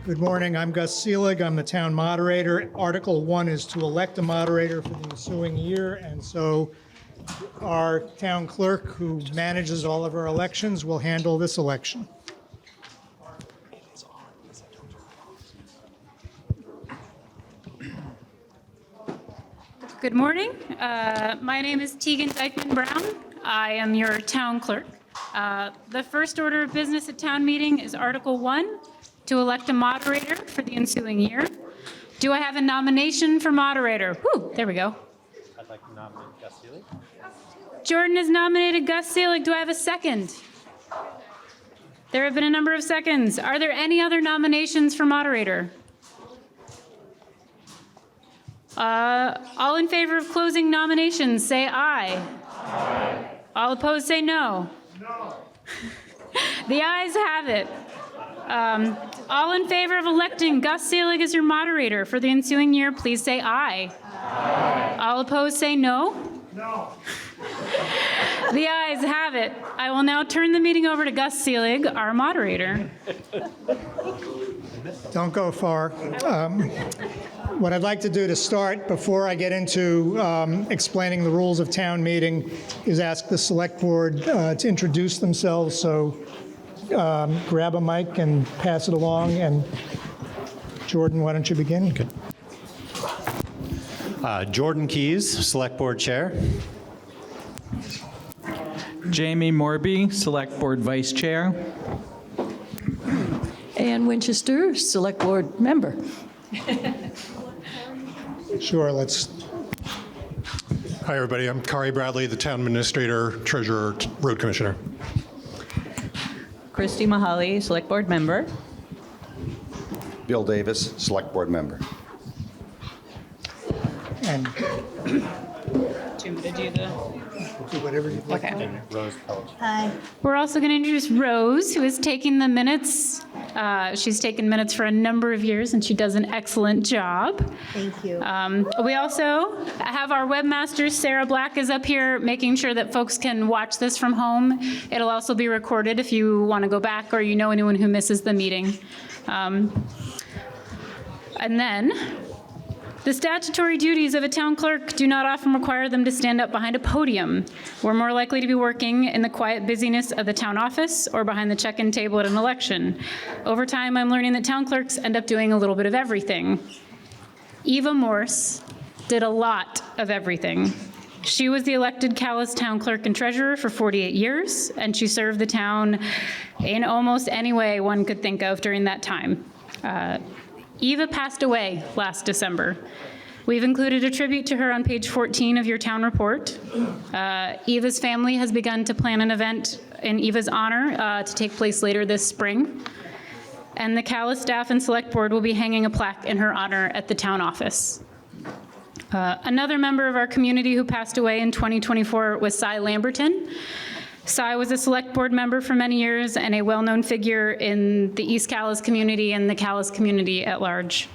Good morning. I'm Gus Seelig. I'm the town moderator. Article 1 is to elect a moderator for the ensuing year, and so our town clerk, who manages all of our elections, will handle this election. Good morning. My name is Tegan Dykeman Brown. I am your town clerk. The first order of business at town meeting is Article 1, to elect a moderator for the ensuing year. Do I have a nomination for moderator? Whew, there we go. I'd like to nominate Gus Seelig. Jordan has nominated Gus Seelig. Do I have a second? There have been a number of seconds. Are there any other nominations for moderator? All in favor of closing nominations, say aye. Aye. All opposed, say no. No. The ayes have it. All in favor of electing Gus Seelig as your moderator for the ensuing year, please say aye. Aye. All opposed, say no. No. The ayes have it. I will now turn the meeting over to Gus Seelig, our moderator. Don't go far. What I'd like to do to start, before I get into explaining the rules of town meeting, is ask the select board to introduce themselves. So grab a mic and pass it along. And Jordan, why don't you begin? Okay. Jordan Keys, Select Board Chair. Jamie Morby, Select Board Vice Chair. Ann Winchester, Select Board Member. Sure, let's. Hi, everybody. I'm Kari Bradley, the Town Administrator, Treasurer, Road Commissioner. Christy Mahaly, Select Board Member. Bill Davis, Select Board Member. And Do you want me to do the... do whatever you'd like. Okay. Rose Pelch. Hi. We're also going to introduce Rose, who is taking the minutes. She's taken minutes for a number of years, and she does an excellent job. Thank you. We also have our webmaster, Sarah Black, is up here making sure that folks can watch this from home. It'll also be recorded if you want to go back or you know anyone who misses the meeting. And then, the statutory duties of a town clerk do not often require them to stand up behind a podium. We're more likely to be working in the quiet busyness of the town office or behind the check-in table at an election. Over time, I'm learning that town clerks end up doing a little bit of everything. Eva Morse did a lot of everything. She was the elected Calais town clerk and treasurer for 48 years, and she served the town in almost any way one could think of during that time. Eva passed away last December. We've included a tribute to her on page 14 of your town report. Eva's family has begun to plan an event in Eva's honor to take place later this spring. And the Calais staff and select board will be hanging a plaque in her honor at the town office. Another member of our community who passed away in 2024 was Cy Lamberton. Cy was a select board member for many years and a well-known figure in the East Calais community and the Calais community at large.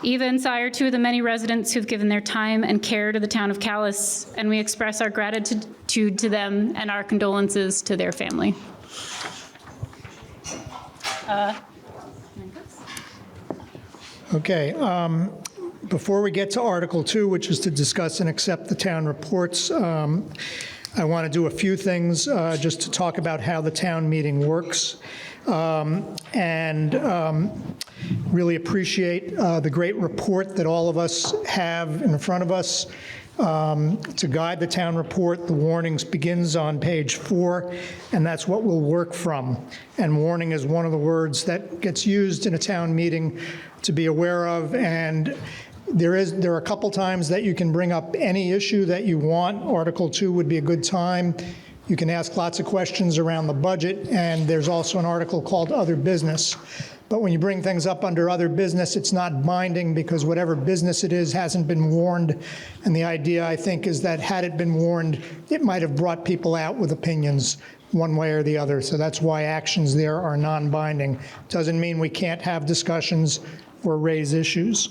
Eva and Cy are two of the many residents who've given their time and care to the town of Calais, and we express our gratitude to them and our condolences to their family. Okay. Before we get to Article 2, which is to discuss and accept the town reports, I want to do a few things just to talk about how the town meeting works, and really appreciate the great report that all of us have in front of us. To guide the town report, the warnings begins on page 4, and that's what we'll work from. And warning is one of the words that gets used in a town meeting to be aware of, and there are a couple times that you can bring up any issue that you want. Article 2 would be a good time. You can ask lots of questions around the budget, and there's also an article called Other Business. But when you bring things up under Other Business, it's not binding because whatever business it is hasn't been warned. And the idea, I think, is that had it been warned, it might have brought people out with opinions one way or the other. So that's why actions there are non-binding. Doesn't mean we can't have discussions or raise issues.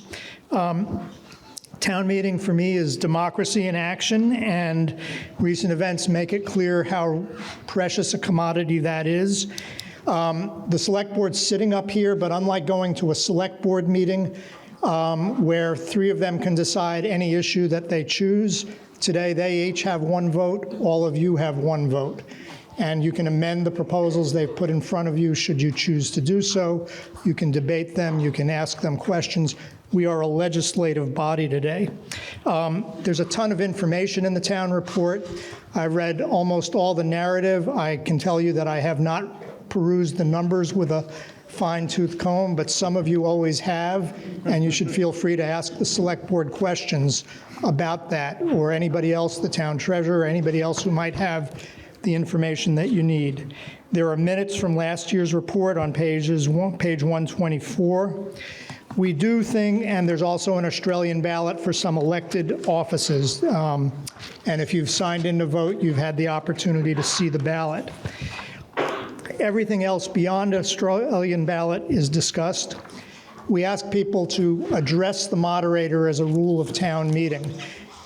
Town meeting for me is democracy in action, and recent events make it clear how precious a commodity that is. The Select Board's sitting up here, but unlike going to a Select Board meeting where 3 of them can decide any issue that they choose, today they each have 1 vote, all of you have 1 vote. And you can amend the proposals they've put in front of you should you choose to do so. You can debate them, you can ask them questions. We are a legislative body today. There's a ton of information in the town report. I read almost all the narrative. I can tell you that I have not perused the numbers with a fine-tooth comb, but some of you always have, and you should feel free to ask the Select Board questions about that, or anybody else, the town treasurer, or anybody else who might have the information that you need. There are minutes from last year's report on page 124. We do think, and there's also an Australian ballot for some elected offices. And if you've signed in to vote, you've had the opportunity to see the ballot. Everything else beyond Australian ballot is discussed. We ask people to address the moderator as a rule of town meeting.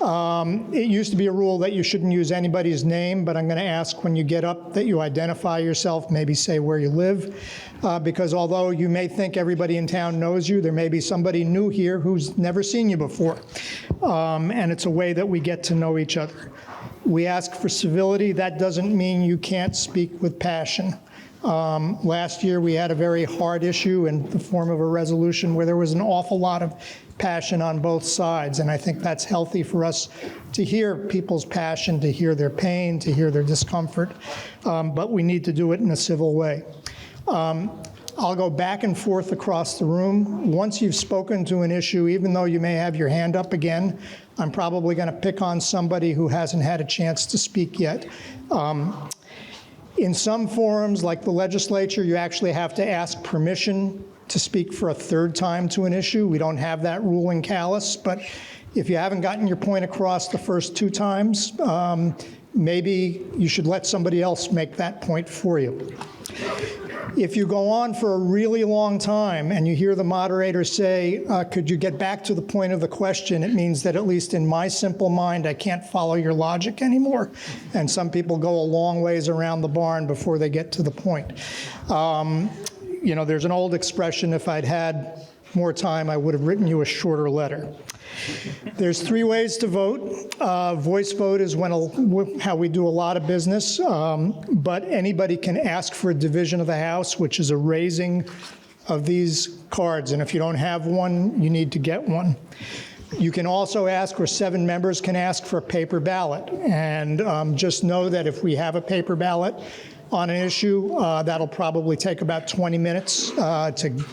It used to be a rule that you shouldn't use anybody's name, but I'm going to ask when you get up that you identify yourself, maybe say where you live, because although you may think everybody in town knows you, there may be somebody new here who's never seen you before. And it's a way that we get to know each other. We ask for civility. That doesn't mean you can't speak with passion. Last year, we had a very hard issue in the form of a resolution where there was an awful lot of passion on both sides, and I think that's healthy for us to hear people's passion, to hear their pain, to hear their discomfort, but we need to do it in a civil way. I'll go back and forth across the room. Once you've spoken to an issue, even though you may have your hand up again, I'm probably going to pick on somebody who hasn't had a chance to speak yet. In some forums, like the legislature, you actually have to ask permission to speak for a 3rd time to an issue. We don't have that rule in Calais, but if you haven't gotten your point across the first 2 times, maybe you should let somebody else make that point for you. If you go on for a really long time and you hear the moderator say, could you get back to the point of the question, it means that at least in my simple mind, I can't follow your logic anymore. And some people go a long ways around the barn before they get to the point. You know, there's an old expression, if I'd had more time, I would have written you a shorter letter. There's 3 ways to vote. Voice vote is how we do a lot of business, but anybody can ask for a division of the House, which is a raising of these cards, and if you don't have one, you need to get one. You can also ask, or 7 members can ask for a paper ballot, and just know that if we have a paper ballot on an issue, that'll probably take about 20 minutes to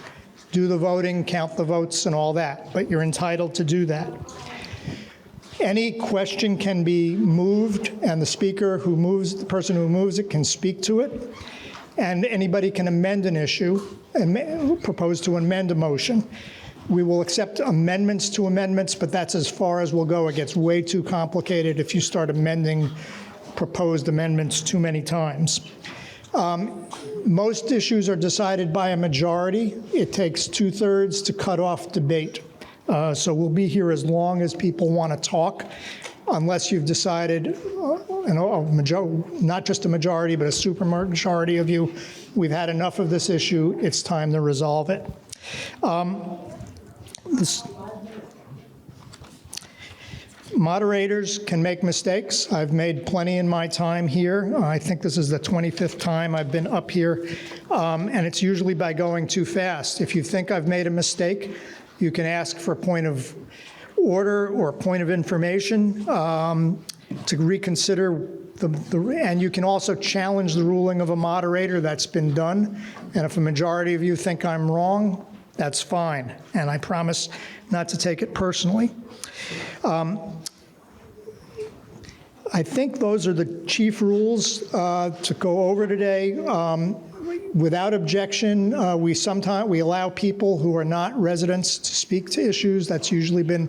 do the voting, count the votes, and all that, but you're entitled to do that. Any question can be moved, and the person who moves it can speak to it, and anybody can amend an issue and propose to amend a motion. We will accept amendments to amendments, but that's as far as we'll go. It gets way too complicated if you start amending proposed amendments too many times. Most issues are decided by a majority. It takes 2/3 to cut off debate. So we'll be here as long as people want to talk, unless you've decided, not just a majority, but a supermajority of you, we've had enough of this issue, it's time to resolve it. Moderators can make mistakes. I've made plenty in my time here. I think this is the 25th time I've been up here, and it's usually by going too fast. If you think I've made a mistake, you can ask for a point of order or a point of information to reconsider and you can also challenge the ruling of a moderator. That's been done. And if a majority of you think I'm wrong, that's fine. And I promise not to take it personally. I think those are the chief rules to go over today. Without objection, we allow people who are not residents to speak to issues. That's usually been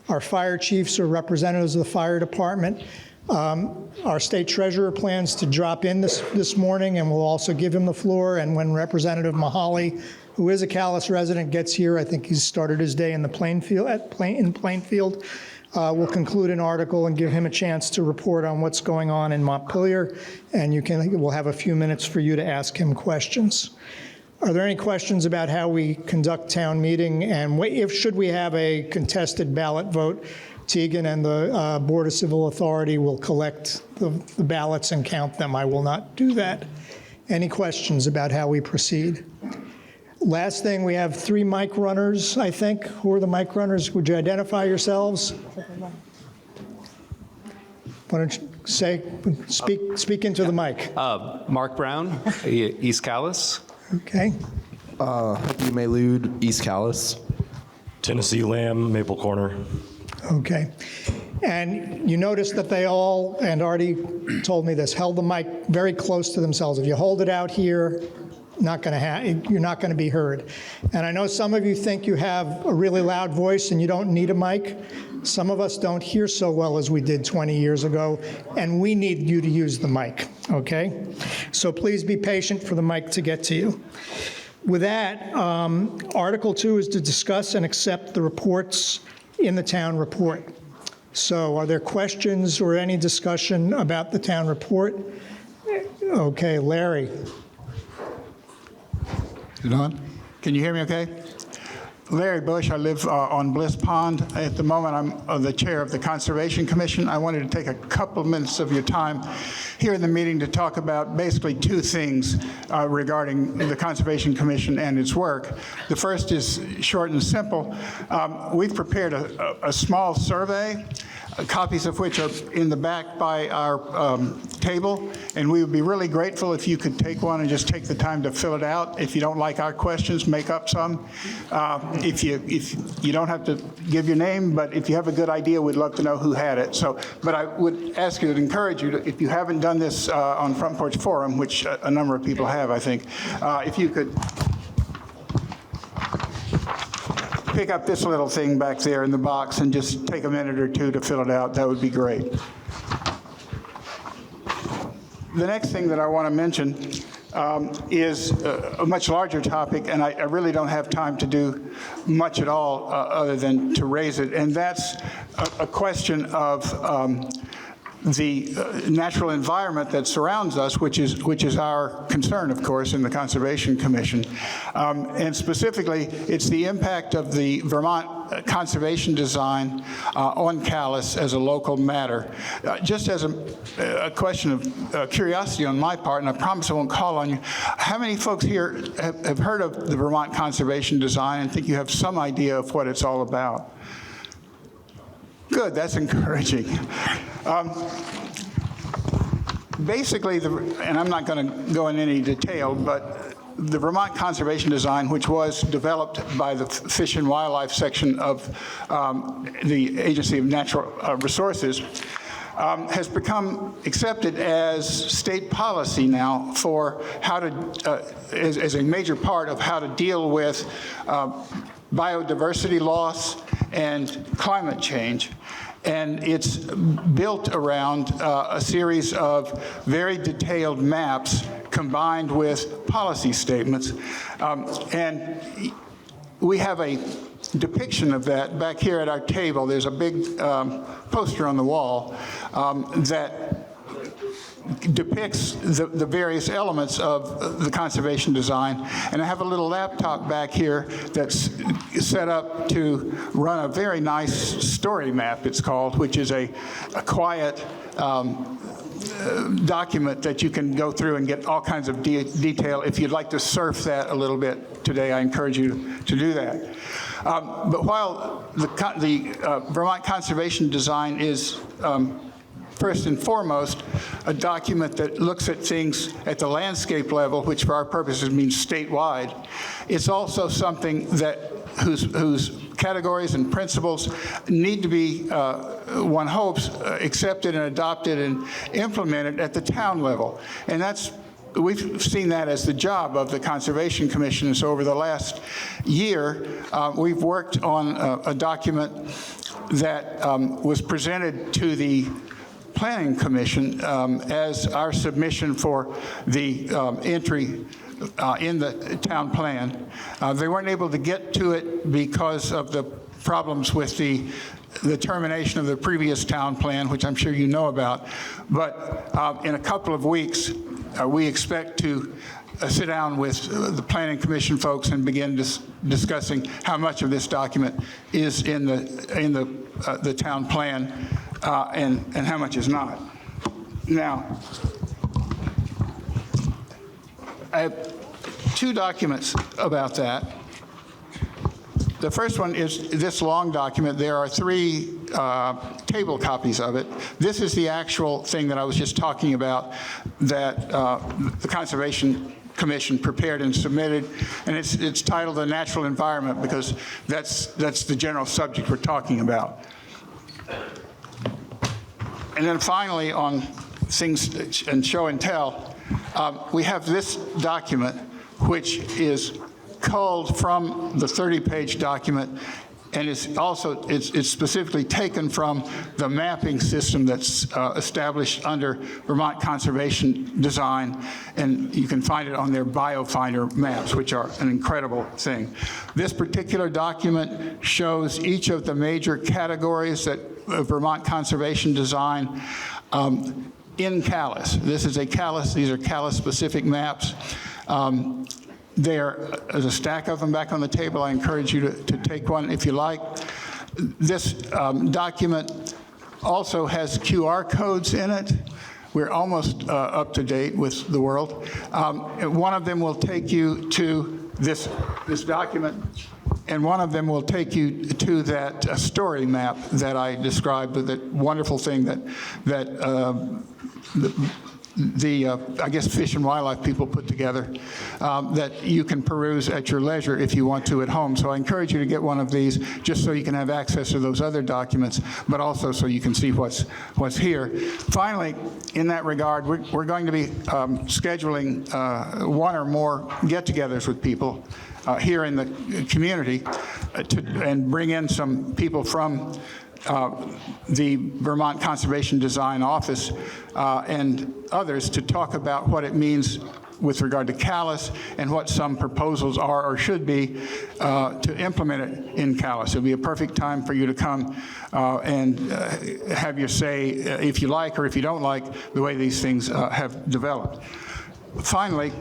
our fire chiefs or representatives of the fire department. Our state treasurer plans to drop in this morning, and we'll also give him the floor. And when Representative Mahali, who is a Calais resident, gets here, I think he's started his day in the Plainfield, We'll conclude an article and give him a chance to report on what's going on in Montpelier, and we'll have a few minutes for you to ask him questions. Are there any questions about how we conduct town meeting, and should we have a contested ballot vote? Tegan and the Board of Civil Authority will collect the ballots and count them. I will not do that. Any questions about how we proceed? Last thing, we have 3 mic runners, I think. Who are the mic runners? Would you identify yourselves? Why don't you speak into the mic? Mark Brown, East Calais. Okay. Hector Maylud, East Calais. Tennessee Lamb, Maple Corner. Okay. And you notice that they all, and Artie told me this, held the mic very close to themselves. If you hold it out here, you're not going to be heard. And I know some of you think you have a really loud voice and you don't need a mic. Some of us don't hear so well as we did 20 years ago, and we need you to use the mic, okay? So please be patient for the mic to get to you. With that, Article 2 is to discuss and accept the reports in the town report. So are there questions or any discussion about the town report? Okay, Larry. Is it on? Can you hear me okay? Larry Bush, I live on Bliss Pond. At the moment, I'm the chair of the Conservation Commission. I wanted to take a couple minutes of your time here in the meeting to talk about basically 2 things regarding the Conservation Commission and its work. The first is short and simple. We've prepared a small survey, copies of which are in the back by our table, and we would be really grateful if you could take one and just take the time to fill it out. If you don't like our questions, make up some. If you don't have to give your name, but if you have a good idea, we'd love to know who had it. So, but I would ask you to encourage you to, if you haven't done this on Front Porch Forum, which a number of people have, I think, if you could pick up this little thing back there in the box and just take a minute or 2 to fill it out, that would be great. The next thing that I want to mention is a much larger topic, and I really don't have time to do much at all other than to raise it, and that's a question of the natural environment that surrounds us, which is our concern, of course, in the Conservation Commission. And specifically, it's the impact of the Vermont conservation design on Calais as a local matter. Just as a question of curiosity on my part, and I promise I won't call on you, how many folks here have heard of the Vermont conservation design and think you have some idea of what it's all about? Good, that's encouraging. Basically, and I'm not going to go in any detail, but the Vermont Conservation Design, which was developed by the Fish and Wildlife section of the Agency of Natural Resources, has become accepted as state policy now for how to, as a major part of how to deal with biodiversity loss and climate change. And it's built around a series of very detailed maps combined with policy statements. And we have a depiction of that back here at our table. There's a big poster on the wall that depicts the various elements of the conservation design. And I have a little laptop back here that's set up to run a very nice story map, it's called, which is a quiet document that you can go through and get all kinds of detail. If you'd like to surf that a little bit today, I encourage you to do that. But while the Vermont Conservation Design is first and foremost a document that looks at things at the landscape level, which for our purposes means statewide, it's also something that whose categories and principles need to be, one hopes, accepted and adopted and implemented at the town level. And we've seen that as the job of the Conservation Commission. And so over the last year, we've worked on a document that was presented to the Planning Commission as our submission for the entry in the town plan. They weren't able to get to it because of the problems with the the termination of the previous town plan, which I'm sure you know about. But in a couple of weeks, we expect to sit down with the Planning Commission folks and begin discussing how much of this document is in the town plan and how much is not. Now, I have two documents about that. The first one is this long document. There are 3 table copies of it. This is the actual thing that I was just talking about that the Conservation Commission prepared and submitted, and it's titled The Natural Environment because that's the general subject we're talking about. And then finally, on things and show and tell, we have this document, which is culled from the 30-page document, and it's specifically taken from the mapping system that's established under Vermont Conservation Design, and you can find it on their BioFinder maps, which are an incredible thing. This particular document shows each of the major categories that Vermont Conservation Design in Calais. These are Calais-specific maps. There's a stack of them back on the table. I encourage you to take one if you like. This document also has QR codes in it. We're almost up to date with the world. One of them will take you to this document, and one of them will take you to that story map that I described, that wonderful thing that I guess Fish and Wildlife people put together that you can peruse at your leisure if you want to at home. So I encourage you to get one of these just so you can have access to those other documents, but also so you can see what's here. Finally, in that regard, we're going to be scheduling one or more get-togethers with people here in the community and bring in some people from the Vermont Conservation Design Office and others to talk about what it means with regard to Calais and what some proposals are or should be to implement it in Calais. It'll be a perfect time for you to come and have your say if you like or if you don't like the way these things have developed. Finally,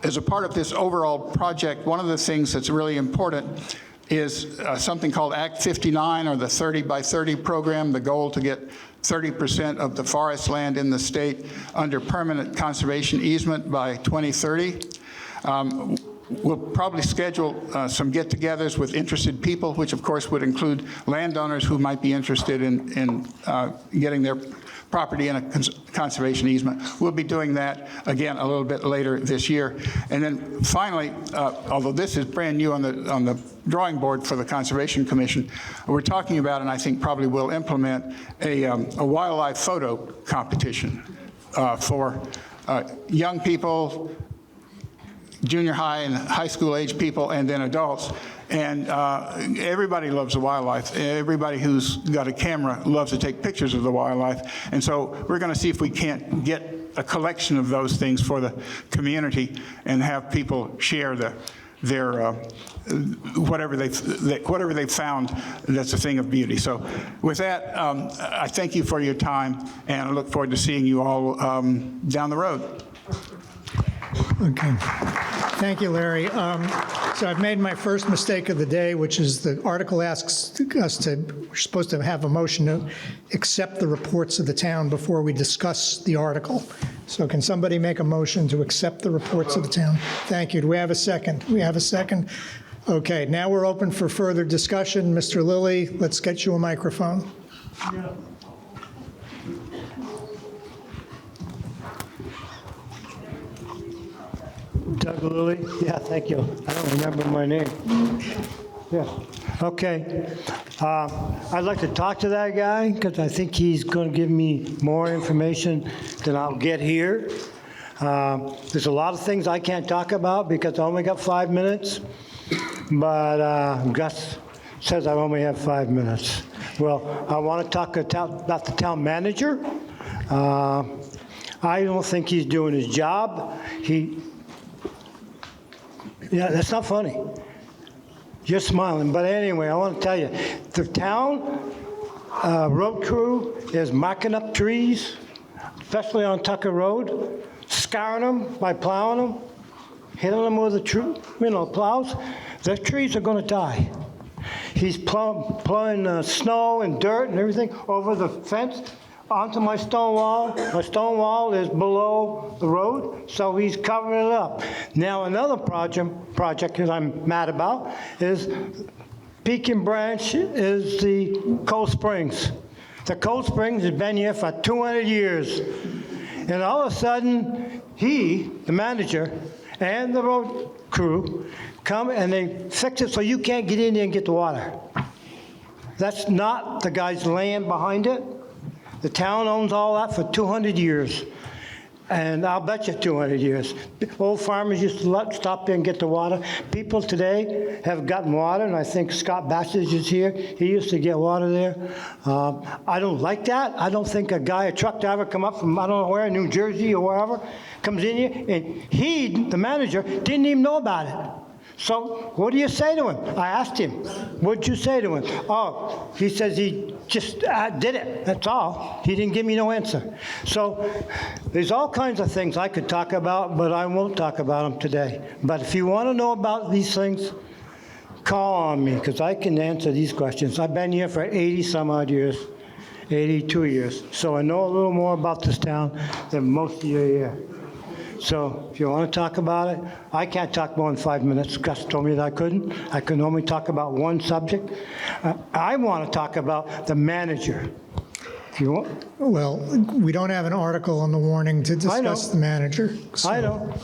as a part of this overall project, one of the things that's really important is something called Act 59, or the 30 by 30 program, the goal to get 30% of the forest land in the state under permanent conservation easement by 2030. We'll probably schedule some get-togethers with interested people, which of course would include landowners who might be interested in getting their property in a conservation easement. We'll be doing that again a little bit later this year. And then finally, although this is brand new on the drawing board for the Conservation Commission, we're talking about, and I think probably will implement, a wildlife photo competition for young people, junior high and high school age people, and then adults. And everybody loves the wildlife. Everybody who's got a camera loves to take pictures of the wildlife. And so we're going to see if we can't get a collection of those things for the community and have people share their whatever they've found that's a thing of beauty. So with that, I thank you for your time, and I look forward to seeing you all down the road. Okay. Thank you, Larry. So I've made my first mistake of the day, which is the article asks us we're supposed to have a motion to accept the reports of the town before we discuss the article. So can somebody make a motion to accept the reports of the town? Thank you. Do we have a second? We have a second. Okay, now we're open for further discussion. Mr. Lilly, let's get you a microphone. Yeah. Doug Lilly? Yeah, thank you. I don't remember my name. Yeah. Okay. I'd like to talk to that guy because I think he's going to give me more information than I'll get here. There's a lot of things I can't talk about because I only got 5 minutes, but Gus says I only have 5 minutes. Well, I want to talk about the town manager. I don't think he's doing his job. Yeah, that's not funny. You're smiling, but anyway, I want to tell you, the town road crew is marking up trees, especially on Tucker Road, scarring them by plowing them, hitting them with the plows. The trees are going to die. He's plowing snow and dirt and everything over the fence onto my stone wall. My stone wall is below the road, so he's covering it up. Now, another project that I'm mad about is Pekin Branch is the Cold Springs. The Cold Springs has been here for 200 years. And all of a sudden, he, the manager, and the road crew come and they fix it so you can't get in there and get the water. That's not the guy's land behind it. The town owns all that for 200 years. And I'll bet you 200 years. Old farmers used to stop there and get the water. People today have gotten water, and I think Scott Bassage is here. He used to get water there. I don't like that. I don't think a truck driver come up from, I don't know where, New Jersey or wherever, comes in here, and he, the manager, didn't even know about it. So what do you say to him? I asked him, what'd you say to him? Oh, he says he just did it, that's all. He didn't give me no answer. So there's all kinds of things I could talk about, but I won't talk about them today. But if you want to know about these things, call on me, because I can answer these questions. I've been here for 80 some odd years, 82 years. So I know a little more about this town than most of you here. So if you want to talk about it, I can't talk more than 5 minutes. Gus told me that I couldn't. I can only talk about one subject. I want to talk about the manager. If you want. Well, we don't have an article on the warning to discuss the manager. So. I know.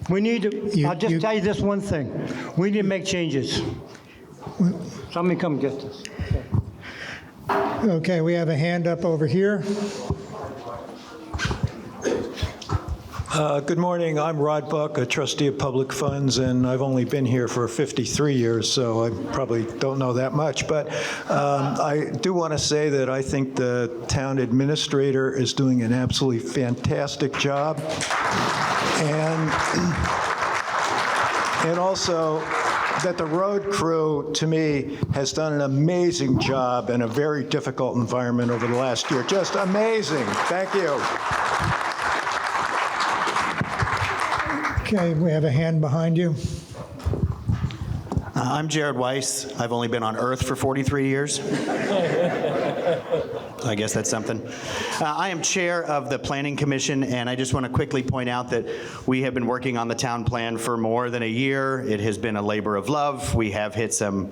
We need to, I'll just tell you this one thing. We need to make changes. Somebody come get this. Okay, we have a hand up over here. Good morning. I'm Rod Buck, a trustee of public funds, and I've only been here for 53 years, so I probably don't know that much. But I do want to say that I think the town administrator is doing an absolutely fantastic job. And also that the road crew, to me, has done an amazing job in a very difficult environment over the last year. Just amazing. Thank you. Okay, we have a hand behind you. I'm Jared Weiss. I've only been on Earth for 43 years. I guess that's something. I am chair of the Planning Commission, and I just want to quickly point out that we have been working on the town plan for more than a year. It has been a labor of love. We have hit some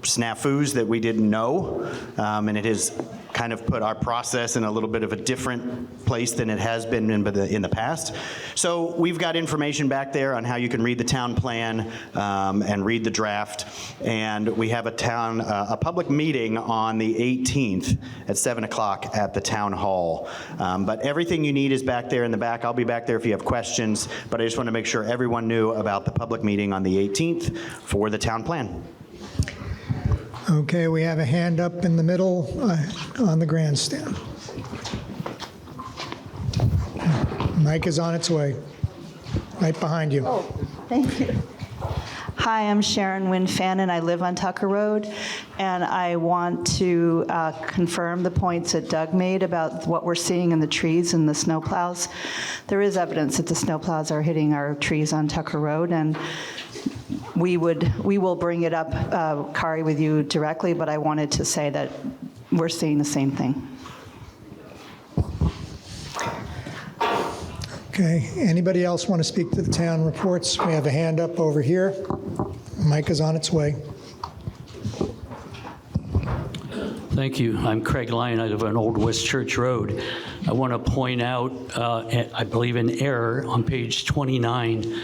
snafus that we didn't know, and it has kind of put our process in a little bit of a different place than it has been in the past. So we've got information back there on how you can read the town plan and read the draft, and we have a public meeting on the 18th at 7 o'clock at the town hall. But everything you need is back there in the back. I'll be back there if you have questions, but I just want to make sure everyone knew about the public meeting on the 18th for the town plan. Okay, we have a hand up in the middle on the grandstand. Mic is on its way, right behind you. Oh, thank you. Hi, I'm Sharon Wynn Fannin. I live on Tucker Road, and I want to confirm the points that Doug made about what we're seeing in the trees and the snowplows. There is evidence that the snowplows are hitting our trees on Tucker Road, and we will bring it up, Kari, with you directly, but I wanted to say that we're seeing the same thing. Okay, anybody else want to speak to the town reports? We have a hand up over here. Mic is on its way. Thank you. I'm Craig Lyon. I live on Old West Church Road. I want to point out, I believe, an error on page 29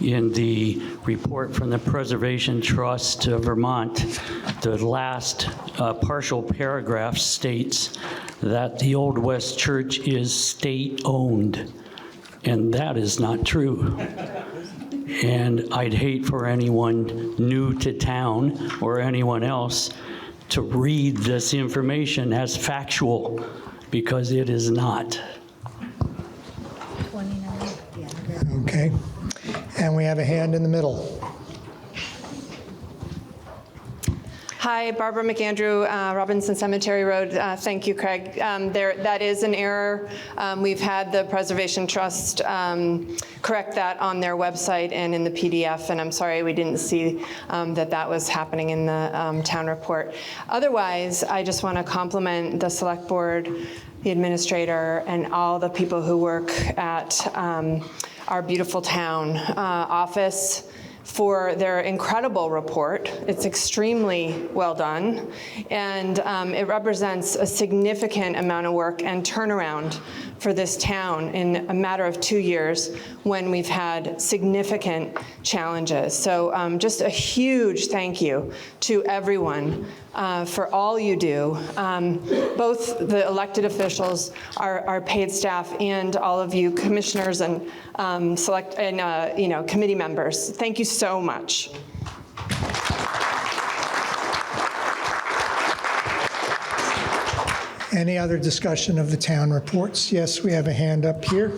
in the report from the Preservation Trust of Vermont. The last partial paragraph states that the Old West Church is state-owned, and that is not true. And I'd hate for anyone new to town or anyone else to read this information as factual, because it is not. Okay, and we have a hand in the middle. Hi, Barbara McAndrew, Robinson Cemetery Road. Thank you, Craig. That is an error. We've had the Preservation Trust correct that on their website and in the PDF, and I'm sorry we didn't see that was happening in the town report. Otherwise, I just want to compliment the Select Board, the administrator, and all the people who work at our beautiful town office for their incredible report. It's extremely well done, and it represents a significant amount of work and turnaround for this town in a matter of 2 years when we've had significant challenges. So just a huge thank you to everyone for all you do, both the elected officials, our paid staff, and all of you commissioners and committee members. Thank you so much. Any other discussion of the town reports? Yes, we have a hand up here.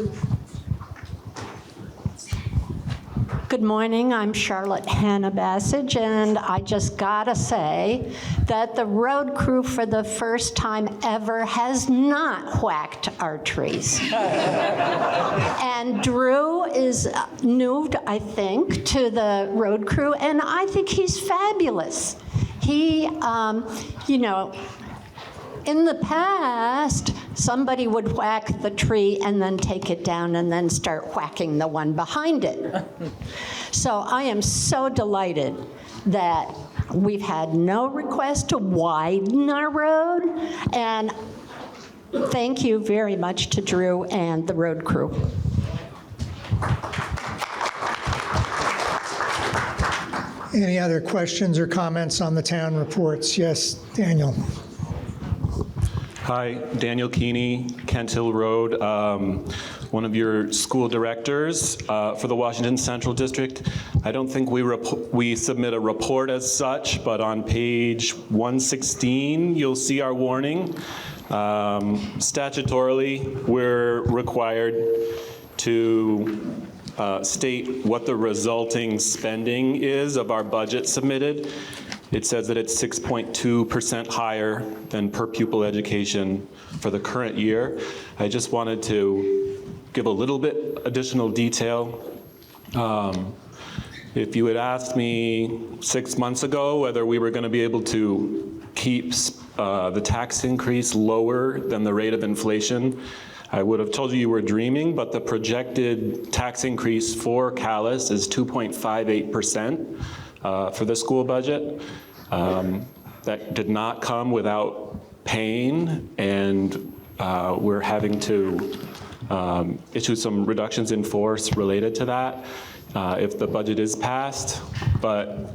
Good morning, I'm Charlotte Hannah Bassage, and I just gotta say that the road crew for the first time ever has not whacked our trees. And Drew is new, I think, to the road crew, and I think he's fabulous. He, in the past, somebody would whack the tree and then take it down and then start whacking the one behind it. So I am so delighted that we've had no request to widen our road, and thank you very much to Drew and the road crew. Any other questions or comments on the town reports? Yes, Daniel. Hi, Daniel Keeney, Kent Hill Road, one of your school directors for the Washington Central District. I don't think we submit a report as such, but on page 116, you'll see our warning. Statutorily, we're required to state what the resulting spending is of our budget submitted. It says that it's 6.2% higher than per pupil education for the current year. I just wanted to give a little bit additional detail. If you had asked me 6 months ago whether we were going to be able to keep the tax increase lower than the rate of inflation, I would have told you were dreaming, but the projected tax increase for Calais is 2.58%. For the school budget. That did not come without pain, and we're having to issue some reductions in force related to that if the budget is passed. But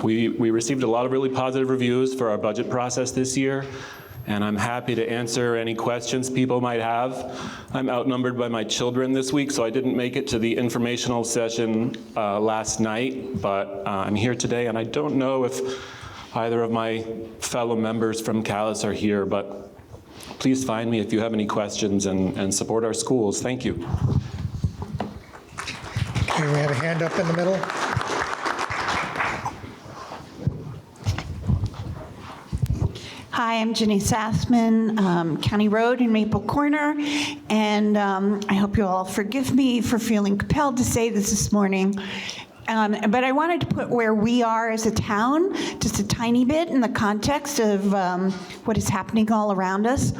we received a lot of really positive reviews for our budget process this year, and I'm happy to answer any questions people might have. I'm outnumbered by my children this week, so I didn't make it to the informational session last night, but I'm here today, and I don't know if either of my fellow members from Calais are here, but please find me if you have any questions and support our schools. Thank you. Okay, we have a hand up in the middle. Hi, I'm Jenny Sassman, County Road in Maple Corner, and I hope you all forgive me for feeling compelled to say this morning. But I wanted to put where we are as a town just a tiny bit in the context of what is happening all around us.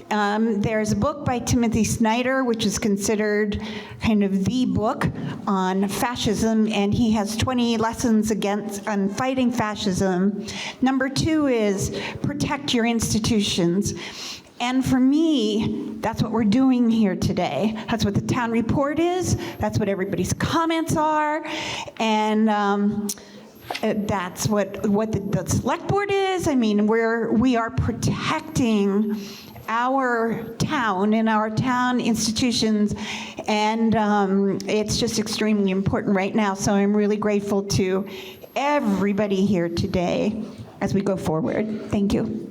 There's a book by Timothy Snyder, which is considered kind of the book on fascism, and he has 20 lessons on fighting fascism. Number 2 is protect your institutions. And for me, that's what we're doing here today. That's what the town report is. That's what everybody's comments are. And that's what the select board is. I mean, we are protecting our town and our town institutions, and it's just extremely important right now. So I'm really grateful to everybody here today as we go forward. Thank you.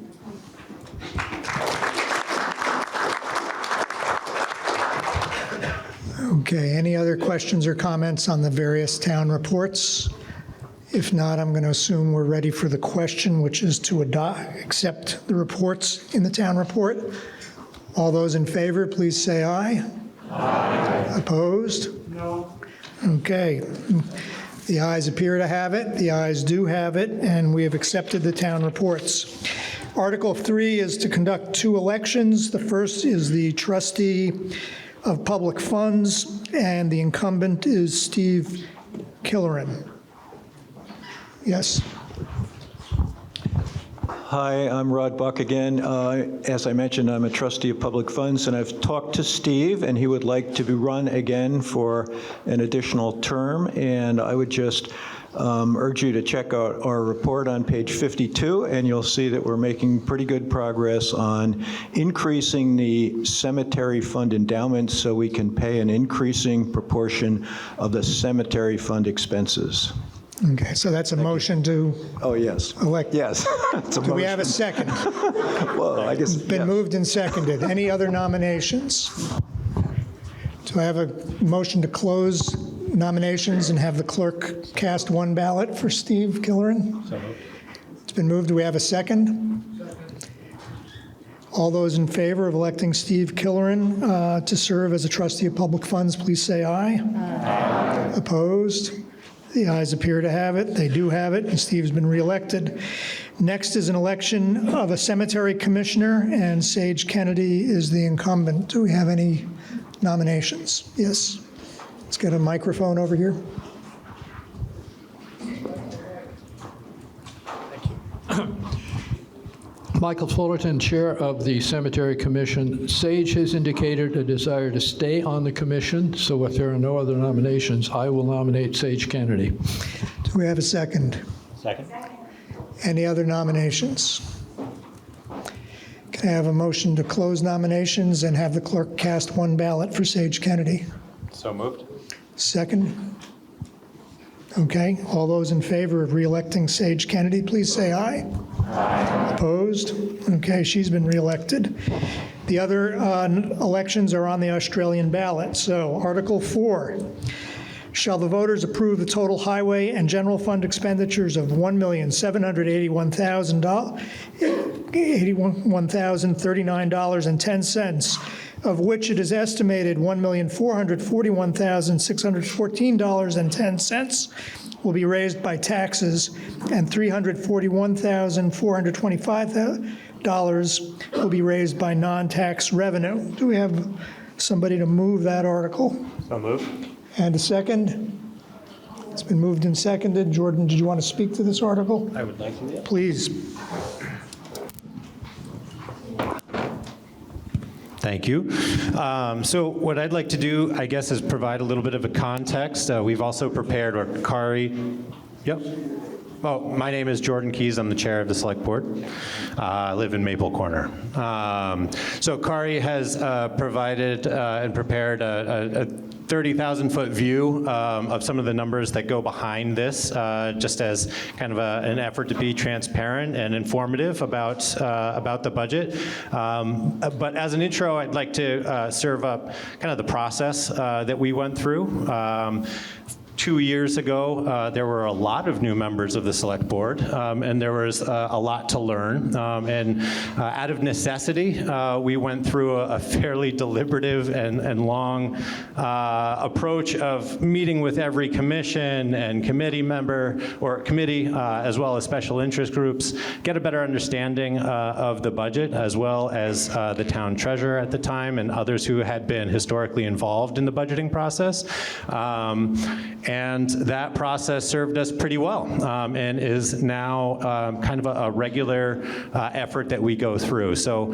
Okay, any other questions or comments on the various town reports? If not, I'm going to assume we're ready for the question, which is to accept the reports in the town report. All those in favor, please say aye. Aye. Opposed? No. Okay. The ayes appear to have it. The ayes do have it, and we have accepted the town reports. Article 3 is to conduct 2 elections. The first is the trustee of public funds, and the incumbent is Steve Killeran. Yes. Hi, I'm Rod Buck again. As I mentioned, I'm a trustee of public funds, and I've talked to Steve, and he would like to be run again for an additional term. And I would just urge you to check out our report on page 52, and you'll see that we're making pretty good progress on increasing the cemetery fund endowments so we can pay an increasing proportion of the cemetery fund expenses. Okay, so that's a motion to yes. elect. Yes. Do we have a second? Well, I guess. Been moved and seconded. Any other nominations? Do I have a motion to close nominations and have the clerk cast 1 ballot for Steve Killeran? So moved. It's been moved. Do we have a second? All those in favor of electing Steve Killeran to serve as a trustee of public funds, please say aye. Aye. Opposed? The ayes appear to have it. They do have it, and Steve's been reelected. Next is an election of a cemetery commissioner, and Sage Kennedy is the incumbent. Do we have any nominations? Yes. Let's get a microphone over here. Michael Fullerton, Chair of the Cemetery Commission. Sage has indicated a desire to stay on the commission, so if there are no other nominations, I will nominate Sage Kennedy. Do we have a second? Second. Any other nominations? Can I have a motion to close nominations and have the clerk cast 1 ballot for Sage Kennedy? So moved. Second? Okay. All those in favor of re-electing Sage Kennedy, please say aye. Aye. Opposed? Okay, she's been re-elected. The other elections are on the Australian ballot. So, Article 4. Shall the voters approve the total highway and general fund expenditures of $1,781,039.10, of which it is estimated $1,441,614.10 will be raised by taxes, and $341,425 will be raised by non-tax revenue. Do we have somebody to move that article? So moved. And a second? It's been moved and seconded. Jordan, did you want to speak to this article? I would like to, yes. Please. Thank you. So what I'd like to do, I guess, is provide a little bit of a context. We've also prepared, or Kari, yep. Oh, my name is Jordan Keys. I'm the chair of the Select Board. I live in Maple Corner. So Kari has provided and prepared a 30,000-foot view of some of the numbers that go behind this, just as kind of an effort to be transparent and informative about the budget. But as an intro, I'd like to serve up kind of the process that we went through. 2 years ago, there were a lot of new members of the Select Board, and there was a lot to learn. And out of necessity, we went through a fairly deliberative and long approach of meeting with every commission and committee member or committee, as well as special interest groups, get a better understanding of the budget, as well as the town treasurer at the time and others who had been historically involved in the budgeting process. And that process served us pretty well, and is now kind of a regular effort that we go through. So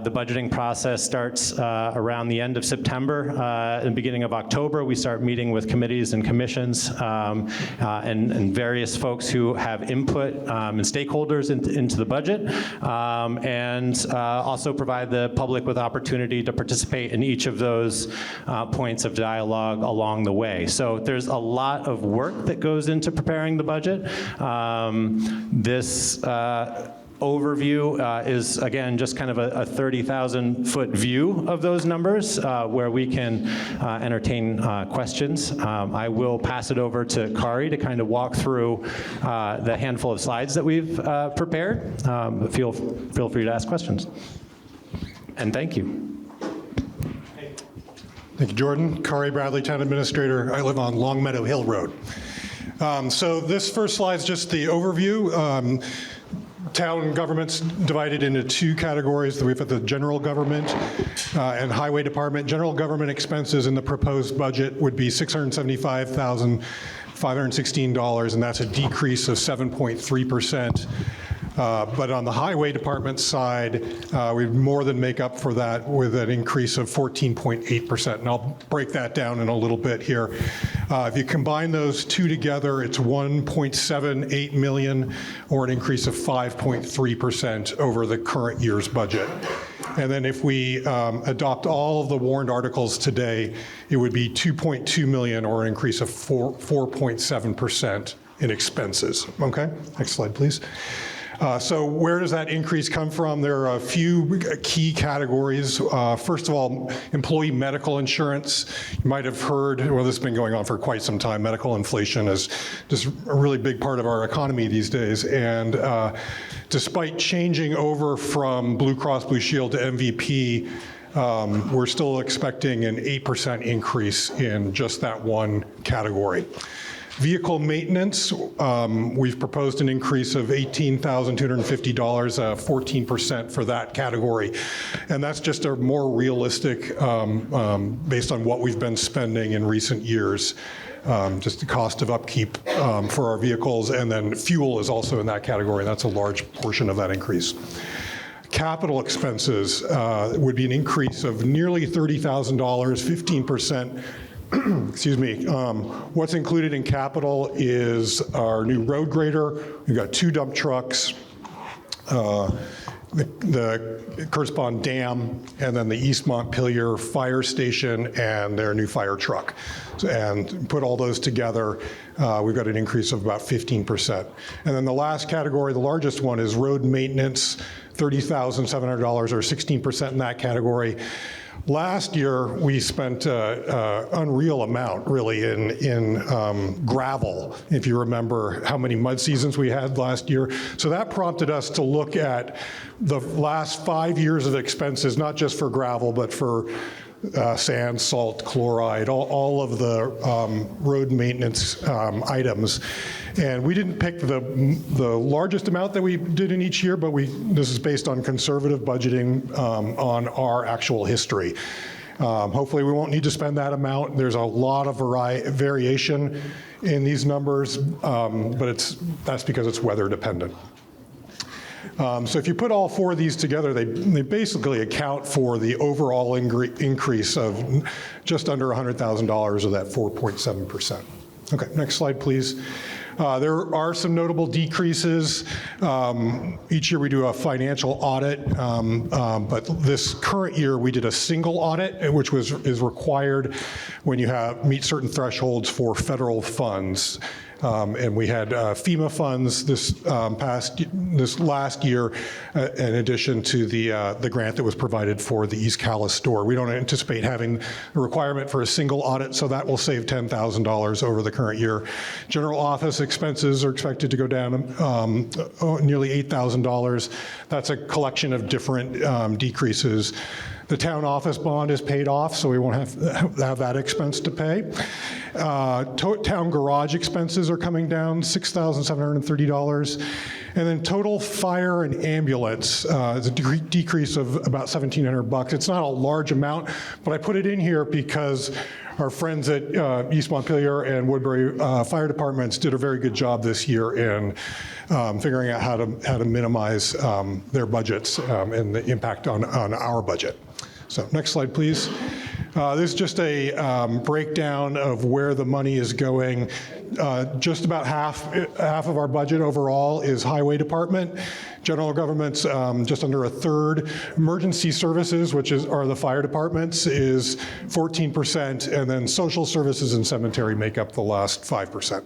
the budgeting process starts around the end of September. And beginning of October, we start meeting with committees and commissions and various folks who have input and stakeholders into the budget, and also provide the public with opportunity to participate in each of those points of dialogue along the way. So there's a lot of work that goes into preparing the budget. This overview is, again, just kind of a 30,000-foot view of those numbers where we can entertain questions. I will pass it over to Kari to kind of walk through the handful of slides that we've prepared. Feel free to ask questions. And thank you. Thank you, Jordan. Kari Bradley, Town Administrator. I live on Long Meadow Hill Road. So this first slide is just the overview. Town government's divided into two categories. We've got the general government and highway department. General government expenses in the proposed budget would be $675,516, and that's a decrease of 7.3%. But on the highway department side, we more than make up for that with an increase of 14.8%. And I'll break that down in a little bit here. If you combine those two together, it's $1.78 million, or an increase of 5.3% over the current year's budget. And then if we adopt all of the warrant articles today, it would be $2.2 million, or an increase of 4.7% in expenses. Okay, next slide, please. So where does that increase come from? There are a few key categories. First of all, employee medical insurance. You might have heard, well, this has been going on for quite some time. Medical inflation is just a really big part of our economy these days. And despite changing over from Blue Cross Blue Shield to MVP, we're still expecting an 8% increase in just that one category. Vehicle maintenance, we've proposed an increase of $18,250, 14% for that category. And that's just a more realistic, based on what we've been spending in recent years, just the cost of upkeep for our vehicles. And then fuel is also in that category. That's a large portion of that increase. Capital expenses would be an increase of nearly $30,000, 15%. Excuse me. What's included in capital is our new road grader. We've got 2 dump trucks, the Kurtzbahn Dam, and then the East Montpelier Fire Station and their new fire truck. And put all those together, we've got an increase of about 15%. And then the last category, the largest one, is road maintenance, $30,700, or 16% in that category. Last year, we spent an unreal amount, really, in gravel, if you remember how many mud seasons we had last year. So that prompted us to look at the last 5 years of expenses, not just for gravel, but for sand, salt, chloride, all of the road maintenance items. And we didn't pick the largest amount that we did in each year, but this is based on conservative budgeting on our actual history. Hopefully we won't need to spend that amount. There's a lot of variation in these numbers, but that's because it's weather dependent. So if you put all 4 of these together, they basically account for the overall increase of just under $100,000 of that 4.7%. Okay, next slide, please. There are some notable decreases. Each year we do a financial audit, but this current year we did a single audit, which is required when you meet certain thresholds for federal funds. And we had FEMA funds this last year, in addition to the grant that was provided for the East Calais store. We don't anticipate having a requirement for a single audit, so that will save $10,000 over the current year. General office expenses are expected to go down nearly $8,000. That's a collection of different decreases. The town office bond is paid off, so we won't have that expense to pay. Town garage expenses are coming down, $6,730. And then total fire and ambulance is a decrease of about $1,700. It's not a large amount, but I put it in here because our friends at East Montpelier and Woodbury fire departments did a very good job this year in figuring out how to minimize their budgets and the impact on our budget. So next slide, please. This is just a breakdown of where the money is going. Just about half of our budget overall is highway department. General government's just under a third. Emergency services, which are the fire departments, is 14%, and then social services and cemetery make up the last 5%.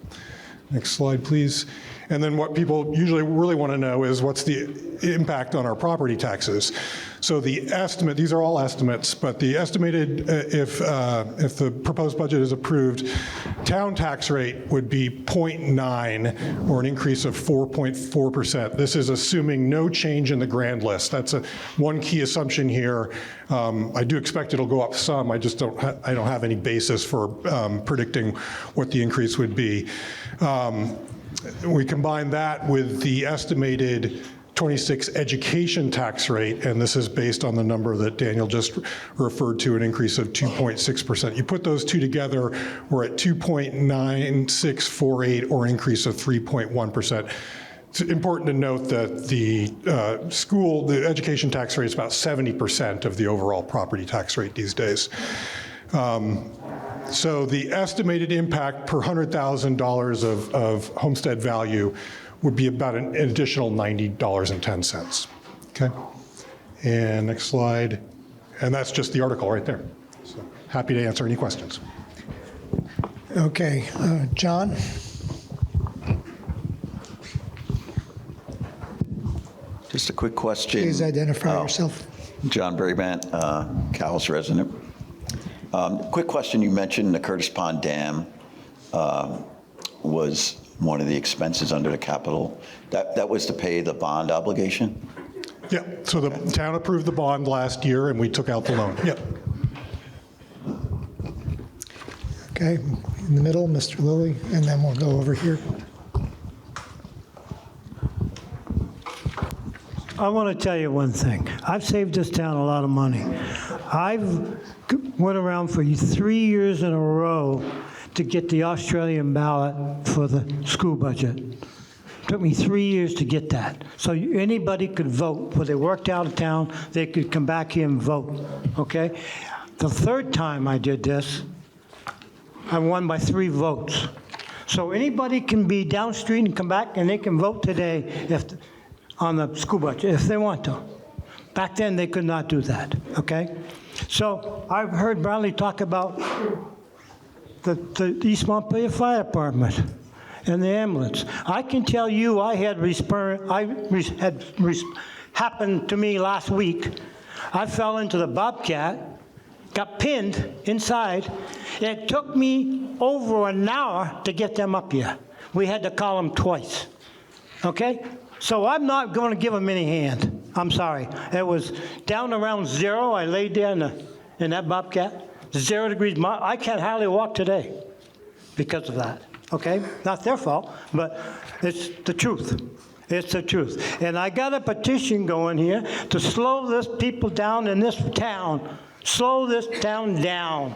Next slide, please. And then what people usually really want to know is what's the impact on our property taxes. So the estimate, these are all estimates, but the estimated, if the proposed budget is approved, town tax rate would be 0.9, or an increase of 4.4%. This is assuming no change in the grand list. That's one key assumption here. I do expect it'll go up some. I just don't have any basis for predicting what the increase would be. We combine that with the estimated 26 education tax rate, and this is based on the number that Daniel just referred to, an increase of 2.6%. You put those two together, we're at 2.9648, or an increase of 3.1%. It's important to note that the education tax rate is about 70% of the overall property tax rate these days. So the estimated impact per $100,000 of homestead value would be about an additional $90.10. Okay? And next slide. And that's just the article right there. So happy to answer any questions. Okay, John? Just a quick question. Please identify yourself. John Brabant, Calais resident. Quick question. You mentioned the Curtis Pond Dam was one of the expenses under the capital. That was to pay the bond obligation? Yeah, so the town approved the bond last year and we took out the loan. Yep. Okay, in the middle, Mr. Lilly, and then we'll go over here. I want to tell you one thing. I've saved this town a lot of money. I've went around for 3 years in a row to get the Australian ballot for the school budget. It took me 3 years to get that. So anybody could vote. When they worked out of town, they could come back here and vote, okay? The third time I did this, I won by 3 votes. So anybody can be down the street and come back and they can vote today on the school budget if they want to. Back then, they could not do that, okay? So I've heard Bradley talk about the East Montpelier Fire Department and the ambulance. I can tell you happened to me last week. I fell into the Bobcat, got pinned inside. It took me over an hour to get them up here. We had to call them twice, okay? So I'm not going to give them any hand. I'm sorry. It was down around 0. I laid there in that Bobcat. 0 degrees. I can't hardly walk today because of that, okay? Not their fault, but it's the truth. It's the truth. And I got a petition going here to slow this people down in this town. Slow this town down.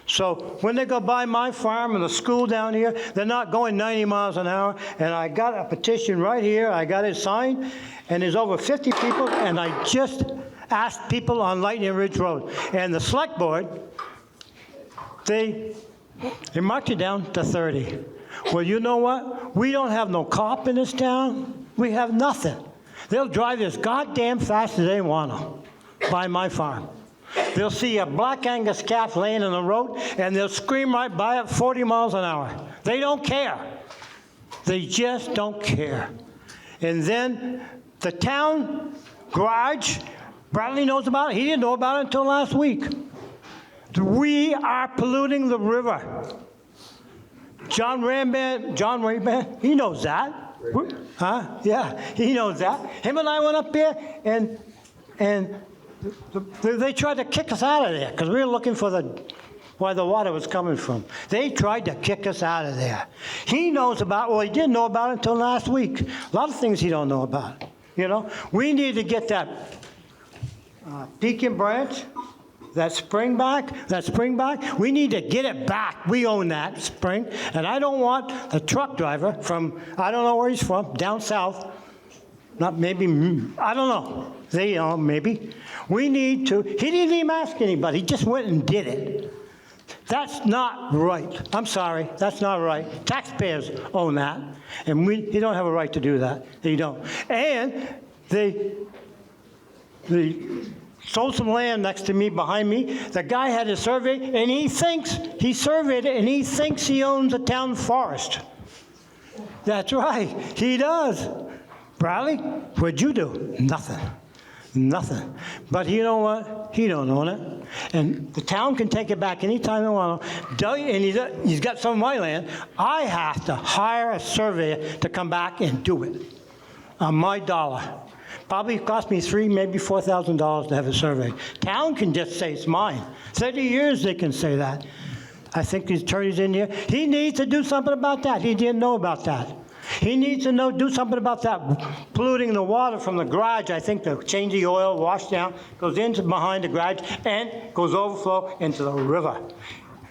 So when they go by my farm and the school down here, they're not going 90 miles an hour. And I got a petition right here. I got it signed. And there's over 50 people. And I just asked people on Lightning Ridge Road. And the select board, they marked it down to 30. Well, you know what? We don't have no cop in this town. We have nothing. They'll drive as goddamn fast as they want to by my farm. They'll see a black Angus calf laying in the road, and they'll scream right by it 40 miles an hour. They don't care. They just don't care. And then the town garage, Bradley knows about it. He didn't know about it until last week. We are polluting the river. John Rayban, he knows that. Huh? Yeah, he knows that. Him and I went up there, and they tried to kick us out of there because we were looking for where the water was coming from. They tried to kick us out of there. He knows about, well, he didn't know about it until last week. A lot of things he don't know about, you know. We need to get that Pekin branch, that spring back. We need to get it back. We own that spring. And I don't want the truck driver from, I don't know where he's from, down south, not maybe, I don't know. Maybe. We need to, he didn't even ask anybody, he just went and did it. That's not right. I'm sorry, that's not right. Taxpayers own that, and you don't have a right to do that. You don't. And they sold some land next to me, behind me. The guy had a survey, and he surveyed it, and he thinks he owns a town forest. That's right, he does. Bradley, what'd you do? Nothing. Nothing. But you know what? He don't own it. And the town can take it back anytime they want to. And he's got some of my land. I have to hire a surveyor to come back and do it on my dollar. Probably cost me $3,000, maybe $4,000 to have a survey. Town can just say it's mine. 30 years they can say that. I think the attorney's in here. He needs to do something about that. He didn't know about that. He needs to do something about that polluting the water from the garage. I think to change the oil, wash down, goes into behind the garage and goes overflow into the river.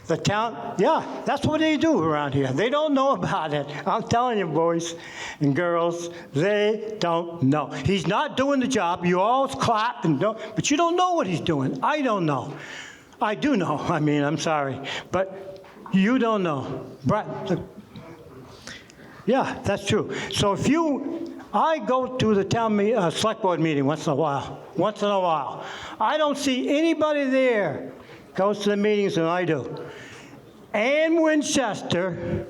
The town, yeah, that's what they do around here. They don't know about it. I'm telling you, boys and girls, they don't know. He's not doing the job. You always clap and don't, but you don't know what he's doing. I don't know. I do know. I mean, I'm sorry, but you don't know. Yeah, that's true. So I go to the town select board meeting once in a while. I don't see anybody there goes to the meetings than I do. Ann Winchester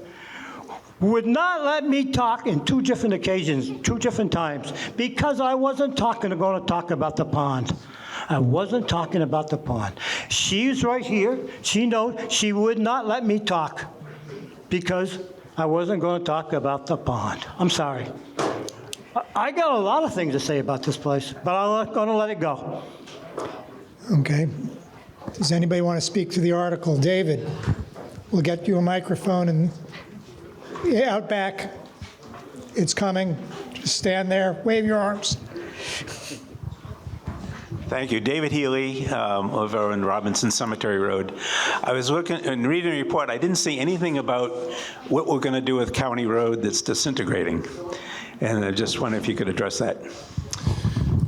would not let me talk in 2 different occasions, 2 different times, because I wasn't going to talk about the pond. I wasn't talking about the pond. She's right here. She knows. She would not let me talk because I wasn't going to talk about the pond. I'm sorry. I got a lot of things to say about this place, but I'm not going to let it go. Okay. Does anybody want to speak to the article? David, we'll get you a microphone and out back. It's coming. Just stand there, wave your arms. Thank you. David Healy, over on Robinson Cemetery Road. I was looking and reading the report. I didn't see anything about what we're going to do with County Road that's disintegrating. And I just wonder if you could address that.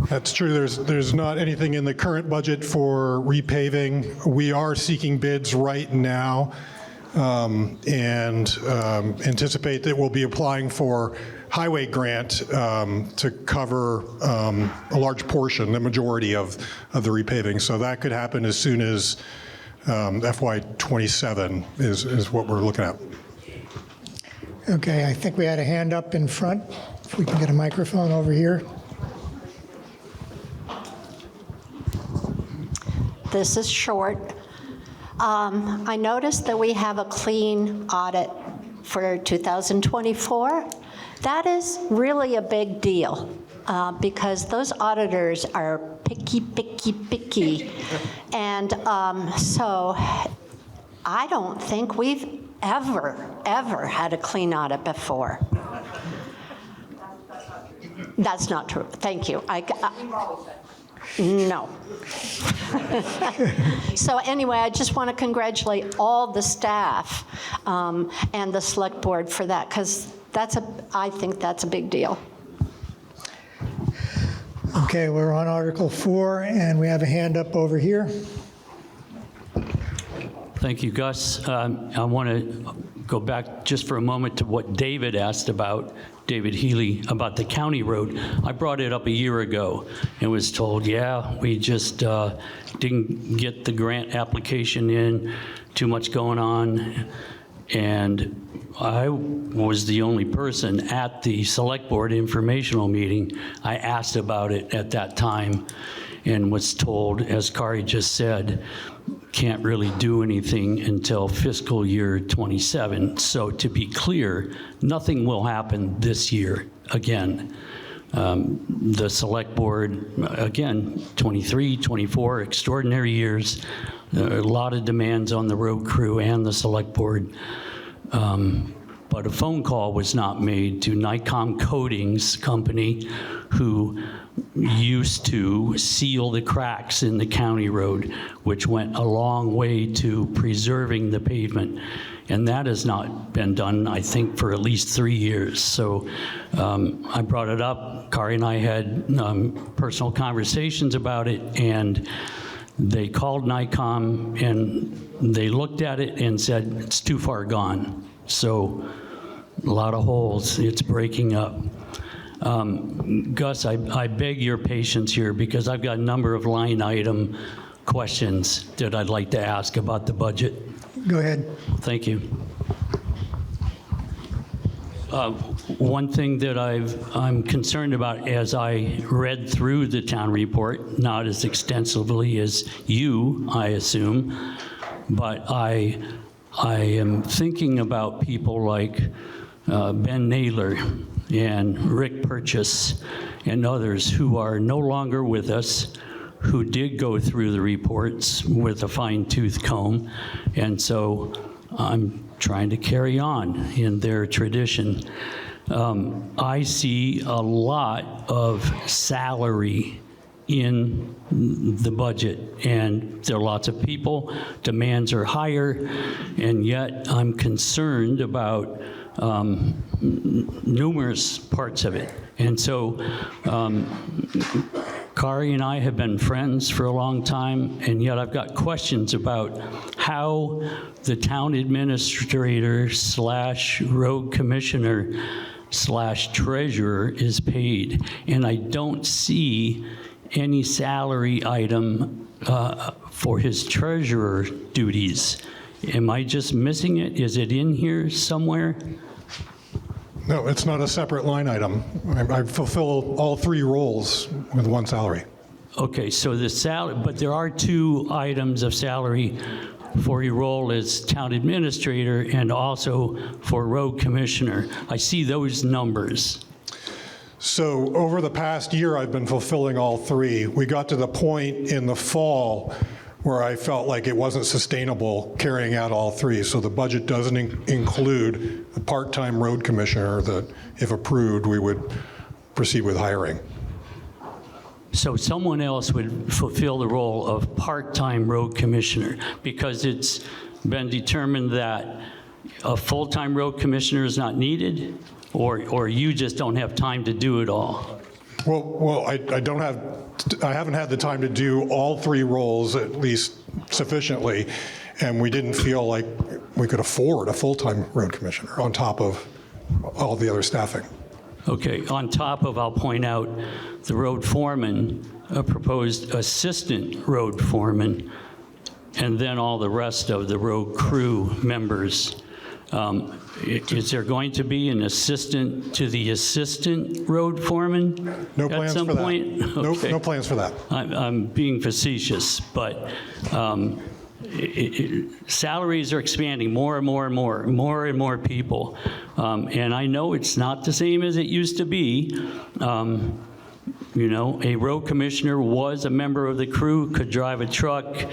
That's true. There's not anything in the current budget for repaving. We are seeking bids right now and anticipate that we'll be applying for highway grant to cover a large portion, the majority of the repaving. So that could happen as soon as FY27 is what we're looking at. Okay, I think we had a hand up in front. If we can get a microphone over here. This is short. I noticed that we have a clean audit for 2024. That is really a big deal because those auditors are picky, picky, picky. And so I don't think we've ever had a clean audit before. That's not true. Thank you. No. So anyway, I just want to congratulate all the staff and the select board for that, because I think that's a big deal. Okay, we're on Article 4, and we have a hand up over here. Thank you, Gus. I want to go back just for a moment to what David asked about, David Healy, about the county road. I brought it up a year ago and was told, yeah, we just didn't get the grant application in, too much going on. And I was the only person at the select board informational meeting. I asked about it at that time and was told, as Kari just said, can't really do anything until fiscal year 27. So to be clear, nothing will happen this year again. The select board, again, 23, 24, extraordinary years. There are a lot of demands on the road crew and the select board. But a phone call was not made to Nikon Coatings Company, who used to seal the cracks in the county road, which went a long way to preserving the pavement. And that has not been done, I think, for at least 3 years. So I brought it up. Kari and I had personal conversations about it, and they called Nikon, and they looked at it and said, it's too far gone. So a lot of holes, it's breaking up. Gus, I beg your patience here because I've got a number of line item questions that I'd like to ask about the budget. Go ahead. Thank you. One thing that I'm concerned about as I read through the town report, not as extensively as you, I assume, but I am thinking about people like Ben Naylor and Rick Purchase and others who are no longer with us, who did go through the reports with a fine-tooth comb, and so I'm trying to carry on in their tradition. I see a lot of salary in the budget, and there are lots of people, demands are higher, and yet I'm concerned about numerous parts of it. And so Kari and I have been friends for a long time, and yet I've got questions about how the town administrator / road commissioner / treasurer is paid. And I don't see any salary item for his treasurer duties. Am I just missing it? Is it in here somewhere? No, it's not a separate line item. I fulfill all 3 roles with 1 salary. Okay, so the salary, but there are 2 items of salary for your role as town administrator and also for road commissioner. I see those numbers. So over the past year, I've been fulfilling all 3. We got to the point in the fall where I felt like it wasn't sustainable carrying out all 3. So the budget doesn't include a part-time road commissioner that, if approved, we would proceed with hiring. So someone else would fulfill the role of part-time road commissioner, because it's been determined that a full-time road commissioner is not needed, or you just don't have time to do it all? Well, I haven't had the time to do all 3 roles, at least sufficiently, and we didn't feel like we could afford a full-time road commissioner on top of all the other staffing. Okay, on top of, I'll point out, the road foreman, a proposed assistant road foreman, and then all the rest of the road crew members. Is there going to be an assistant to the assistant road foreman No plans at some for that. point? Okay. No plans for that. I'm being facetious, but salaries are expanding more and more and more people. And I know it's not the same as it used to be. You know, a road commissioner was a member of the crew, could drive a truck,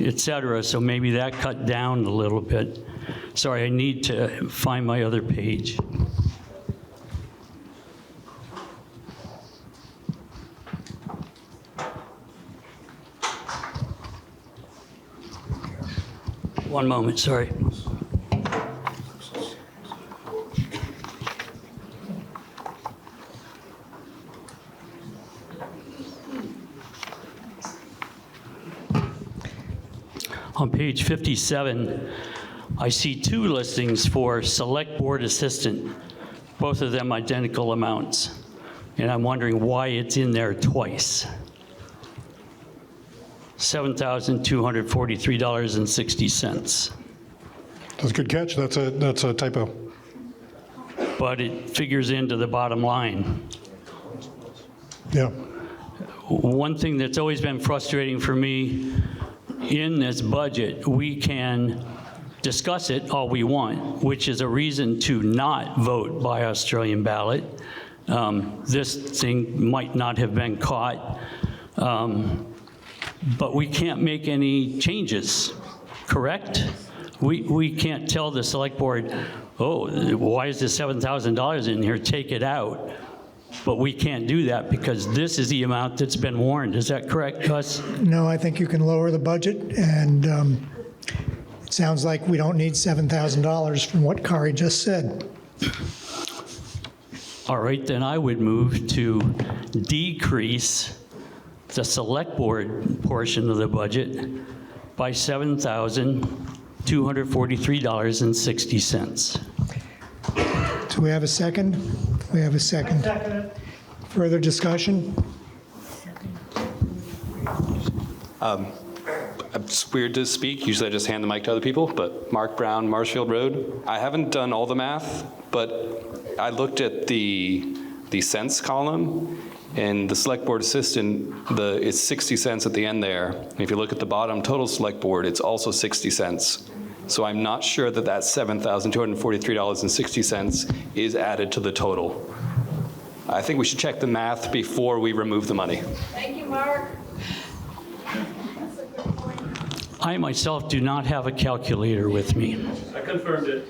et cetera, so maybe that cut down a little bit. Sorry, I need to find my other page. One moment, sorry. On page 57, I see 2 listings for Select Board Assistant, both of them identical amounts. And I'm wondering why it's in there twice. $7,243.60. That's a good catch. That's a typo. But it figures into the bottom line. Yeah. One thing that's always been frustrating for me in this budget, we can discuss it all we want, which is a reason to not vote by Australian ballot. This thing might not have been caught, but we can't make any changes, correct? We can't tell the select board, oh, why is this $7,000 in here, take it out. But we can't do that because this is the amount that's been warned. Is that correct, Gus? No, I think you can lower the budget, and it sounds like we don't need $7,000 from what Kari just said. All right, then I would move to decrease the select board portion of the budget by $7,243.60. Do we have a second? We have a second. Further discussion? it's weird to speak. Usually I just hand the mic to other people, but Mark Brown, Marshfield Road. I haven't done all the math, but I looked at the cents column, and the select board assistant, it's 60 cents at the end there. And if you look at the bottom total select board, it's also 60 cents. So I'm not sure that that $7,243.60 is added to the total. I think we should check the math before we remove the money. Thank you, Mark. I myself do not have a calculator with me. I confirmed it.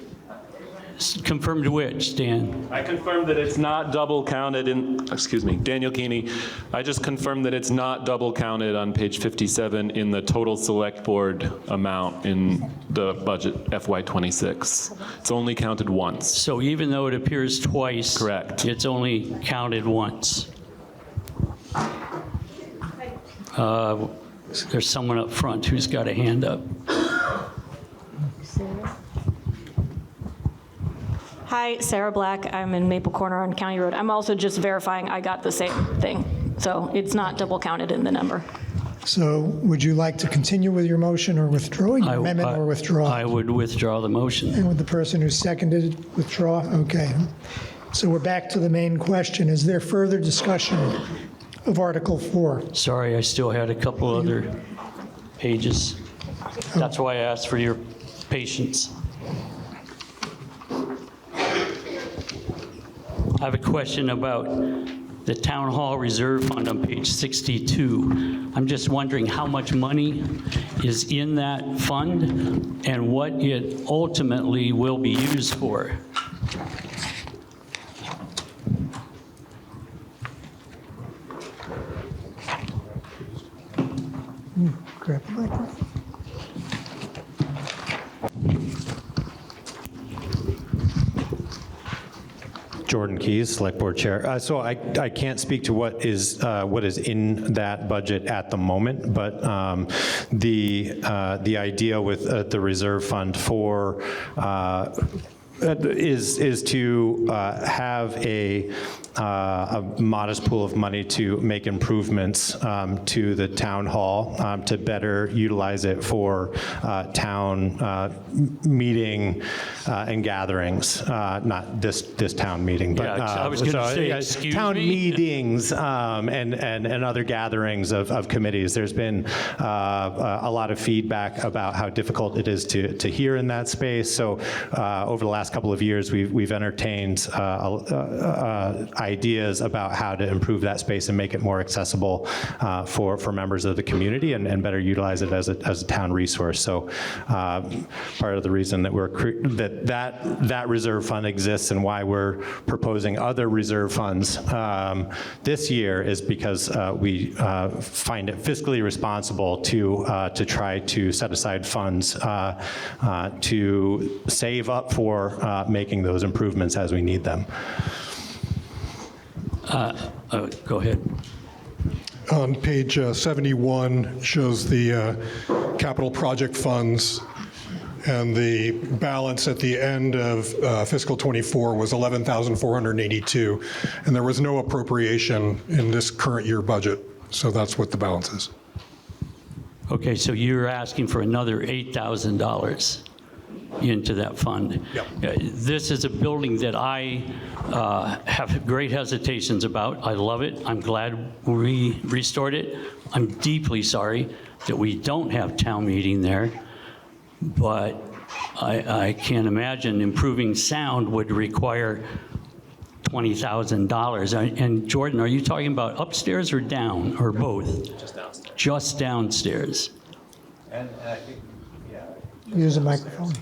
Confirmed which, Dan? I confirmed that it's not double counted in, excuse me, Daniel Keeney. I just confirmed that it's not double counted on page 57 in the total select board amount in the budget FY26. It's only counted once. So even though it appears twice, correct, it's only counted once. There's someone up front who's got a hand up. Hi, Sarah Black. I'm in Maple Corner on County Road. I'm also just verifying I got the same thing. So it's not double counted in the number. So would you like to continue with your motion or withdraw your amendment or withdraw? I would withdraw the motion. And would the person who seconded it withdraw? Okay. So we're back to the main question. Is there further discussion of Article 4? Sorry, I still had a couple other pages. That's why I asked for your patience. I have a question about the Town Hall Reserve Fund on page 62. I'm just wondering how much money is in that fund and what it ultimately will be used for. Grab the microphone. Jordan Keys, Select Board Chair. So I can't speak to what is in that budget at the moment, but the idea with the reserve fund for is to have a modest pool of money to make improvements to the town hall, to better utilize it for town meeting and gatherings, not this town meeting, but I was going to say, excuse town me? meetings and other gatherings of committees. There's been a lot of feedback about how difficult it is to hear in that space. So over the last couple of years, we've entertained ideas about how to improve that space and make it more accessible for members of the community and better utilize it as a town resource. So part of the reason that that reserve fund exists and why we're proposing other reserve funds this year is because we find it fiscally responsible to try to set aside funds to save up for making those improvements as we need them. Go ahead. On page 71 shows the capital project funds, and the balance at the end of fiscal 24 was $11,482, and there was no appropriation in this current year budget, so that's what the balance is. Okay, so you're asking for another $8,000 into that fund. Yep. This is a building that I have great hesitations about. I love it. I'm glad we restored it. I'm deeply sorry that we don't have town meeting there, but I can't imagine improving sound would require $20,000. And Jordan, are you talking about upstairs or down, or both? Just downstairs. Just downstairs. And I think, yeah. Use a microphone.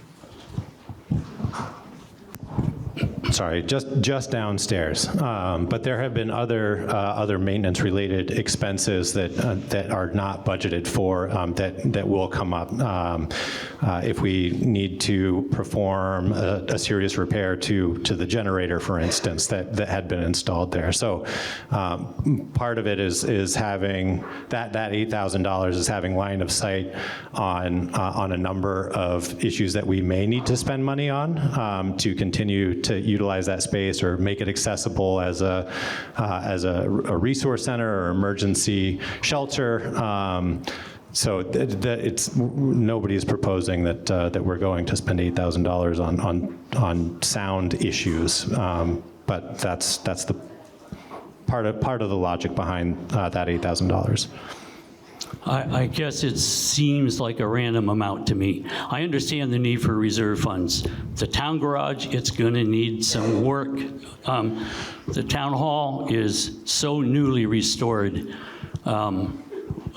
Sorry, just downstairs. But there have been other maintenance-related expenses that are not budgeted for that will come up if we need to perform a serious repair to the generator, for instance, that had been installed there. So part of it is having that $8,000 is having line of sight on a number of issues that we may need to spend money on to continue to utilize that space or make it accessible as a resource center or emergency shelter. So nobody is proposing that we're going to spend $8,000 on sound issues, but that's the part of the logic behind that $8,000. I guess it seems like a random amount to me. I understand the need for reserve funds. The town garage, it's going to need some work. The town hall is so newly restored.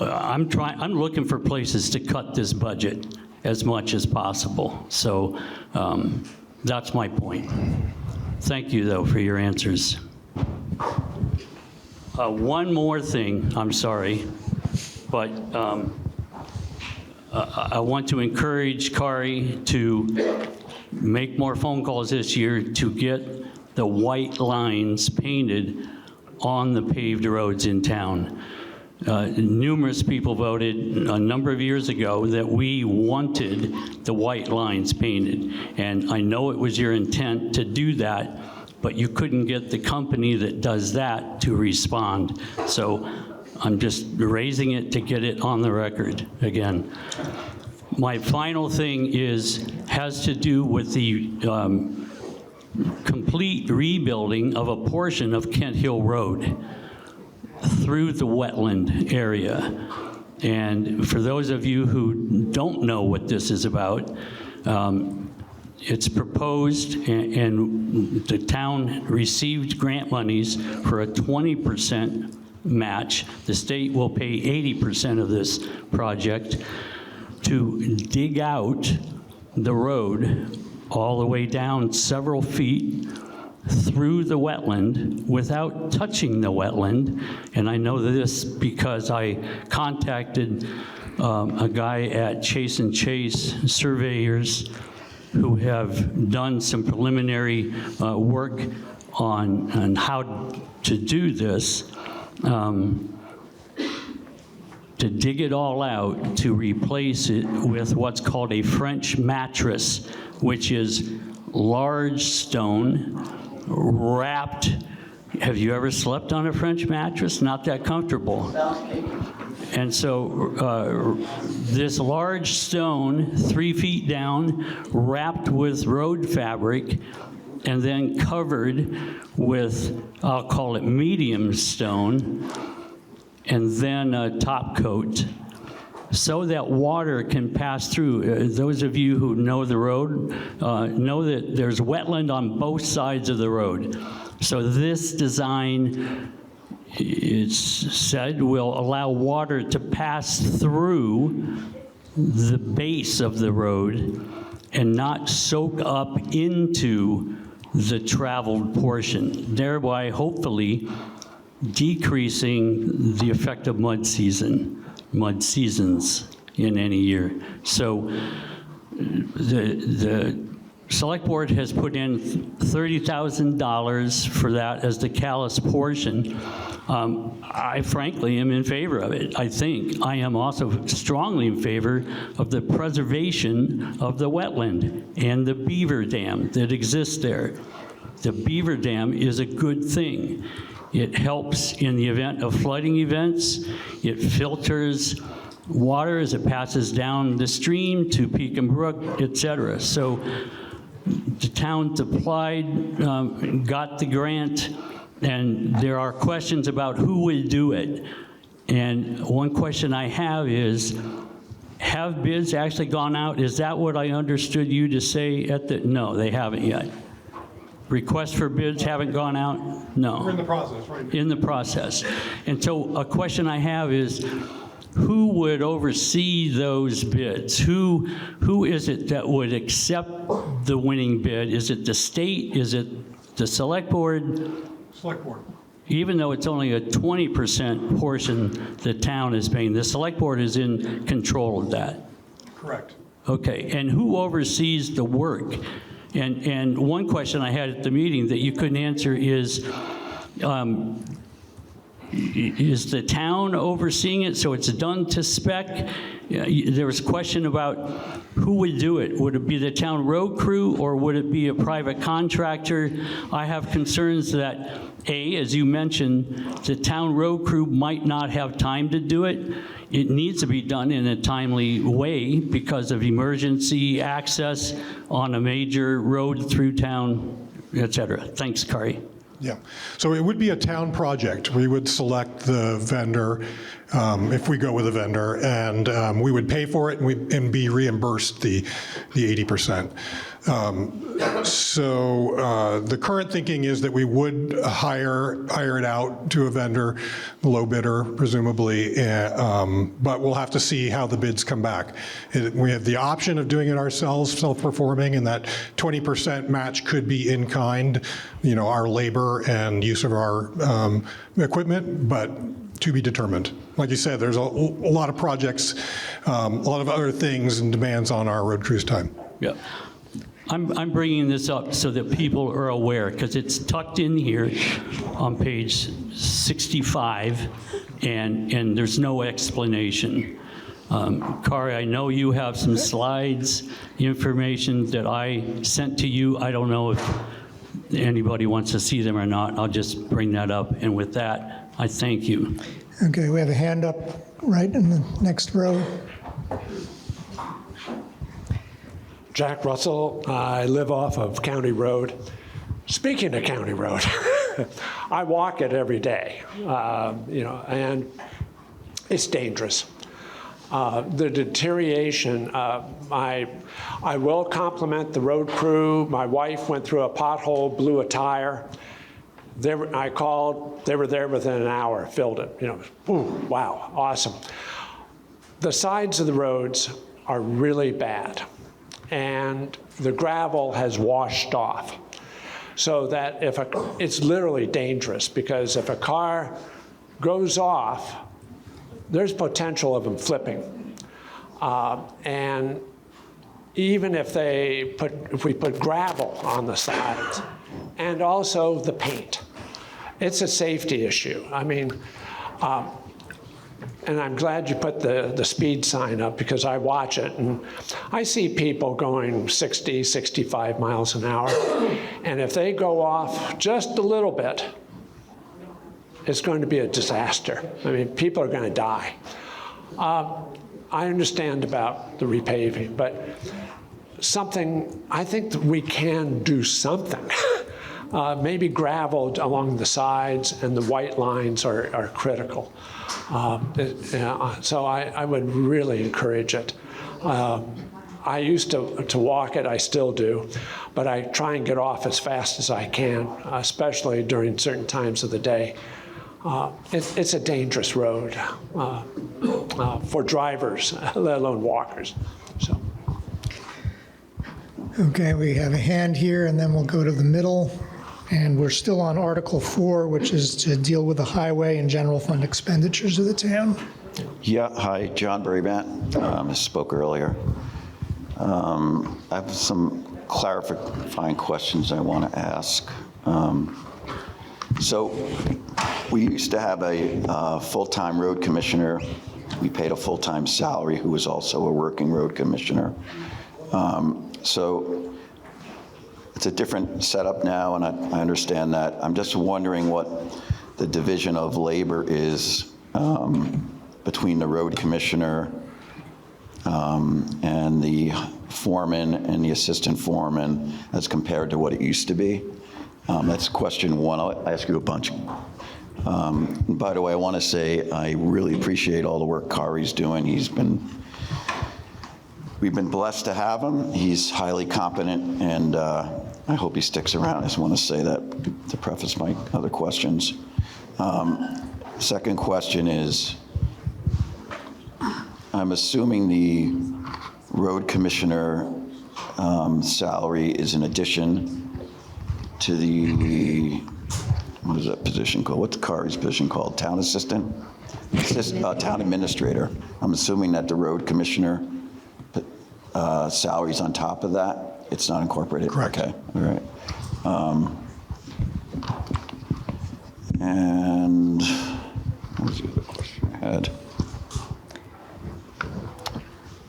I'm looking for places to cut this budget as much as possible. So that's my point. Thank you, though, for your answers. One more thing, I'm sorry, but I want to encourage Kari to make more phone calls this year to get the white lines painted on the paved roads in town. Numerous people voted a number of years ago that we wanted the white lines painted. And I know it was your intent to do that, but you couldn't get the company that does that to respond. So I'm just raising it to get it on the record again. My final thing has to do with the complete rebuilding of a portion of Kent Hill Road through the wetland area. And for those of you who don't know what this is about, it's proposed, and the town received grant monies for a 20% match. The state will pay 80% of this project to dig out the road all the way down several feet through the wetland without touching the wetland. And I know this because I contacted a guy at Chase & Chase Surveyors who have done some preliminary work on how to do this, to dig it all out, to replace it with what's called a French mattress, which is large stone wrapped. Have you ever slept on a French mattress? Not that comfortable. And so this large stone, 3 feet down, wrapped with road fabric, and then covered with, I'll call it medium stone, and then a top coat, so that water can pass through. Those of you who know the road know that there's wetland on both sides of the road. So this design, it's said, will allow water to pass through the base of the road and not soak up into the traveled portion, thereby hopefully decreasing the effect of mud seasons in any year. So the Select Board has put in $30,000 for that as the Calais portion. I frankly am in favor of it. I think I am also strongly in favor of the preservation of the wetland and the beaver dam that exists there. The beaver dam is a good thing. It helps in the event of flooding events. It filters water as it passes down the stream to Pekin Brook, et cetera. So the town applied, got the grant, and there are questions about who would do it. And one question I have is, have bids actually gone out? Is that what I understood you to say at the, no, they haven't yet. Requests for bids haven't gone out? No. We're in the process, right? In the process. And so a question I have is, who would oversee those bids? Who is it that would accept the winning bid? Is it the state? Is it the Select Board? Select Board. Even though it's only a 20% portion the town is paying, the Select Board is in control of that. Correct. Okay, and who oversees the work? And one question I had at the meeting that you couldn't answer is, is the town overseeing it, so it's done to spec? There was a question about who would do it. Would it be the town road crew, or would it be a private contractor? I have concerns that, A, as you mentioned, the town road crew might not have time to do it. It needs to be done in a timely way because of emergency access on a major road through town, et cetera. Thanks, Kari. Yeah, so it would be a town project. We would select the vendor if we go with a vendor, and we would pay for it and be reimbursed the 80%. So the current thinking is that we would hire it out to a vendor, the low bidder presumably, but we'll have to see how the bids come back. We have the option of doing it ourselves, self-performing, and that 20% match could be in kind, our labor and use of our equipment, but to be determined. Like you said, there's a lot of projects, a lot of other things and demands on our road crews' time. Yeah. I'm bringing this up so that people are aware, because it's tucked in here on page 65, and there's no explanation. Kari, I know you have some slides, information that I sent to you. I don't know if anybody wants to see them or not. I'll just bring that up, and with that, I thank you. Okay, we have a hand up right in the next row. Jack Russell. I live off of County Road. Speaking of County Road, I walk it every day, and it's dangerous. The deterioration, I will compliment the road crew. My wife went through a pothole, blew a tire. I called, they were there within an hour, filled it. Ooh, wow, awesome. The sides of the roads are really bad, and the gravel has washed off. So that it's literally dangerous, because if a car goes off, there's potential of them flipping. And even if we put gravel on the sides, and also the paint, it's a safety issue. I mean, and I'm glad you put the speed sign up, because I watch it and I see people going 60, 65 miles an hour. And if they go off just a little bit, it's going to be a disaster. I mean, people are going to die. I understand about the repaving, but I think that we can do something. Maybe gravel along the sides and the white lines are critical. So I would really encourage it. I used to walk it, I still do, but I try and get off as fast as I can, especially during certain times of the day. It's a dangerous road for drivers, let alone walkers. So. Okay, we have a hand here, and then we'll go to the middle. And we're still on Article 4, which is to deal with the highway and general fund expenditures of the town. Yeah, hi, John Brabant. I spoke earlier. I have some clarifying questions I want to ask. So we used to have a full-time road commissioner. We paid a full-time salary who was also a working road commissioner. So it's a different setup now, and I understand that. I'm just wondering what the division of labor is between the road commissioner and the foreman and the assistant foreman as compared to what it used to be. That's question one. I'll ask you a bunch. By the way, I want to say I really appreciate all the work Kari's doing. We've been blessed to have him. He's highly competent, and I hope he sticks around. I just want to say that to preface my other questions. Second question is, I'm assuming the road commissioner salary is in addition to the, what is that position called? What's Kari's position called? Town assistant? Town administrator. I'm assuming that the road commissioner salary's on top of that? It's not incorporated? Correct. Okay, all right. And What was the other question I had?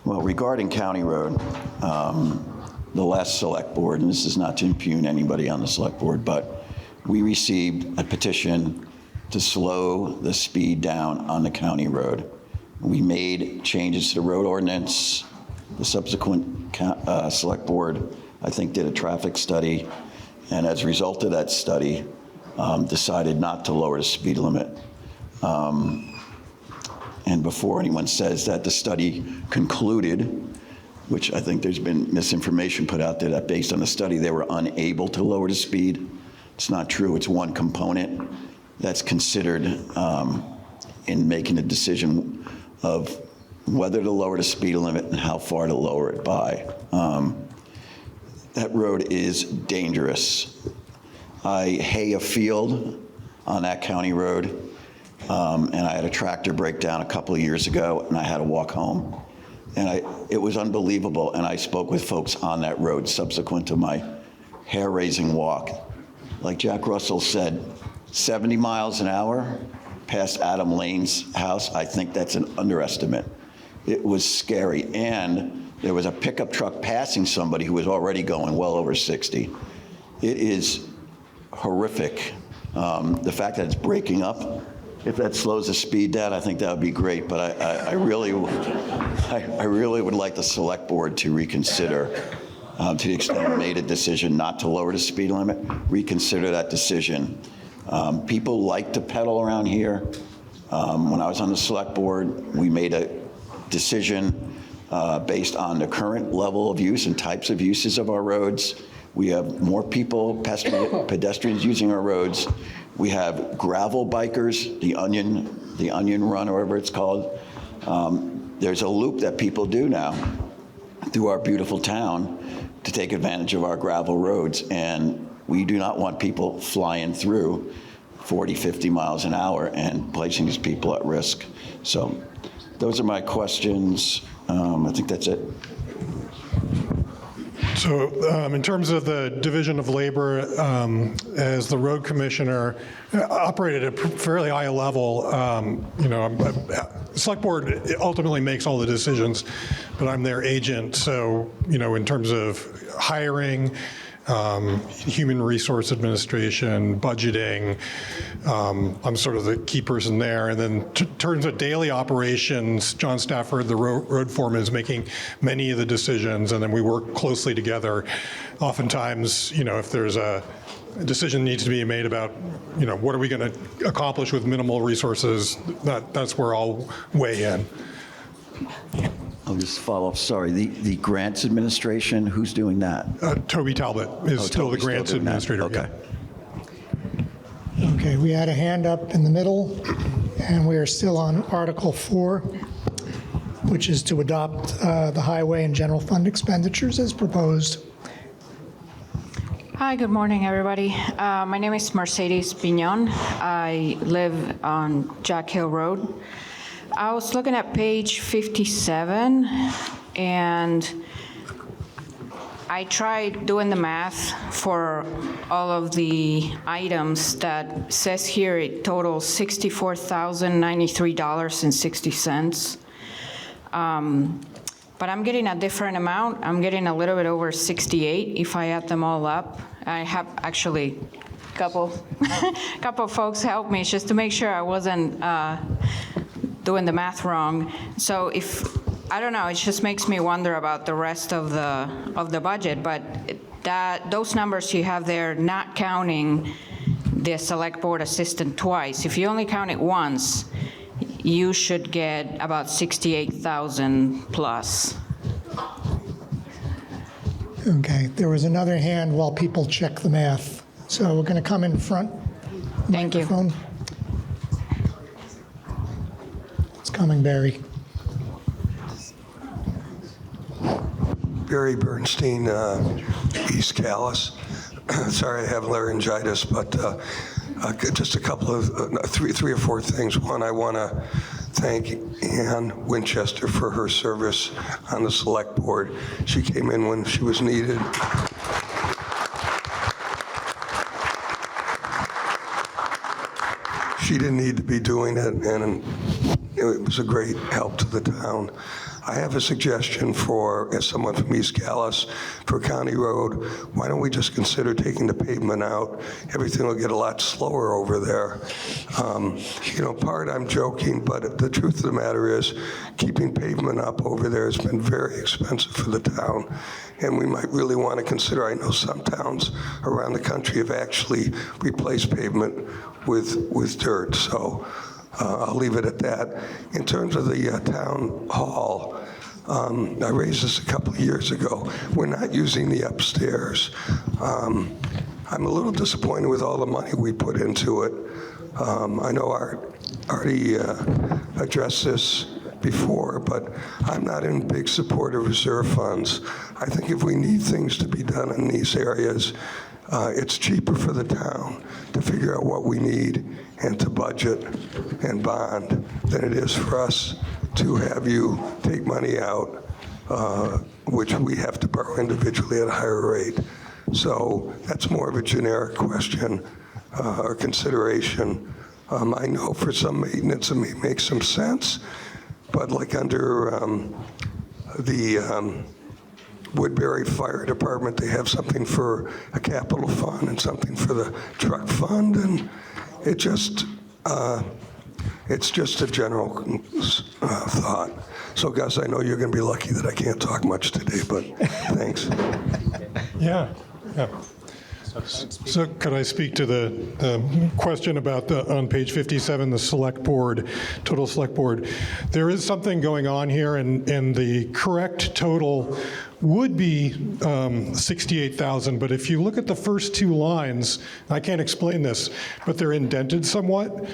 Well, regarding County Road, the last select board, and this is not to impugn anybody on the select board, but we received a petition to slow the speed down on the county road. We made changes to the road ordinance. The subsequent select board, I think, did a traffic study, and as a result of that study, decided not to lower the speed limit. And before anyone says that the study concluded, which I think there's been misinformation put out there that based on the study they were unable to lower the speed. It's not true. It's one component that's considered in making the decision of whether to lower the speed limit and how far to lower it by. That road is dangerous. I hay a field on that county road, and I had a tractor break down a couple of years ago, and I had to walk home. And it was unbelievable, and I spoke with folks on that road subsequent to my hair-raising walk. Like Jack Russell said, 70 miles an hour past Adam Lane's house, I think that's an underestimate. It was scary, and there was a pickup truck passing somebody who was already going well over 60. It is horrific. The fact that it's breaking up, if that slows the speed down, I think that would be great, but I really would like the select board to reconsider, to the extent we made a decision not to lower the speed limit, reconsider that decision. People like to pedal around here. When I was on the select board, we made a decision based on the current level of use and types of uses of our roads. We have more people, pedestrians using our roads. We have gravel bikers, the onion run, or whatever it's called. There's a loop that people do now through our beautiful town to take advantage of our gravel roads, and we do not want people flying through 40, 50 miles an hour and placing these people at risk. So those are my questions. I think that's it. So in terms of the division of labor, as the road commissioner, operated at a fairly high level. Select board ultimately makes all the decisions, but I'm their agent. So, in terms of hiring, human resource administration, budgeting, I'm sort of the key person there. And then in terms of daily operations, John Stafford, the road foreman, is making many of the decisions, and then we work closely together. Oftentimes, if there's a decision needs to be made about, what are we going to accomplish with minimal resources, that's where I'll weigh in. I'll just follow up. Sorry, the grants administration, who's doing that? Toby Talbot is still the grants administrator. Okay. Okay, we had a hand up in the middle, and we are still on Article 4, which is to adopt the highway and general fund expenditures as proposed. Hi, good morning, everybody. My name is Mercedes Pignon. I live on Jack Hill Road. I was looking at page 57, and I tried doing the math for all of the items that says here it totals $64,093.60. But I'm getting a different amount. I'm getting a little bit over 68 if I add them all up. I have actually a couple folks help me just to make sure I wasn't doing the math wrong. So I don't know, it just makes me wonder about the rest of the budget, but those numbers you have there, not counting the select board assistant twice. If you only count it once, you should get about 68,000 plus. Okay, there was another hand while people check the math. So we're going to come in front. Thank you. It's coming, Barry. Barry Bernstein, East Calais. Sorry, I have laryngitis, but just a couple of three or four things. One, I want to thank Ann Winchester for her service on the select board. She came in when she was needed. she didn't need to be doing it, and it was a great help to the town. I have a suggestion for, as someone from East Calais, for County Road. Why don't we just consider taking the pavement out? Everything will get a lot slower over there. Part I'm joking, but the truth of the matter is keeping pavement up over there has been very expensive for the town. And we might really want to consider, I know some towns around the country have actually replaced pavement with dirt. So I'll leave it at that. In terms of the town hall, I raised this a couple of years ago. We're not using the upstairs. I'm a little disappointed with all the money we put into it. I know Artie addressed this before, but I'm not in big support of reserve funds. I think if we need things to be done in these areas, it's cheaper for the town to figure out what we need and to budget and bond than it is for us to have you take money out, which we have to borrow individually at a higher rate. So that's more of a generic question or consideration. I know for some maintenance it may make some sense, but like under the Woodbury Fire Department, they have something for a capital fund and something for the truck fund, and it's just a general thought. So, Gus, I know you're going to be lucky that I can't talk much today, but thanks. Yeah. So could I speak to the question about on page 57, the select board, total select board? There is something going on here, and the correct total would be 68,000, but if you look at the first two lines, I can't explain this, but they're indented somewhat,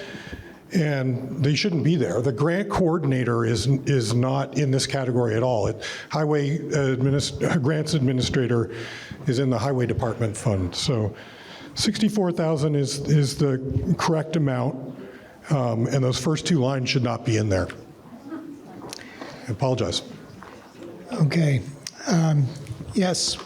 and they shouldn't be there. The grant coordinator is not in this category at all. Highway grants administrator is in the highway department fund. So 64,000 is the correct amount, and those first two lines should not be in there. I apologize. Okay. Yes.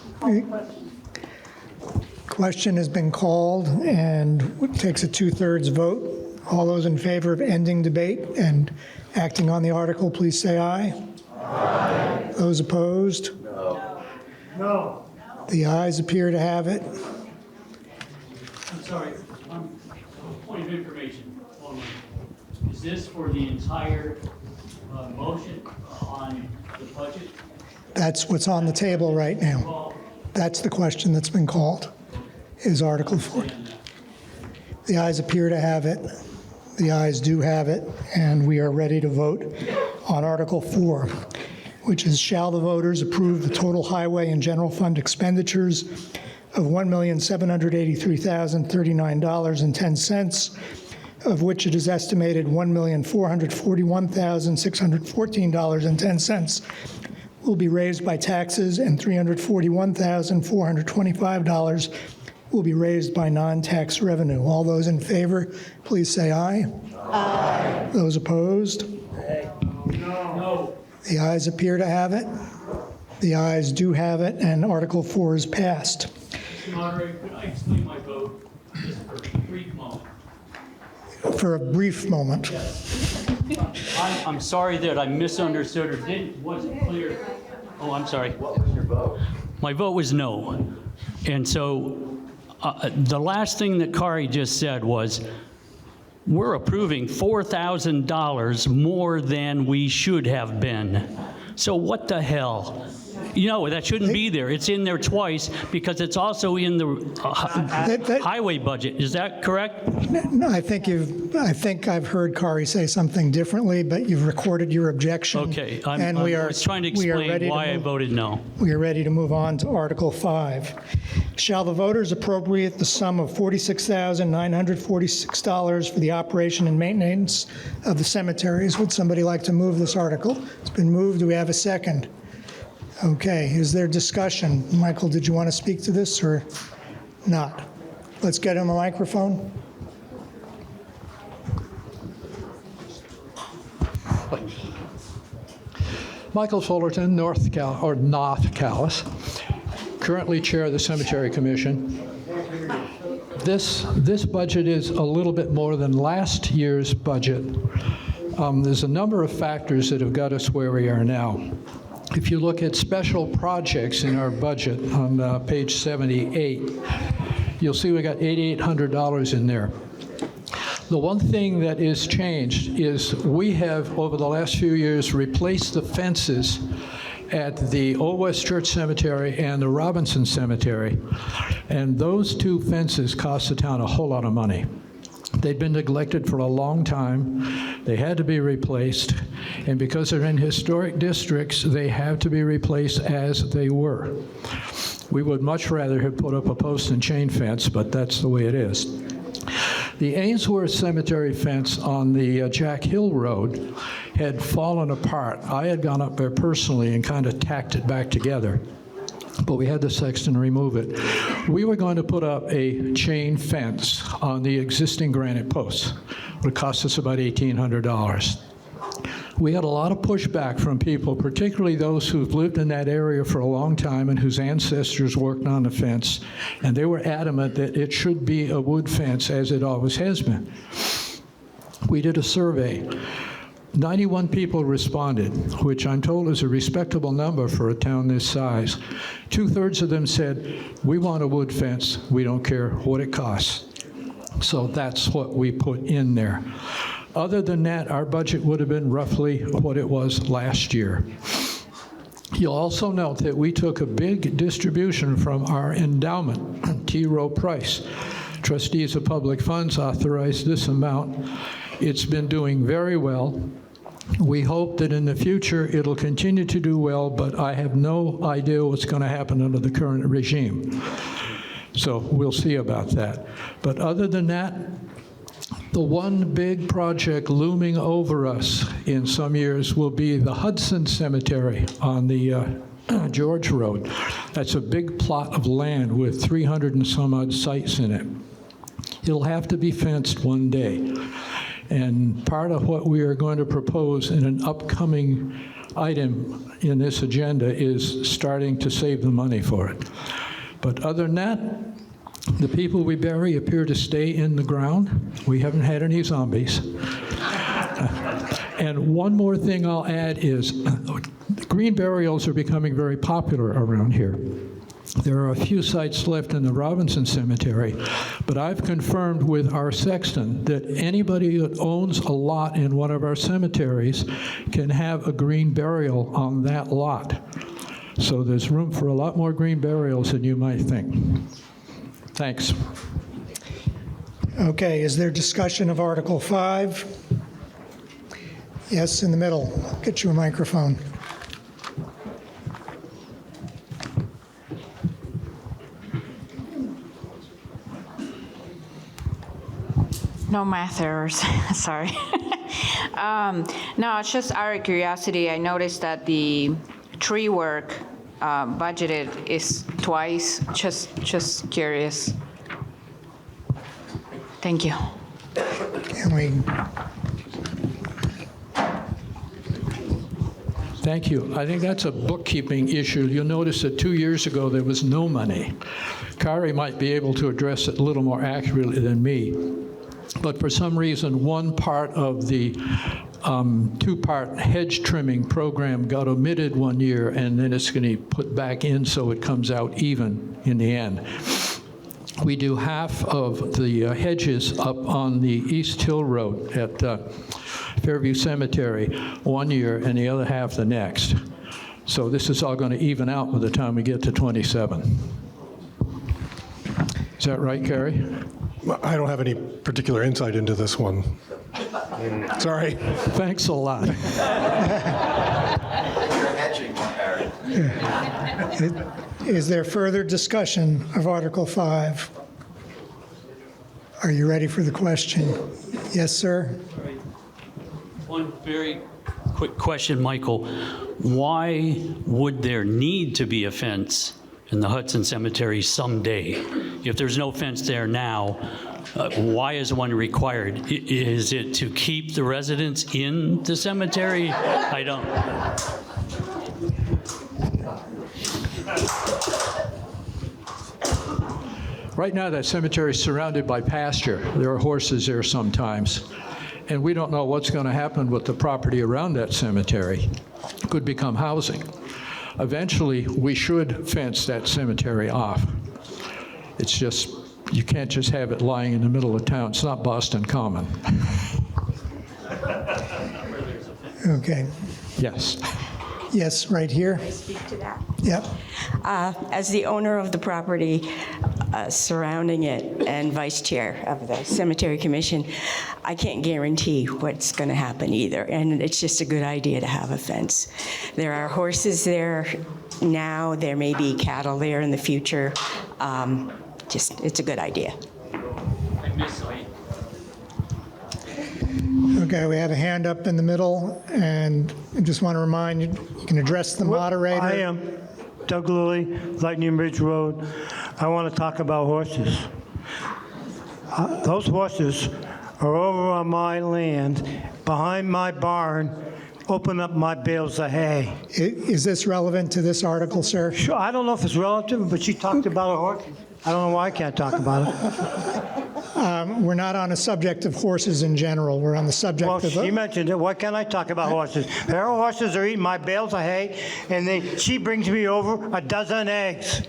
Question has been called, and it takes a 2/3 vote. All those in favor of ending debate and acting on the article, please say aye. Aye. Those opposed? No. The ayes appear to have it. I'm sorry, point of information. Is this for the entire motion on the budget? That's what's on the table right now. That's the question that's been called, is Article 4. The ayes appear to have it. The ayes do have it, and we are ready to vote on Article 4, which is, shall the voters approve the total highway and general fund expenditures of $1,783,039.10, of which it is estimated $1,441,614.10 will be raised by taxes, and $341,425 will be raised by non-tax revenue. All those in favor, please say aye. Aye. Those opposed? No. The ayes appear to have it. The ayes do have it, and Article 4 is passed. Mr. Moderator, could I explain my vote just for a brief moment? For a brief moment. Yes. I'm sorry that I misunderstood or wasn't clear. Oh, I'm sorry. What was your vote? My vote was no. And so the last thing that Kari just said was, we're approving $4,000 more than we should have been. So what the hell? You know, that shouldn't be there. It's in there twice because it's also in the highway budget. Is that correct? No, I think I've heard Kari say something differently, but you've recorded your objection. Okay, I was trying to explain why I voted no. We are ready to move on to Article 5. Shall the voters appropriate the sum of $46,946 for the operation and maintenance of the cemeteries? Would somebody like to move this article? It's been moved. Do we have a second? Okay, is there discussion? Michael, did you want to speak to this or not? Let's get him a microphone. Michael Fullerton, North Calais, currently chair of the Cemetery Commission. This budget is a little bit more than last year's budget. There's a number of factors that have got us where we are now. If you look at special projects in our budget on page 78, you'll see we got $8,800 in there. The one thing that is changed is we have, over the last few years, replaced the fences at the Old West Church Cemetery and the Robinson Cemetery, and those two fences cost the town a whole lot of money. They'd been neglected for a long time. They had to be replaced, and because they're in historic districts, they have to be replaced as they were. We would much rather have put up a post and chain fence, but that's the way it is. The Ainsworth Cemetery fence on the Jack Hill Road had fallen apart. I had gone up there personally and kind of tacked it back together, but we had the sexton remove it. We were going to put up a chain fence on the existing granite posts. It would cost us about $1,800. We had a lot of pushback from people, particularly those who've lived in that area for a long time and whose ancestors worked on the fence, and they were adamant that it should be a wood fence as it always has been. We did a survey. 91 people responded, which I'm told is a respectable number for a town this size. 2/3 of them said, we want a wood fence, we don't care what it costs. So that's what we put in there. Other than that, our budget would have been roughly what it was last year. You'll also note that we took a big distribution from our endowment, T. Rowe Price. Trustees of Public Funds authorized this amount. It's been doing very well. We hope that in the future it'll continue to do well, but I have no idea what's going to happen under the current regime. So we'll see about that. But other than that, the one big project looming over us in some years will be the Hudson Cemetery on the George Road. That's a big plot of land with 300 and some odd sites in it. It'll have to be fenced one day. And part of what we are going to propose in an upcoming item in this agenda is starting to save the money for it. But other than that, the people we bury appear to stay in the ground. We haven't had any zombies. And one more thing I'll add is green burials are becoming very popular around here. There are a few sites left in the Robinson Cemetery, but I've confirmed with our sexton that anybody that owns a lot in one of our cemeteries can have a green burial on that lot. So there's room for a lot more green burials than you might think. Thanks. Okay, is there discussion of Article 5? Yes, in the middle. Get you a microphone. No math errors, sorry. No, it's just out of curiosity. I noticed that the tree work budgeted is twice. Just curious. Thank you. Thank you. I think that's a bookkeeping issue. You'll notice that 2 years ago there was no money. Kari might be able to address it a little more accurately than me. But for some reason, one part of the two-part hedge trimming program got omitted one year, and then it's going to be put back in so it comes out even in the end. We do half of the hedges up on the East Hill Road at Fairview Cemetery one year and the other half the next. So this is all going to even out by the time we get to 27. Is that right, Carrie? I don't have any particular insight into this one. Sorry. Thanks a lot. You're hedging, Aaron. Is there further discussion of Article 5? Are you ready for the question? Yes, sir? One very quick question, Michael. Why would there need to be a fence in the Hudson Cemetery someday? If there's no fence there now, why is one required? Is it to keep the residents in the cemetery? I don't. Right now, that cemetery is surrounded by pasture. There are horses there sometimes. And we don't know what's going to happen with the property around that cemetery. It could become housing. Eventually, we should fence that cemetery off. It's just, you can't just have it lying in the middle of town. It's not Boston Common. Okay. Yes. Yes, right here. Can I speak to that? Yep. As the owner of the property surrounding it and vice chair of the cemetery commission, I can't guarantee what's going to happen either, and it's just a good idea to have a fence. There are horses there now. There may be cattle there in the future. It's a good idea. Okay, we have a hand up in the middle, and I just want to remind you, you can address the moderator. I am Doug Lilly, Lightning Ridge Road. I want to talk about horses. Those horses are over on my land, behind my barn, open up my bales of hay. Is this relevant to this article, sir? Sure, I don't know if it's relative, but she talked about a horse. I don't know why I can't talk about it. We're not on a subject of horses in general. We're on the subject Well, of... she mentioned it. Why can't I talk about horses? Her horses are eating my bales of hay, and she brings me over a dozen eggs.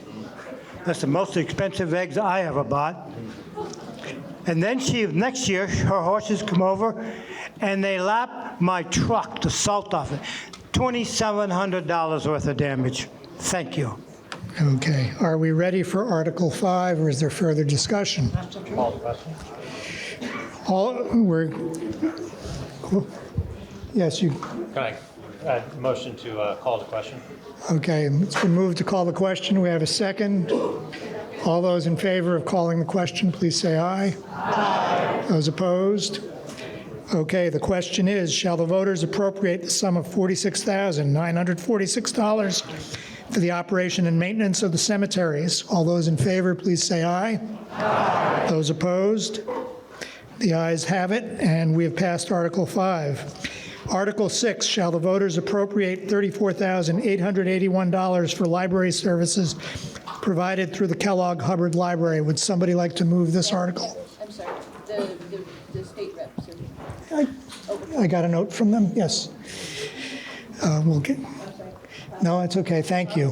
That's the most expensive eggs I ever bought. And then next year, her horses come over, and they lap my truck, the salt off it. $2,700 worth of damage. Thank you. Okay. Are we ready for Article 5, or is there further discussion? Call the question. Yes, you... Can I motion to call the question? Okay, it's been moved to call the question. We have a second. All those in favor of calling the question, please say aye. Aye. Those opposed? Okay, the question is, shall the voters appropriate the sum of $46,946 for the operation and maintenance of the cemeteries? All those in favor, please say aye. Aye. Those opposed? The ayes have it, and we have passed Article 5. Article 6, shall the voters appropriate $34,881 for library services provided through the Kellogg Hubbard Library? Would somebody like to move this article? I'm sorry, the state reps. I got a note from them, yes. We'll get... No, it's okay, thank you.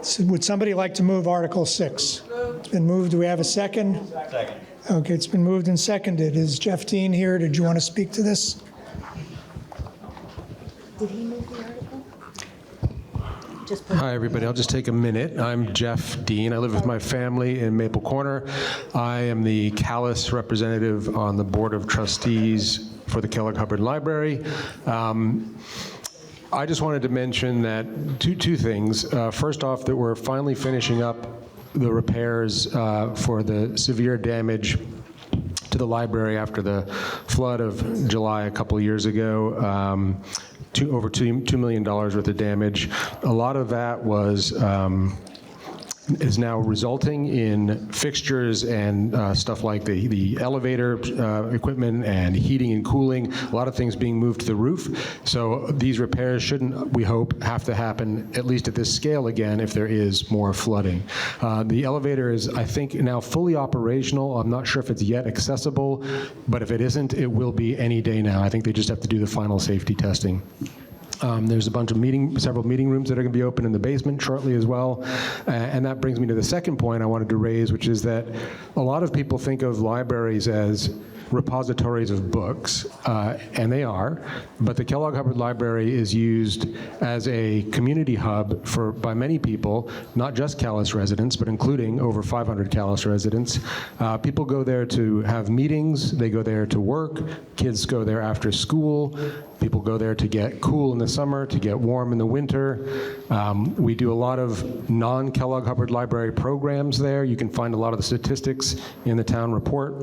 So would somebody like to move Article 6? It's been moved, do we have a second? Second. Okay, it's been moved and seconded. Is Jeff Dean here? Did you want to speak to this? Did he move the article? Hi, everybody. I'll just take a minute. I'm Jeff Dean. I live with my family in Maple Corner. I am the Calais representative on the Board of Trustees for the Kellogg Hubbard Library. I just wanted to mention that two things. First off, that we're finally finishing up the repairs for the severe damage to the library after the flood of July a couple of years ago. Over $2 million worth of damage. A lot of that is now resulting in fixtures and stuff like the elevator equipment and heating and cooling, a lot of things being moved to the roof. So these repairs shouldn't, we hope, have to happen, at least at this scale again, if there is more flooding. The elevator is, I think, now fully operational. I'm not sure if it's yet accessible, but if it isn't, it will be any day now. I think they just have to do the final safety testing. There's a bunch of several meeting rooms that are going to be open in the basement shortly as well. And that brings me to the second point I wanted to raise, which is that a lot of people think of libraries as repositories of books, and they are, but the Kellogg Hubbard Library is used as a community hub by many people, not just Calais residents, but including over 500 Calais residents. People go there to have meetings, they go there to work, kids go there after school, people go there to get cool in the summer, to get warm in the winter. We do a lot of non-Kellogg Hubbard Library programs there. You can find a lot of the statistics in the town report.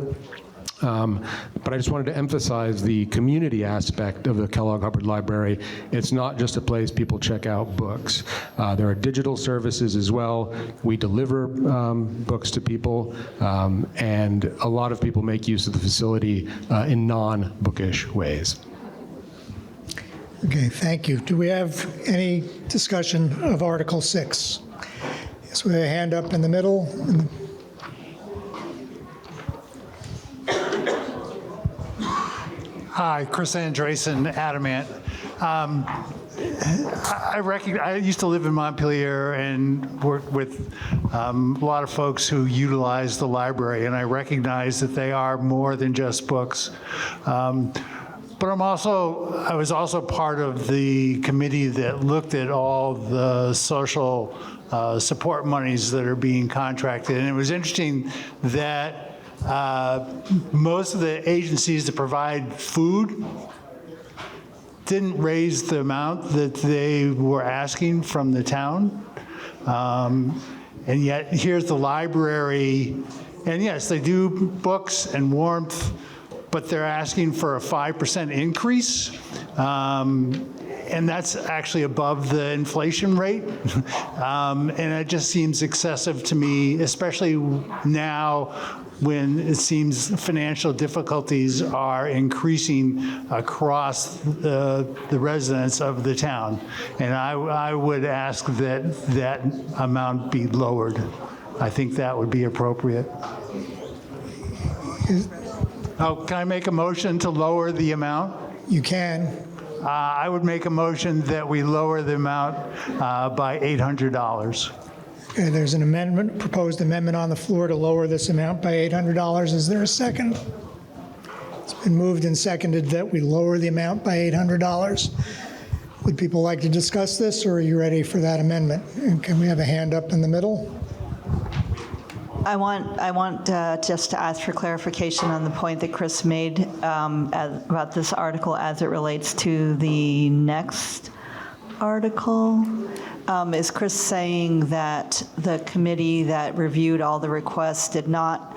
But I just wanted to emphasize the community aspect of the Kellogg Hubbard Library. It's not just a place people check out books. There are digital services as well. We deliver books to people, and a lot of people make use of the facility in non-bookish ways. Okay, thank you. Do we have any discussion of Article 6? Yes, we have a hand up in the middle. Hi, Chris Andresen, Adamant. I used to live in Montpelier and work with a lot of folks who utilize the library, and I recognize that they are more than just books. But I was also part of the committee that looked at all the social support monies that are being contracted, and it was interesting that most of the agencies that provide food didn't raise the amount that they were asking from the town. And yet here's the library, and yes, they do books and warmth, but they're asking for a 5% increase. And that's actually above the inflation rate. And it just seems excessive to me, especially now when it seems financial difficulties are increasing across the residents of the town. And I would ask that that amount be lowered. I think that would be appropriate. Oh, can I make a motion to lower the amount? You can. I would make a motion that we lower the amount by $800. Okay, there's an amendment, proposed amendment on the floor to lower this amount by $800. Is there a second? It's been moved and seconded that we lower the amount by $800. Would people like to discuss this, or are you ready for that amendment? And can we have a hand up in the middle? I want just to ask for clarification on the point that Chris made about this article as it relates to the next article. Is Chris saying that the committee that reviewed all the requests did not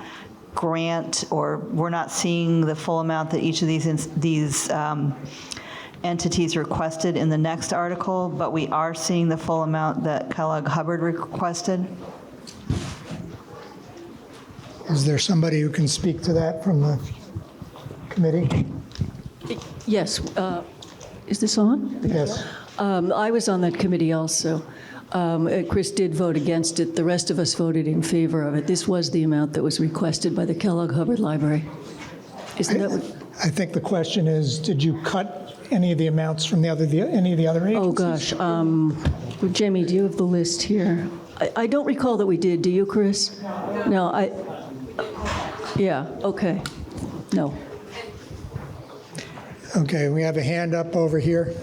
grant, or we're not seeing the full amount that each of these entities requested in the next article, but we are seeing the full amount that Kellogg Hubbard requested? Is there somebody who can speak to that from the committee? Yes. Is this on? Yes. I was on that committee also. Chris did vote against it. The rest of us voted in favor of it. This was the amount that was requested by the Kellogg Hubbard Library. Isn't that what? I think the question is, did you cut any of the amounts from any of the other agencies? Oh, gosh. Jamie, do you have the list here? I don't recall that we did. Do you, Chris? No, yeah, okay. No. Okay, we have a hand up over here.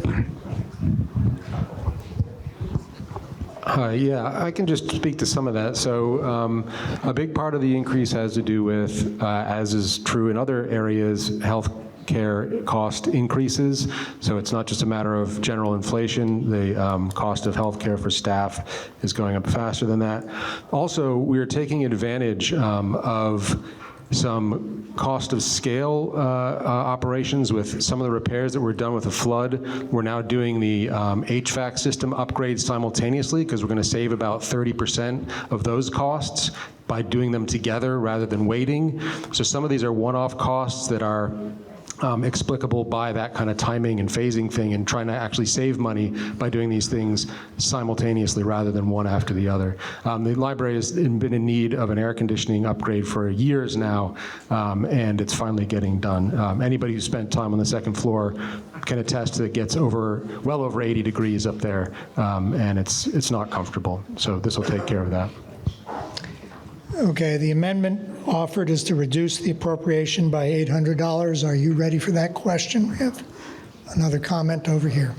Yeah, I can just speak to some of that. So a big part of the increase has to do with, as is true in other areas, health care cost increases. So it's not just a matter of general inflation. The cost of health care for staff is going up faster than that. Also, we are taking advantage of some cost of scale operations with some of the repairs that were done with the flood. We're now doing the HVAC system upgrades simultaneously because we're going to save about 30% of those costs by doing them together rather than waiting. So some of these are one-off costs that are explicable by that kind of timing and phasing thing, and trying to actually save money by doing these things simultaneously rather than one after the other. The library has been in need of an air conditioning upgrade for years now, and it's finally getting done. Anybody who spent time on the second floor can attest that it gets well over 80 degrees up there, and it's not comfortable. So this will take care of that. Okay, the amendment offered is to reduce the appropriation by $800. Are you ready for that question? We have another comment over here.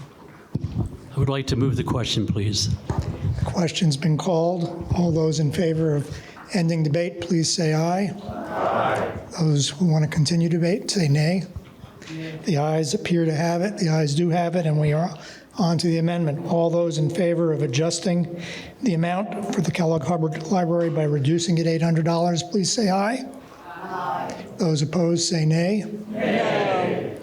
I would like to move the question, please. The question's been called. All those in favor of ending debate, please say aye. Aye. Those who want to continue debate, say nay. The ayes appear to have it. The ayes do have it, and we are on to the amendment. All those in favor of adjusting the amount for the Kellogg Hubbard Library by reducing it $800, please say aye. Aye. Those opposed, say nay. Nay.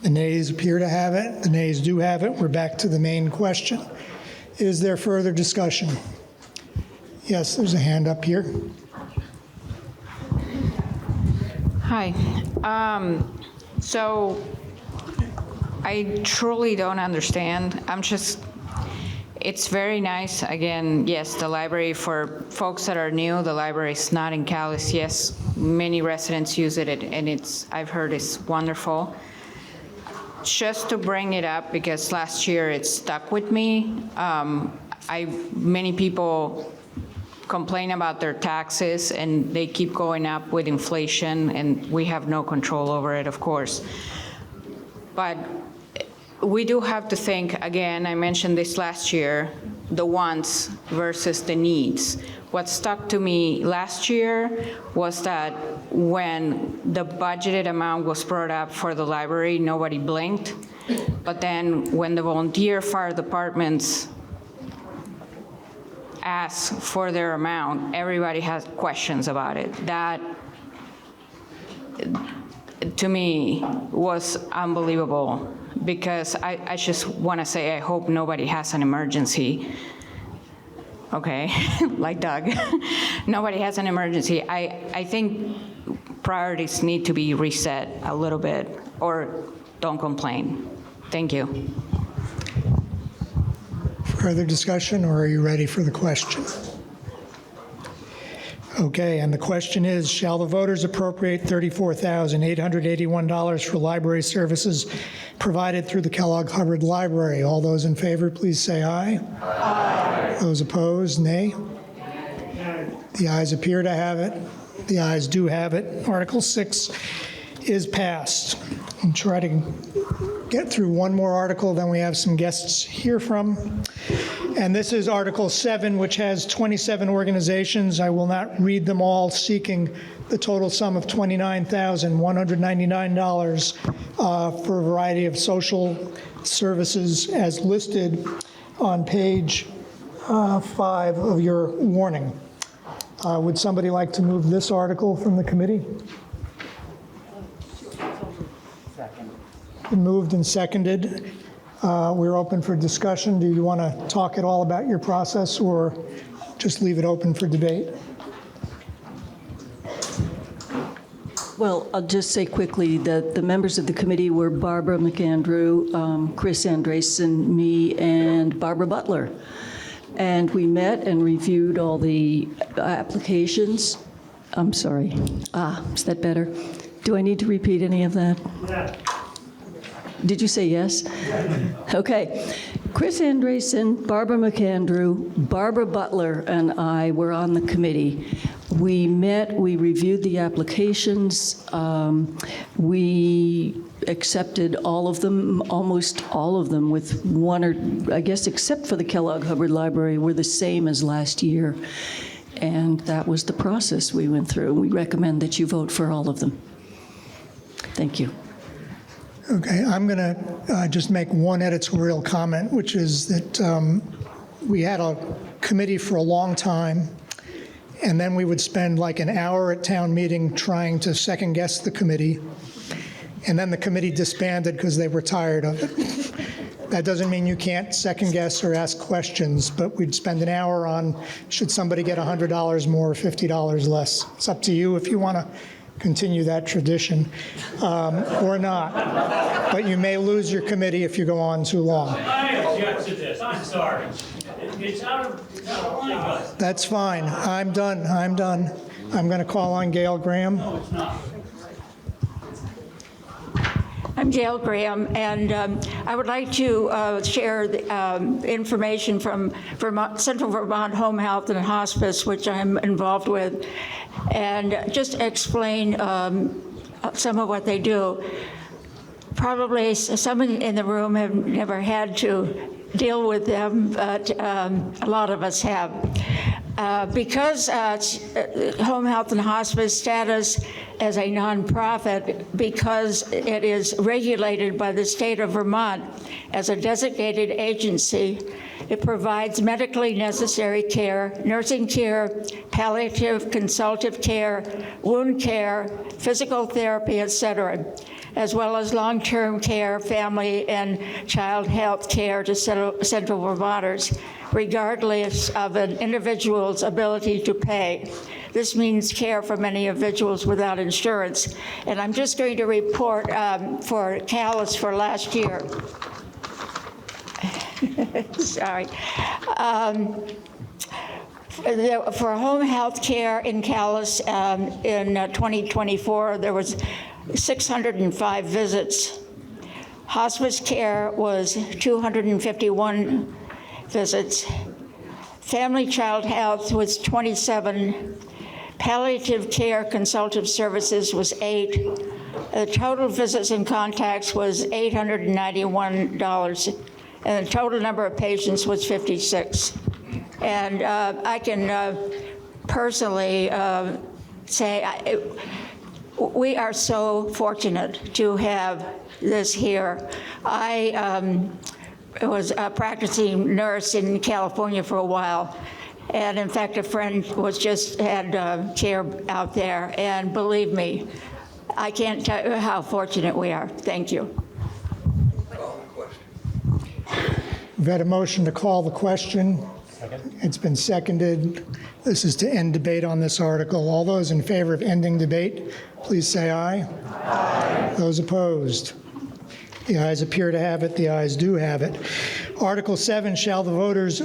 The nays appear to have it. The nays do have it. We're back to the main question. Is there further discussion? Yes, there's a hand up here. Hi. So I truly don't understand. It's very nice. Again, yes, the library, for folks that are new, the library is not in Calais. Yes, many residents use it, and I've heard it's wonderful. just to bring it up, because last year it stuck with me. Many people complain about their taxes, and they keep going up with inflation, and we have no control over it, of course. But we do have to think, again, I mentioned this last year, the wants versus the needs. What stuck to me last year was that when the budgeted amount was brought up for the library, nobody blinked. But then when the volunteer fire departments ask for their amount, everybody has questions about it. That, to me, was unbelievable, because I just want to say I hope nobody has an emergency. Okay, like Doug. Nobody has an emergency. I think priorities need to be reset a little bit, or don't complain. Thank you. Further discussion, or are you ready for the question? Okay, and the question is, shall the voters appropriate $34,881 for library services provided through the Kellogg-Hubbard Library? All those in favor, please say aye. Aye. Those opposed, nay. The ayes appear to have it. The ayes do have it. Article 6 is passed. I'll try to get through one more article, then we have some guests here from. And this is Article 7, which has 27 organizations. I will not read them all, seeking the total sum of $29,199 for a variety of social services as listed on page 5 of your warning. Would somebody like to move this article from the committee? Been moved and seconded. We're open for discussion. Do you want to talk at all about your process, or just leave it open for debate? Well, I'll just say quickly that the members of the committee were Barbara McAndrew, Chris Andresen, me, and Barbara Butler. And we met and reviewed all the applications. I'm sorry. Is that better? Do I need to repeat any of that? Yeah. Did you say yes? Okay. Chris Andresen, Barbara McAndrew, Barbara Butler, and I were on the committee. We met, we reviewed the applications, we accepted all of them, almost all of them, with one or, I guess, except for the Kellogg-Hubbard Library, were the same as last year. And that was the process we went through. We recommend that you vote for all of them. Thank you. Okay, I'm going to just make one editorial comment, which is that we had a committee for a long time, and then we would spend like an hour at town meeting trying to second guess the committee, and then the committee disbanded because they were tired of it. That doesn't mean you can't second guess or ask questions, but we'd spend an hour on, should somebody get $100 more or $50 less? It's up to you if you want to continue that tradition or not. But you may lose your committee if you go on too long. I object to this. I'm sorry. It's out of line, guys. That's fine. I'm done. I'm done. I'm going to call on Gail Graham. No, it's not. I'm Gail Graham, and I would like to share the, information from Central Vermont Home Health and Hospice, which I'm involved with, and just explain some of what they do. Probably some in the room have never had to deal with them, but a lot of us have. Because Home Health and Hospice status as a nonprofit, because it is regulated by the state of Vermont as a designated agency, it provides medically necessary care, nursing care, palliative consultative care, wound care, physical therapy, etc., as well as long-term care, family, and child health care to Central Vermonters, regardless of an individual's ability to pay. This means care for many individuals without insurance. And I'm just going to report for Calais for last year. Sorry. For home health care in Calais in 2024, there was 605 visits. Hospice care was 251 visits. Family child health was 27. Palliative care consultative services was 8. The total visits and contacts was $891, and the total number of patients was 56. And I can personally say we are so fortunate to have this here. I was a practicing nurse in California for a while, and in fact, a friend had care out there, and believe me, I can't tell you how fortunate we are. Thank you. We've had a motion to call the question. It's been seconded. This is to end debate on this article. All those in favor of ending debate, please say aye. Aye. Those opposed? The ayes appear to have it. The ayes do have it. Article 7, shall the voters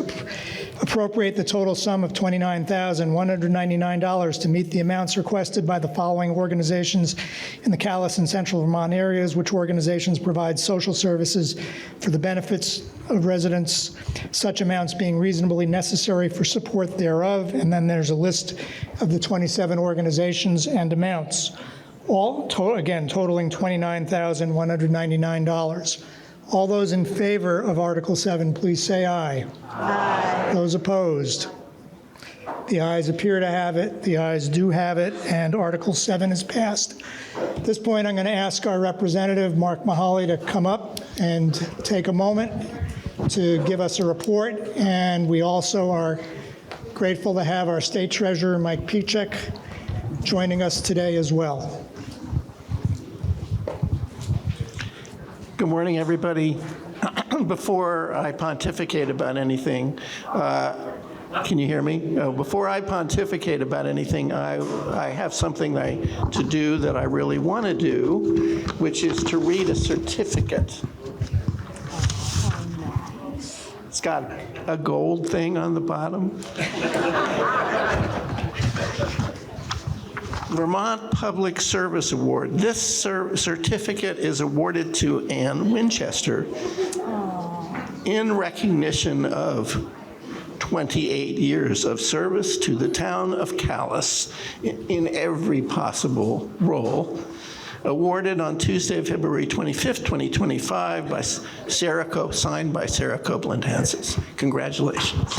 appropriate the total sum of $29,199 to meet the amounts requested by the following organizations in the Calais and Central Vermont areas, which organizations provide social services for the benefits of residents, such amounts being reasonably necessary for support thereof. And then there's a list of the 27 organizations and amounts, again, totaling $29,199. All those in favor of Article 7, please say aye. Aye. Those opposed? The ayes appear to have it. The ayes do have it, and Article 7 is passed. At this point, I'm going to ask our representative, Mark Mahaly, to come up and take a moment to give us a report. And we also are grateful to have our State Treasurer, Mike Pichek, joining us today as well. Good morning, everybody. Before I pontificate about anything, can you hear me? Before I pontificate about anything, I have something to do that I really want to do, which is to read a certificate. It's got a gold thing on the bottom. Vermont Public Service Award. This certificate is awarded to Ann Winchester in recognition of 28 years of service to the town of Calais in every possible role. Awarded on Tuesday, February 25th, 2025 by signed by Sarah Copeland-Hanses. Congratulations.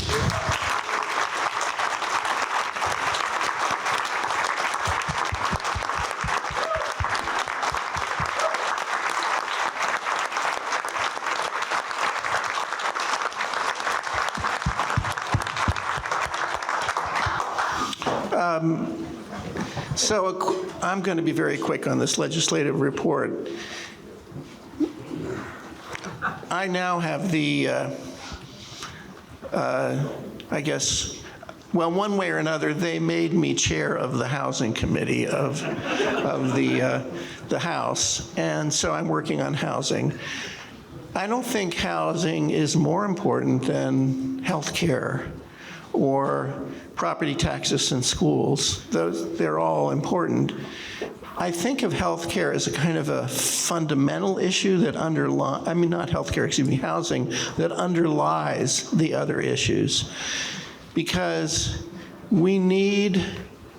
So I'm going to be very quick on this legislative report. I now have the, I guess, well, one way or another, they made me chair of the Housing Committee of the House, and so I'm working on housing. I don't think housing is more important than health care or property taxes in schools. They're all important. I think of healthcare as a kind of a fundamental issue that housing that underlies the other issues, because we need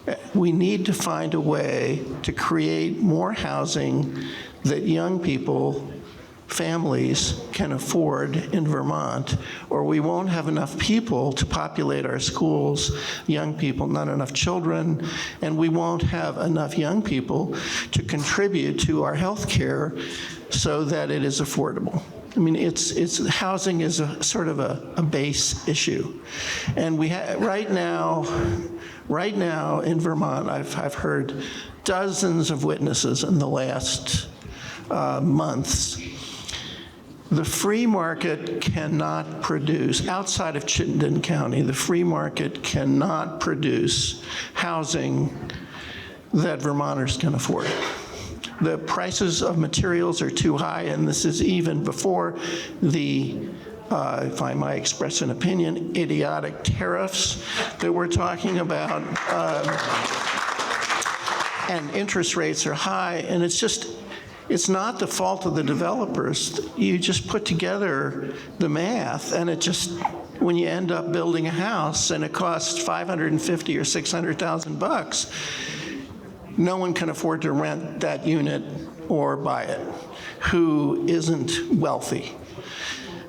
to find a way to create more housing that young people, families can afford in Vermont, or we won't have enough people to populate our schools, young people, not enough children, and we won't have enough young people to contribute to our health care so that it is affordable. I mean, housing is a sort of a base issue. And right now in Vermont, I've heard dozens of witnesses in the last months. The free market cannot produce, outside of Chittenden County, the free market cannot produce housing that Vermonters can afford. The prices of materials are too high, and this is even before the, if I might express an opinion, idiotic tariffs that we're talking about. And interest rates are high, and it's just, it's not the fault of the developers. You just put together the math, and it just, when you end up building a house and it costs $550,000 or $600,000, no one can afford to rent that unit or buy it who isn't wealthy.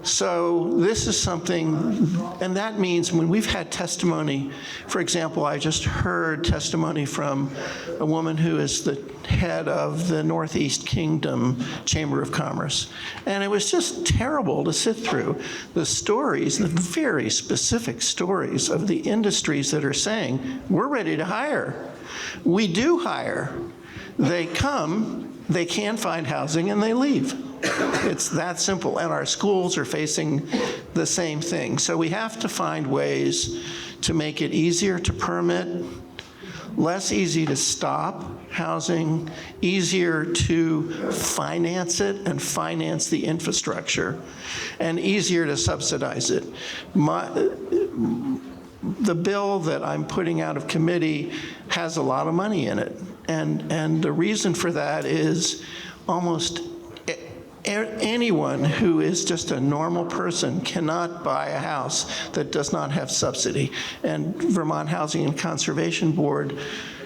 So this is something, and that means when we've had testimony, for example, I just heard testimony from a woman who is the head of the Northeast Kingdom Chamber of Commerce, and it was just terrible to sit through the stories, the very specific stories of the industries that are saying, we're ready to hire. We do hire. They come, they can't find housing, and they leave. It's that simple, and our schools are facing the same thing. So we have to find ways to make it easier to permit, less easy to stop housing, easier to finance it and finance the infrastructure, and easier to subsidize it. The bill that I'm putting out of committee has a lot of money in it, and the reason for that is almost anyone who is just a normal person cannot buy a house that does not have subsidy. And Vermont Housing and Conservation Board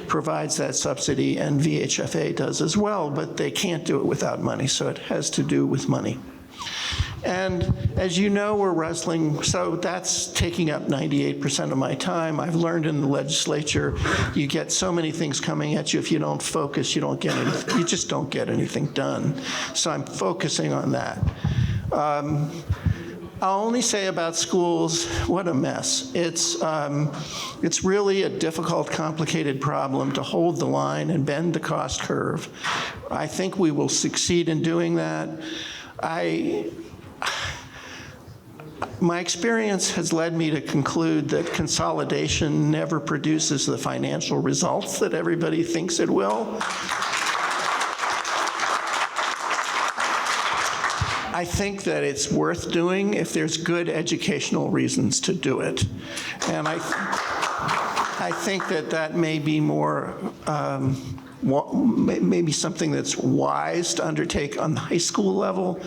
provides that subsidy, and VHFA does as well, but they can't do it without money, so it has to do with money. And as you know, we're wrestling, so that's taking up 98% of my time. I've learned in the legislature, you get so many things coming at you. If you don't focus, you don't get anything, you just don't get anything done. So I'm focusing on that. I'll only say about schools, what a mess. It's really a difficult, complicated problem to hold the line and bend the cost curve. I think we will succeed in doing that. My experience has led me to conclude that consolidation never produces the financial results that everybody thinks it will. I think that it's worth doing if there's good educational reasons to do it. And I think that that may be more, maybe something that's wise to undertake on the high school level.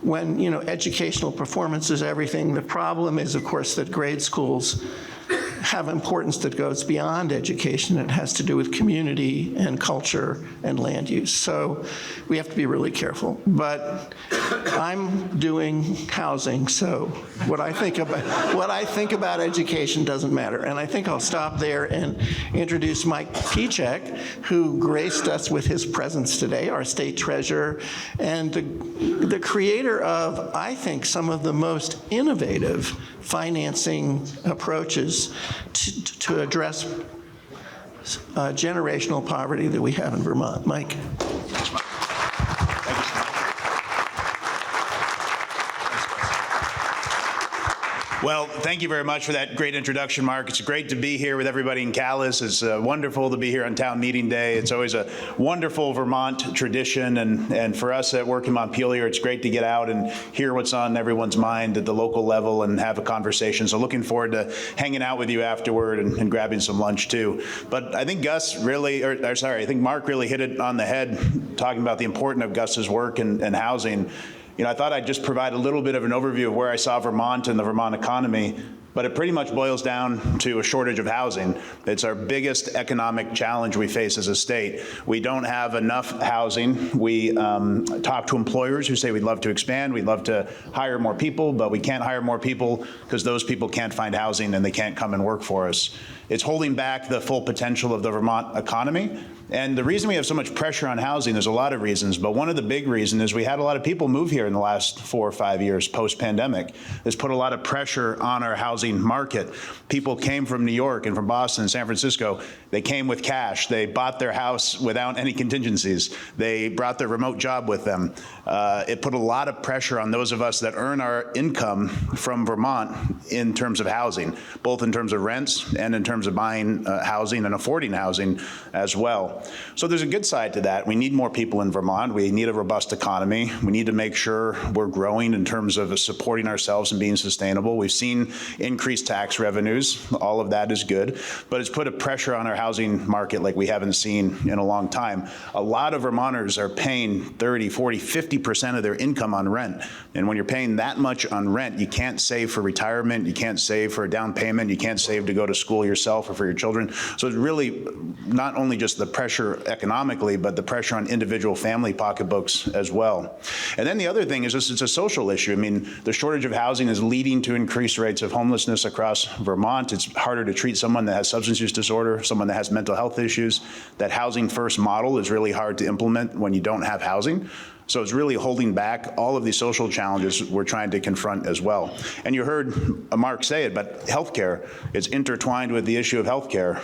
When, you know, educational performance is everything. The problem is, of course, that grade schools have importance that goes beyond education. It has to do with community and culture and land use. So we have to be really careful. But I'm doing housing, so what I think about education doesn't matter. And I think I'll stop there and introduce Mike Pichek, who graced us with his presence today, our state treasurer, and the creator of, I think, some of the most innovative financing approaches to address generational poverty that we have in Vermont. Mike. Well, thank you very much for that great introduction, Mark. It's great to be here with everybody in Calais. It's wonderful to be here on town meeting day. It's always a wonderful Vermont tradition, and for us that work in Montpelier, it's great to get out and hear what's on everyone's mind at the local level and have a conversation. So looking forward to hanging out with you afterward and grabbing some lunch too. But I think I think Mark really hit it on the head, talking about the importance of Gus's work and housing. You know, I thought I'd just provide a little bit of an overview of where I saw Vermont and the Vermont economy, but it pretty much boils down to a shortage of housing. It's our biggest economic challenge we face as a state. We don't have enough housing. We talk to employers who say we'd love to expand, we'd love to hire more people, but we can't hire more people because those people can't find housing and they can't come and work for us. It's holding back the full potential of the Vermont economy. And the reason we have so much pressure on housing, there's a lot of reasons, but one of the big reasons is we had a lot of people move here in the last 4 or 5 years post-pandemic. It's put a lot of pressure on our housing market. People came from New York and from Boston and San Francisco. They came with cash. They bought their house without any contingencies. They brought their remote job with them. It put a lot of pressure on those of us that earn our income from Vermont in terms of housing, both in terms of rents and in terms terms of buying housing and affording housing as well. So there's a good side to that. We need more people in Vermont. We need a robust economy. We need to make sure we're growing in terms of supporting ourselves and being sustainable. We've seen increased tax revenues. All of that is good, but it's put a pressure on our housing market like we haven't seen in a long time. A lot of Vermonters are paying 30, 40, 50% of their income on rent. And when you're paying that much on rent, you can't save for retirement, you can't save for a down payment, you can't save to go to school yourself or for your children. So it's really not only just the pressure economically, but the pressure on individual family pocketbooks as well. And then the other thing is this, it's a social issue. I mean, the shortage of housing is leading to increased rates of homelessness across Vermont. It's harder to treat someone that has substance use disorder, someone that has mental health issues. That housing first model is really hard to implement when you don't have housing. So it's really holding back all of these social challenges we're trying to confront as well. And you heard Mark say it, but healthcare is intertwined with the issue of healthcare.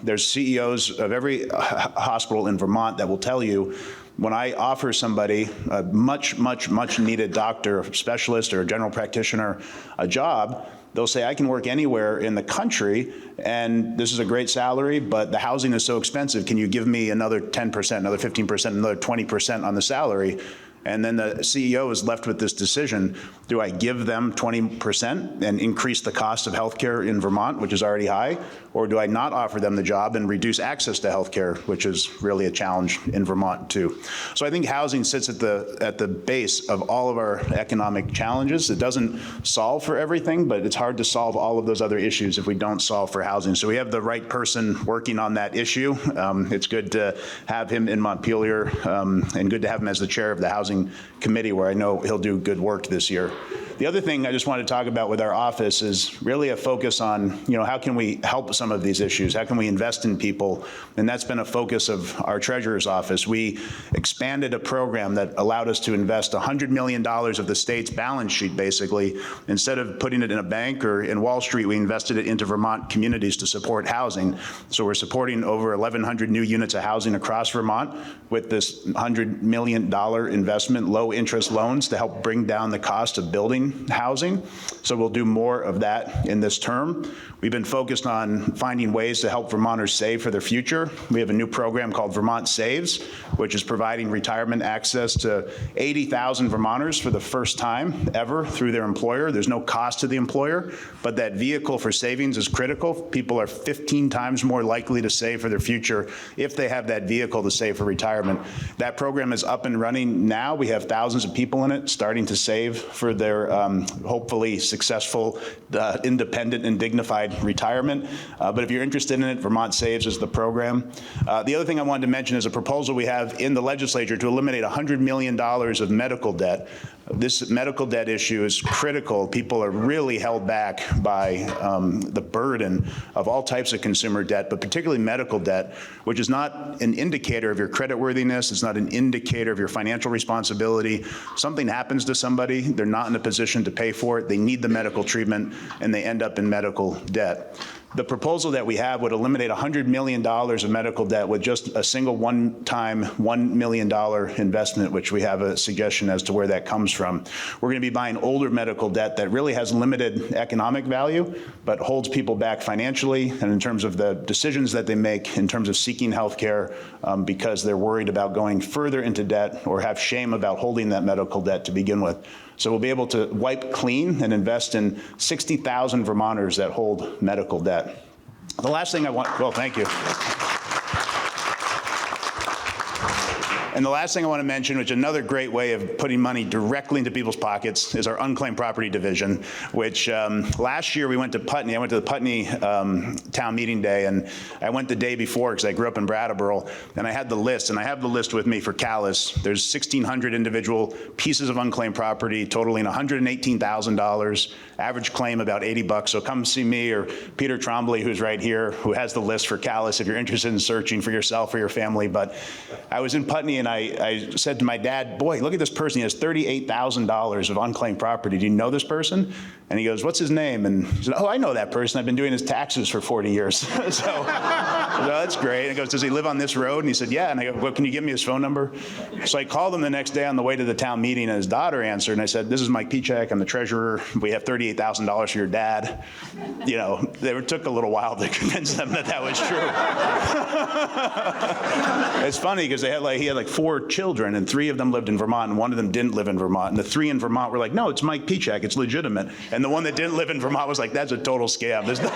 There's CEOs of every hospital in Vermont that will tell you, when I offer somebody a much needed doctor, or specialist, or a general practitioner a job, they'll say, I can work anywhere in the country, and this is a great salary, but the housing is so expensive. Can you give me another 10%, another 15%, another 20% on the salary? And then the CEO is left with this decision. Do I give them 20% and increase the cost of healthcare in Vermont, which is already high? Or do I not offer them the job and reduce access to healthcare, which is really a challenge in Vermont too? So I think housing sits at the base of all of our economic challenges. It doesn't solve for everything, but it's hard to solve all of those other issues if we don't solve for housing. So we have the right person working on that issue. It's good to have him in Montpelier, and good to have him as the chair of the Housing Committee, where I know he'll do good work this year. The other thing I just want to talk about with our office is really a focus on, how can we help some of these issues? How can we invest in people? And that's been a focus of our treasurer's office. We expanded a program that allowed us to invest $100 million of the state's balance sheet, basically. Instead of putting it in a bank or in Wall Street, we invested it into Vermont communities to support housing. So we're supporting over 1,100 new units of housing across Vermont with this $100 million investment, low interest loans to help bring down the cost of building housing. So we'll do more of that in this term. We've been focused on finding ways to help Vermonters save for their future. We have a new program called Vermont Saves, which is providing retirement access to 80,000 Vermonters for the first time ever through their employer. There's no cost to the employer, but that vehicle for savings is critical. People are 15 times more likely to save for their future if they have that vehicle to save for retirement. That program is up and running now. We have thousands of people in it starting to save for their hopefully successful, independent and dignified retirement. But if you're interested in it, Vermont Saves is the program. The other thing I wanted to mention is a proposal we have in the legislature to eliminate $100 million of medical debt. This medical debt issue is critical. People are really held back by the burden of all types of consumer debt, but particularly medical debt, which is not an indicator of your creditworthiness. It's not an indicator of your financial responsibility. Something happens to somebody, they're not in a position to pay for it. They need the medical treatment, and they end up in medical debt. The proposal that we have would eliminate $100 million of medical debt with just a single one-time $1 million investment, which we have a suggestion as to where that comes from. We're going to be buying older medical debt that really has limited economic value, but holds people back financially and in terms of the decisions that they make in terms of seeking health care because they're worried about going further into debt or have shame about holding that medical debt to begin with. So we'll be able to wipe clean and invest in 60,000 Vermonters that hold medical debt. The last thing I want, well, thank you. And the last thing I want to mention, which is another great way of putting money directly into people's pockets, is our unclaimed property division, which last year we went to Putney. I went to the Putney town meeting day, and I went the day before because I grew up in Brattleboro, and I had the list, and I have the list with me for Calais. There's 1,600 individual pieces of unclaimed property totaling $118,000, average claim about $80. So come see me or Peter Trombley, who's right here, who has the list for Calais if you're interested in searching for yourself or your family. But I was in Putney, and I said to my dad, boy, look at this person. He has $38,000 of unclaimed property. Do you know this person? And he goes, what's his name? And he said, oh, I know that person. I've been doing his taxes for 40 years. So that's great. And he goes, does he live on this road? And he said, yeah. And I go, well, can you give me his phone number? So I called him the next day on the way to the town meeting, and his daughter answered. And I said, this is Mike Pichek. I'm the treasurer. We have $38,000 for your dad. You know, it took a little while to convince them that that was true. It's funny because he had like 4 children, and 3 of them lived in Vermont, and 1 of them didn't live in Vermont. And the 3 in Vermont were like, no, it's Mike Pichek. It's legitimate. And the one that didn't live in Vermont was like, that's a total scam. There's no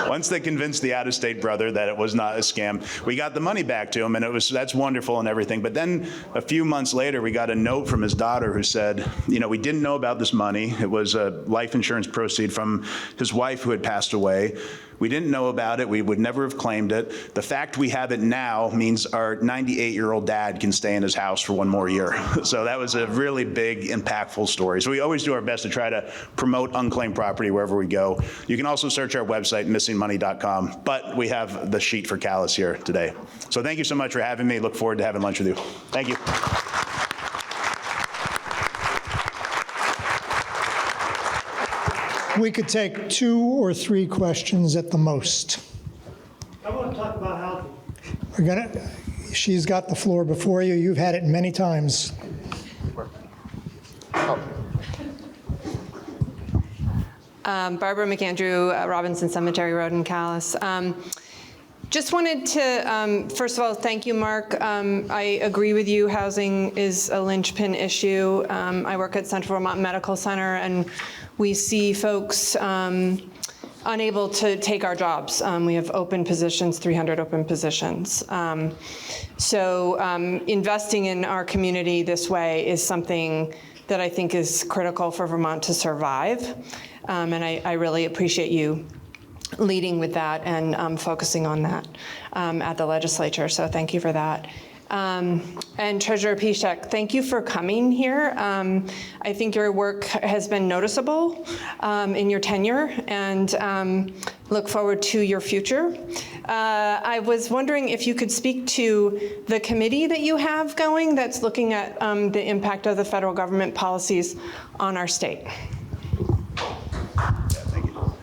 Once they convinced the out-of-state brother that it was not a scam, we got the money back to him, and that's wonderful and everything. But then a few months later, we got a note from his daughter who said, you know, we didn't know about this money. It was a life insurance proceed from his wife who had passed away. We didn't know about it. We would never have claimed it. The fact we have it now means our 98-year-old dad can stay in his house for 1 more year. So that was a really big, impactful story. So we always do our best to try to promote unclaimed property wherever we go. You can also search our website, missingmoney.com, but we have the sheet for Calais here today. So thank you so much for having me. Look forward to having lunch with you. Thank you. We could take 2 or 3 questions at the most. I want to talk about housing. She's got the floor before you. You've had it many times. Barbara McAndrew, Robinson Cemetery Road in Calais. Just wanted to, first of all, thank you, Mark. I agree with you. Housing is a linchpin issue. I work at Central Vermont Medical Center, and we see folks unable to take our jobs. We have open positions, 300 open positions. So investing in our community this way is something that I think is critical for Vermont to survive. And I really appreciate you leading with that and focusing on that at the legislature. So thank you for that. And Treasurer Pichek, thank you for coming here. I think your work has been noticeable in your tenure, and look forward to your future. I was wondering if you could speak to the committee that you have going that's looking at the impact of the federal government policies on our state.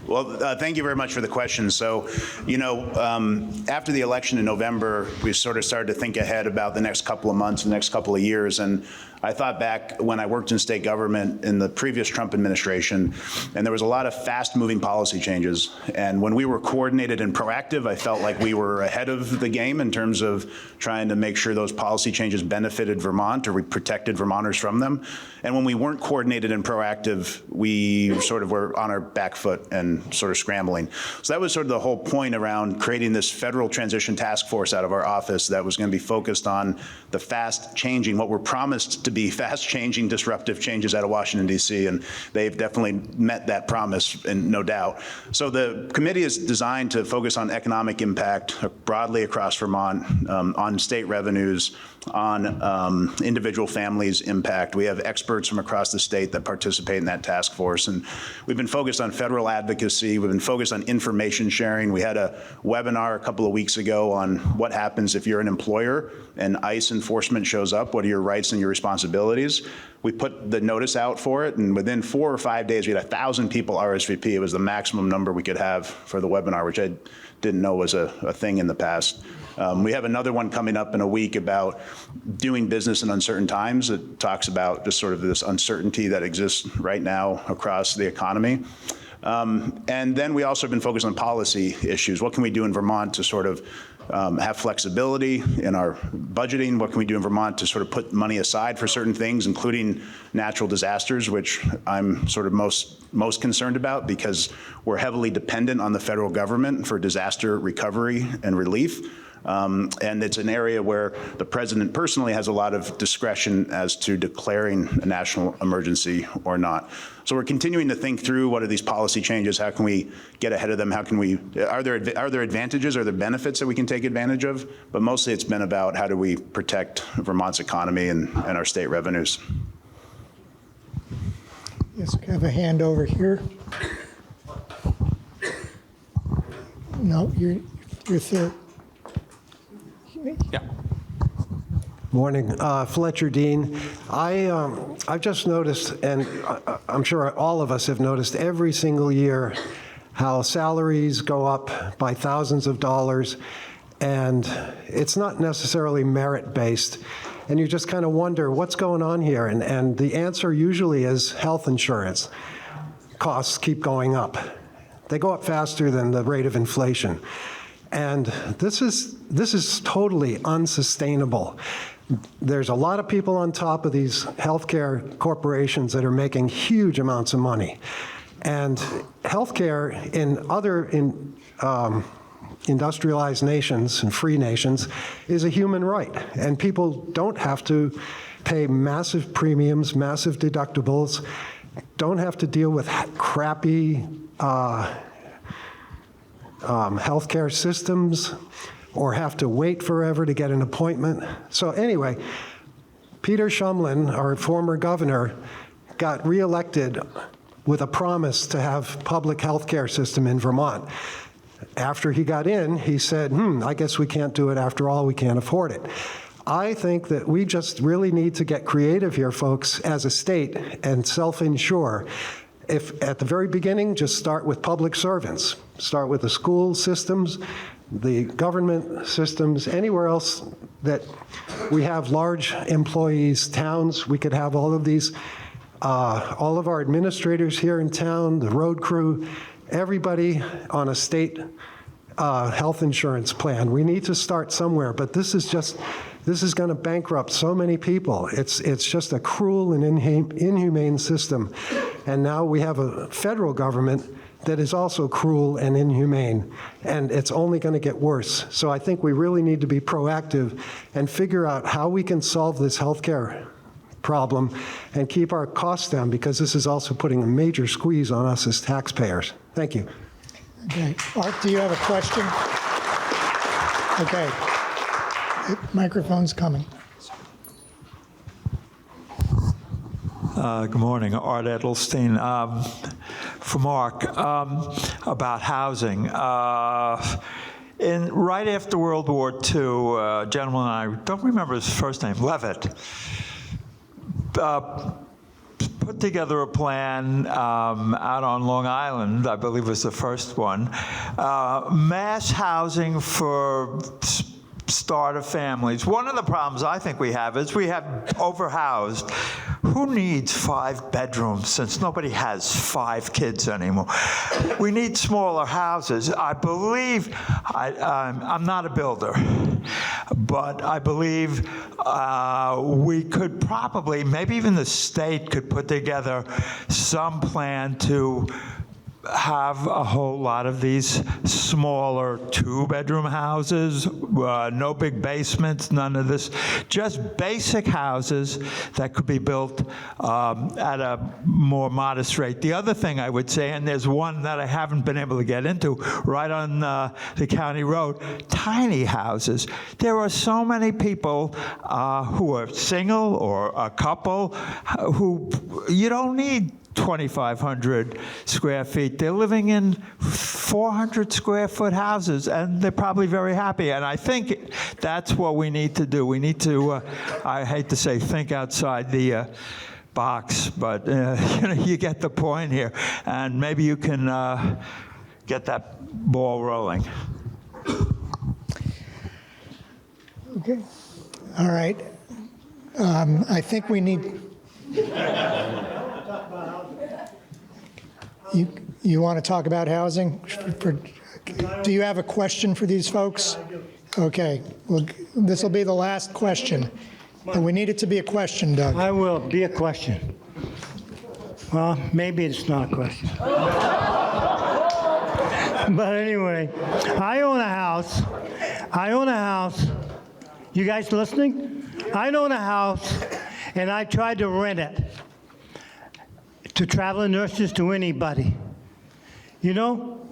Well, thank you very much for the question. So, you know, after the election in November, we sort of started to think ahead about the next couple of months, the next couple of years. And I thought back when I worked in state government in the previous Trump administration, and there was a lot of fast-moving policy changes. And when we were coordinated and proactive, I felt like we were ahead of the game in terms of trying to make sure those policy changes benefited Vermont, or we protected Vermonters from them. And when we weren't coordinated and proactive, we sort of were on our back foot and sort of scrambling. So that was sort of the whole point around creating this federal transition task force out of our office that was going to be focused on the fast changing, what were promised to be fast changing, disruptive changes out of Washington, D.C., and they've definitely met that promise, and no doubt. So the committee is designed to focus on economic impact broadly across Vermont, on state revenues, on individual families' impact. We have experts from across the state that participate in that task force, and we've been focused on federal advocacy. We've been focused on information sharing. We had a webinar a couple of weeks ago on what happens if you're an employer and ICE enforcement shows up. What are your rights and your responsibilities? We put the notice out for it, and within 4 or 5 days, we had 1,000 people RSVP. It was the maximum number we could have for the webinar, which I didn't know was a thing in the past. We have another one coming up in a week about doing business in uncertain times. It talks about just sort of this uncertainty that exists right now across the economy. And then we also have been focused on policy issues. What can we do in Vermont to sort of have flexibility in our budgeting? What can we do in Vermont to sort of put money aside for certain things, including natural disasters, which I'm sort of most concerned about because we're heavily dependent on the federal government for disaster recovery and relief. And it's an area where the president personally has a lot of discretion as to declaring a national emergency or not. So we're continuing to think through what are these policy changes, how can we get ahead of them, how can we, are there advantages, are there benefits that we can take advantage of? But mostly it's been about how do we protect Vermont's economy and our state revenues. Yes, I have a hand over here. No, you're third. Yeah. Morning, Fletcher Dean. I've just noticed, and I'm sure all of us have noticed, every single year how salaries go up by thousands of dollars, and it's not necessarily merit-based. And you just kind of wonder what's going on here. And the answer usually is health insurance. Costs keep going up. They go up faster than the rate of inflation. And this is totally unsustainable. There's a lot of people on top of these healthcare corporations that are making huge amounts of money. And healthcare in other industrialized nations and free nations is a human right. And people don't have to pay massive premiums, massive deductibles, don't have to deal with crappy healthcare systems or have to wait forever to get an appointment. So anyway, Peter Shumlin, our former governor, got reelected with a promise to have public health care system in Vermont. After he got in, he said, I guess we can't do it after all, we can't afford it. I think that we just really need to get creative here, folks, as a state and self-insure. If at the very beginning, just start with public servants. Start with the school systems, the government systems, anywhere else that we have large employees, towns, we could have all of these, all of our administrators here in town, the road crew, everybody on a state health insurance plan. We need to start somewhere, but this is going to bankrupt so many people. It's just a cruel and inhumane system. And now we have a federal government that is also cruel and inhumane, and it's only going to get worse. So I think we really need to be proactive and figure out how we can solve this healthcare problem and keep our costs down, because this is also putting a major squeeze on us as taxpayers. Thank you. Okay. Art, do you have a question? Okay. Microphone's coming. Good morning, Art Edelstein. For Mark, about housing. Right after World War II, a gentleman, I don't remember his first name, Levitt, put together a plan out on Long Island, I believe was the first one, mass housing for starter families. One of the problems I think we have is we have overhoused. Who needs 5 bedrooms since nobody has 5 kids anymore? We need smaller houses. I believe, I'm not a builder, but I believe we could probably, maybe even the state could put together some plan to have a whole lot of these smaller 2-bedroom houses, no big basements, none of this, just basic houses that could be built at a more modest rate. The other thing I would say, and there's one that I haven't been able to get into, right on the county road, tiny houses. There are so many people who are single or a couple who you don't need 2,500 square feet. They're living in 400 square foot houses, and they're probably very happy. And I think that's what we need to do. We need to, I hate to say, think outside the box, but you get the point here. And maybe you can get that ball rolling. Okay. All right. I think we need... You want to talk about housing? Do you have a question for these folks? Okay. Well, this will be the last question. But we need it to be a question, Doug. I will be a question. Well, maybe it's not a question. But anyway, I own a house. You guys listening? I own a house, and I tried to rent it to traveling nurses, to anybody. You know,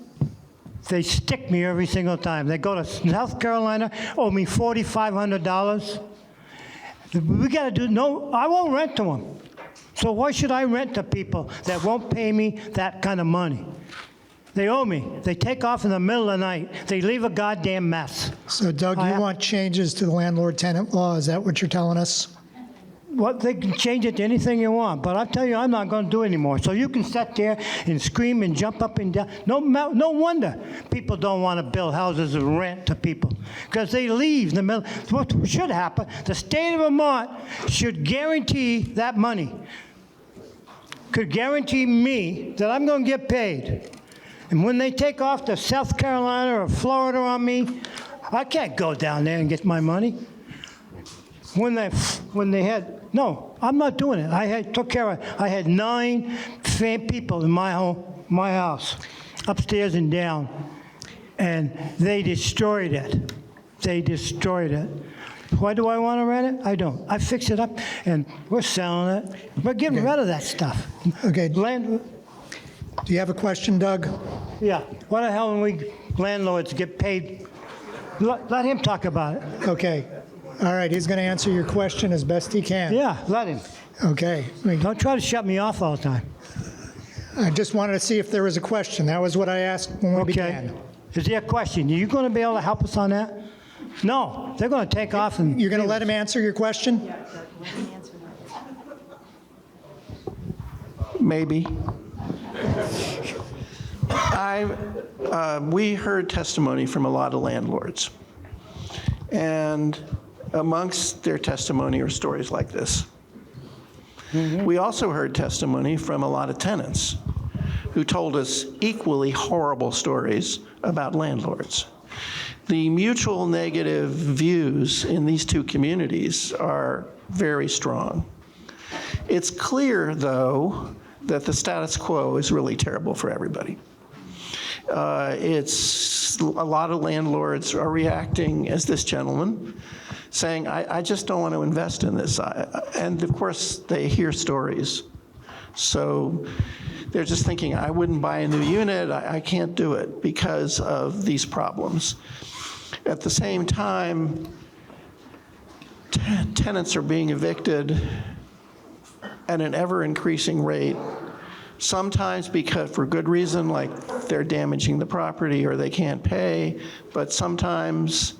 they stick me every single time. They go to South Carolina, owe me $4,500. We got to do, no, I won't rent to them. So why should I rent to people that won't pay me that kind of money? They owe me. They take off in the middle of the night. They leave a goddamn mess. So, Doug, you want changes to the landlord-tenant law? Is that what you're telling us? What, they can change it to anything you want, but I tell you, I'm not going to do it anymore. So you can sit there and scream and jump up and down. No wonder people don't want to build houses and rent to people, because they leave in the middle. What should happen, the state of Vermont should guarantee that money. Could guarantee me that I'm going to get paid. And when they take off to South Carolina or Florida on me, I can't go down there and get my money. When they had, no, I'm not doing it. I had 9 people in my house, upstairs and down, and they destroyed it. They destroyed it. Why do I want to rent it? I don't. I fix it up, and we're selling it. We're getting rid of that stuff. Okay. Land. Do you have a question, Doug? Yeah. Why the hell when we landlords get paid? Let him talk about it. Okay. All right, he's going to answer your question as best he can. Yeah, let him. Okay. Don't try to shut me off all the time. I just wanted to see if there was a question. That was what I asked when we began. Is there a question? Are you going to be able to help us on that? No, they're going to take off and... You're going to let him answer your question? Maybe. We heard testimony from a lot of landlords. And amongst their testimony are stories like this. We also heard testimony from a lot of tenants who told us equally horrible stories about landlords. The mutual negative views in these two communities are very strong. It's clear, though, that the status quo is really terrible for everybody. A lot of landlords are reacting as this gentleman, saying, I just don't want to invest in this. And of course, they hear stories. So they're just thinking, I wouldn't buy a new unit. I can't do it because of these problems. At the same time, tenants are being evicted at an ever-increasing rate, sometimes because for good reason, like they're damaging the property or they can't pay, but sometimes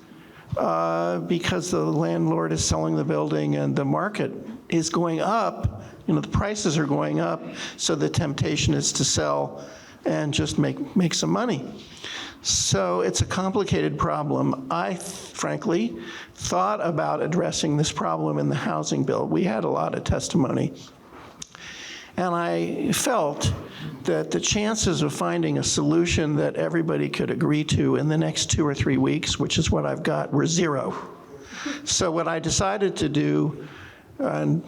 because the landlord is selling the building and the market is going up, the prices are going up, so the temptation is to sell and just make some money. So it's a complicated problem. I, frankly, thought about addressing this problem in the housing bill. We had a lot of testimony. And I felt that the chances of finding a solution that everybody could agree to in the next 2 or 3 weeks, which is what I've got, were 0. So what I decided to do, and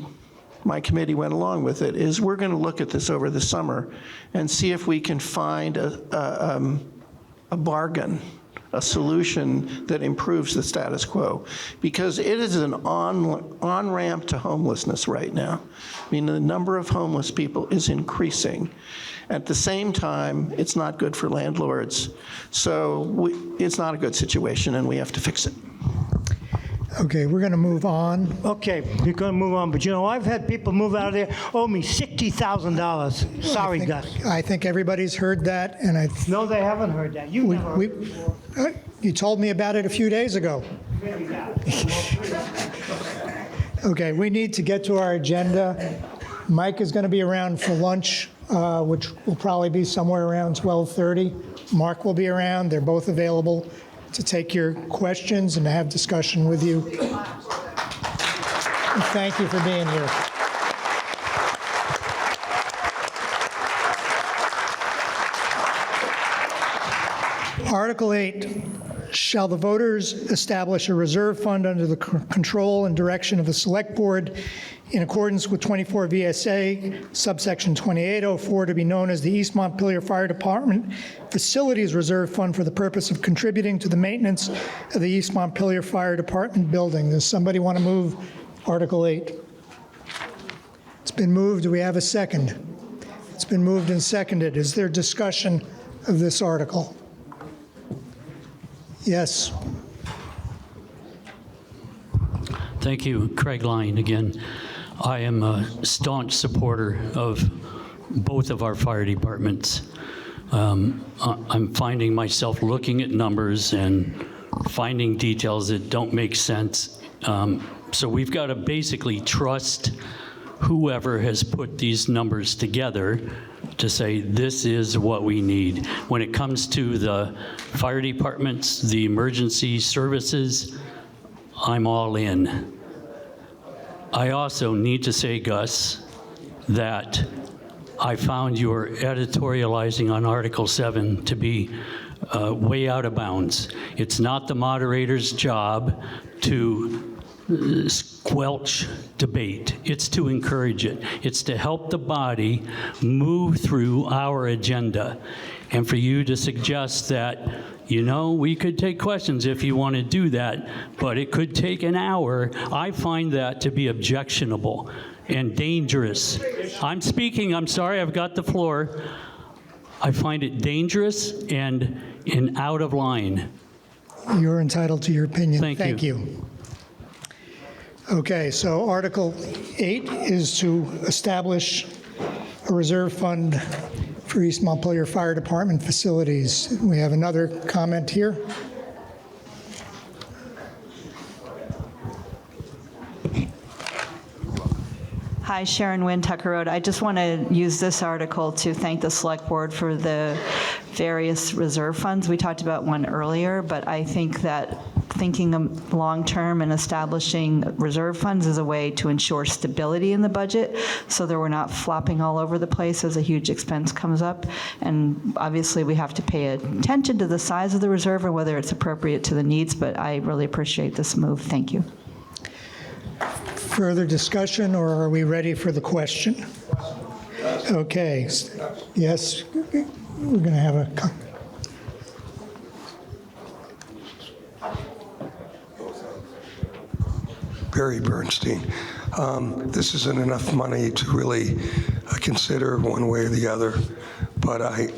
my committee went along with it, is we're going to look at this over the summer and see if we can find a bargain, a solution that improves the status quo, because it is an on-ramp to homelessness right now. I mean, the number of homeless people is increasing. At the same time, it's not good for landlords. So it's not a good situation, and we have to fix it. Okay, we're going to move on. Okay, we're going to move on. But I've had people move out of there, owe me $60,000. Sorry, Gus. I think everybody's heard that, and No, they haven't heard that. You never heard it before. You told me about it a few days ago. Okay, we need to get to our agenda. Mike is going to be around for lunch, which will probably be somewhere around 12:30. Mark will be around. They're both available to take your questions and to have discussion with you. And thank you for being here. Article 8, shall the voters establish a reserve fund under the control and direction of the Select Board in accordance with 24 VSA, subsection 2804, to be known as the East Montpelier Fire Department Facilities Reserve Fund for the purpose of contributing to the maintenance of the East Montpelier Fire Department building. Does somebody want to move Article 8? It's been moved. Do we have a second? It's been moved and seconded. Is there discussion of this article? Yes. Thank you. Craig Lyon again. I am a staunch supporter of both of our fire departments. I'm finding myself looking at numbers and finding details that don't make sense So we've got to basically trust whoever has put these numbers together to say this is what we need. When it comes to the fire departments, the emergency services, I'm all in. I also need to say, Gus, that I found your editorializing on Article 7 to be way out of bounds. It's not the moderator's job to squelch debate. It's to encourage it. It's to help the body move through our agenda. And for you to suggest that, you know, we could take questions if you want to do that, but it could take an hour, I find that to be objectionable and dangerous. I'm speaking, I'm sorry, I've got the floor. I find it dangerous and out of line. You're entitled to your opinion. Thank you. Okay, so Article 8 is to establish a reserve fund for East Montpelier Fire Department facilities. We have another comment here. Hi, Sharon Wynn, Tucker Road. I just want to use this article to thank the Select Board for the various reserve funds. We talked about one earlier, but I think that thinking long-term and establishing reserve funds is a way to ensure stability in the budget so that we're not flopping all over the place as a huge expense comes up. And obviously, we have to pay attention to the size of the reserve and whether it's appropriate to the needs, but I really appreciate this move. Thank you. Further discussion, or are we ready for the question? Okay. Yes, we're going to have a... Barry Bernstein. This isn't enough money to really consider one way or the other, but I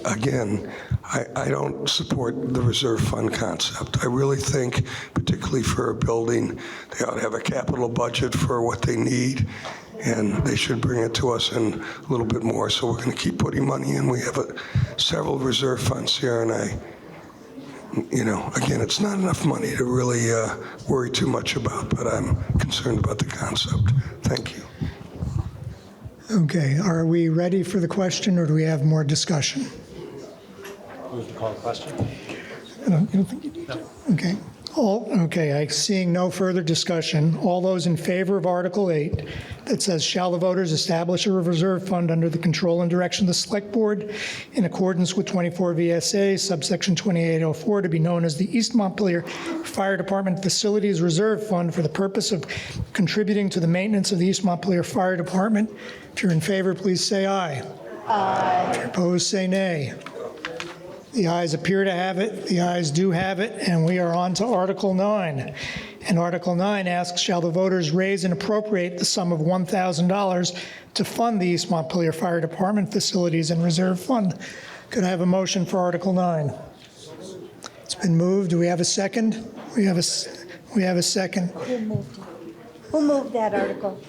don't support the reserve fund concept. I really think, particularly for a building, they ought to have a capital budget for what they need, and they should bring it to us in a little bit more. So we're going to keep putting money in. We have several reserve funds here, and again, it's not enough money to really worry too much about, but I'm concerned about the concept. Thank you. Okay, are we ready for the question, or do we have more discussion? Move to call the question. You don't think you need to? Okay. Seeing no further discussion, all those in favor of Article 8 that says, shall the voters establish a reserve fund under the control and direction of the Select Board in accordance with 24 VSA, subsection 2804, to be known as the East Montpelier Fire Department Facilities Reserve Fund for the purpose of contributing to the maintenance of the East Montpelier Fire Department. If you're in favor, please say aye. Aye. If you're opposed, say nay. The ayes appear to have it, the ayes do have it, and we are on to Article 9. And Article 9 asks, shall the voters raise and appropriate the sum of $1,000 to fund the East Montpelier Fire Department Facilities and Reserve Fund? Could I have a motion for Article 9? It's been moved. Do we have a second? We have a second. Who moved it? Who moved that article?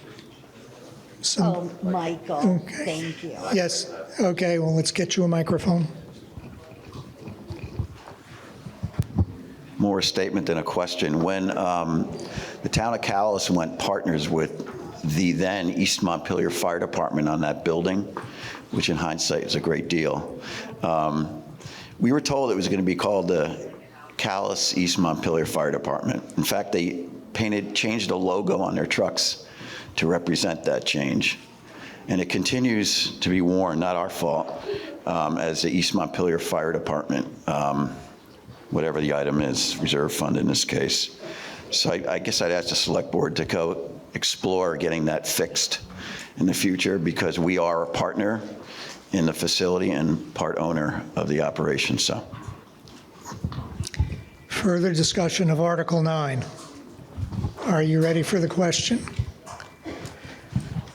Michael, Okay. thank you. Yes, okay, well, let's get you a microphone. More a statement than a question. When the town of Calais went partners with the then East Montpelier Fire Department on that building, which in hindsight is a great deal, we were told it was going to be called the Calais East Montpelier Fire Department. In fact, they changed the logo on their trucks to represent that change. And it continues to be worn, not our fault, as the East Montpelier Fire Department, whatever the item is, reserve fund in this case. So I guess I'd ask the Select Board to go explore getting that fixed in the future, because we are a partner in the facility and part owner of the operation. So. Further discussion of Article 9. Are you ready for the question?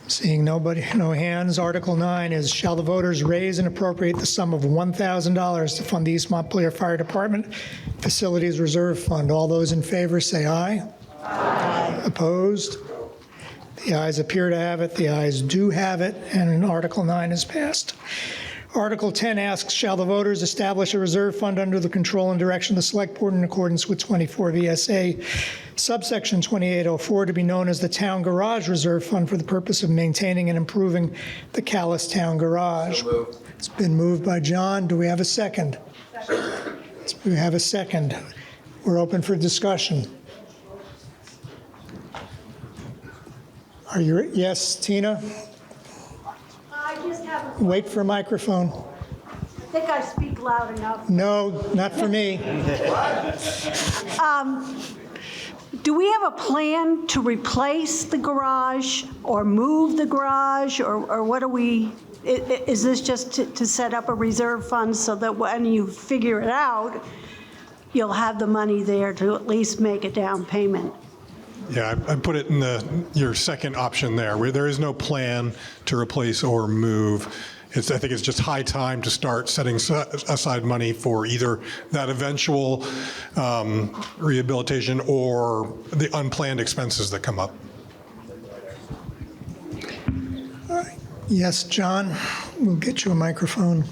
Seeing no hands, Article 9 is, shall the voters raise and appropriate the sum of $1,000 to fund the East Montpelier Fire Department Facilities Reserve Fund? All those in favor say aye. Aye. Opposed? The ayes appear to have it. The ayes do have it, and Article 9 is passed. Article 10 asks, shall the voters establish a reserve fund under the control and direction of the Select Board in accordance with 24 VSA, subsection 2804, to be known as the Town Garage Reserve Fund for the purpose of maintaining and improving the Calais Town Garage? It's been moved by John. Do we have a second? We have a second. We're open for discussion. Are you, yes, Tina? I just have Wait for a microphone. I think I speak loud enough. No, not for me. Do we have a plan to replace the garage or move the garage, or what are we, is this just to set up a reserve fund so that when you figure it out, you'll have the money there to at least make a down payment? Yeah, I put it in your second option there, where there is no plan to replace or move. I think it's just high time to start setting aside money for either that eventual rehabilitation or the unplanned expenses that come up. Yes, John, we'll get you a microphone.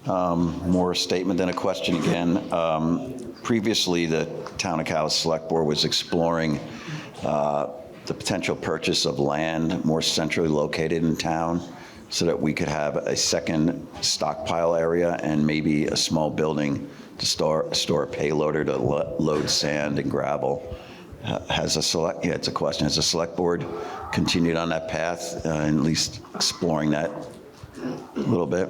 More a statement than a question again. Previously, the Town of Calais Select Board was exploring the potential purchase of land more centrally located in town so that we could have a second stockpile area and maybe a small building to store a payloader to load sand and gravel. It's a question. Has the Select Board continued on that path, and at least exploring that a little bit?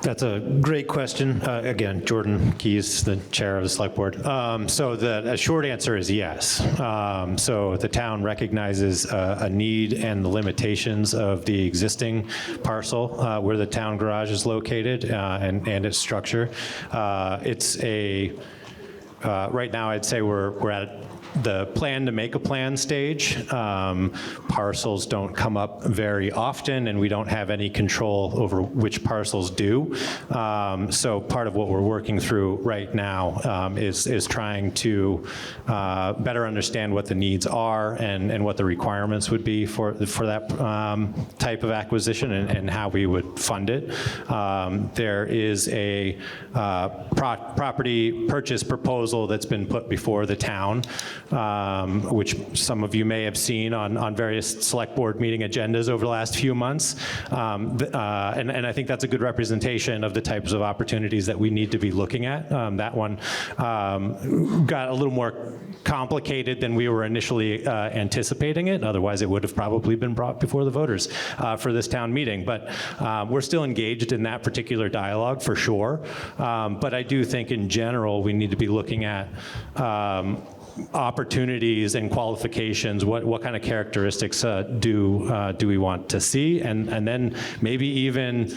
That's a great question. Again, Jordan Keys, the chair of the Select Board. So the short answer is yes. So the town recognizes a need and the limitations of the existing parcel where the town garage is located and its structure. It's a right now I'd say we're at the plan to make a plan stage. Parcels don't come up very often, and we don't have any control over which parcels do. So part of what we're working through right now is trying to better understand what the needs are and what the requirements would be for that type of acquisition and how we would fund it. There is a property purchase proposal that's been put before the town, which some of you may have seen on various Select Board meeting agendas over the last few months. And I think that's a good representation of the types of opportunities that we need to be looking at. That one got a little more complicated than we were initially anticipating it. Otherwise, it would have probably been brought before the voters for this town meeting. But we're still engaged in that particular dialogue for sure. But I do think in general, we need to be looking at opportunities and qualifications. What kind of characteristics do we want to see, and then maybe even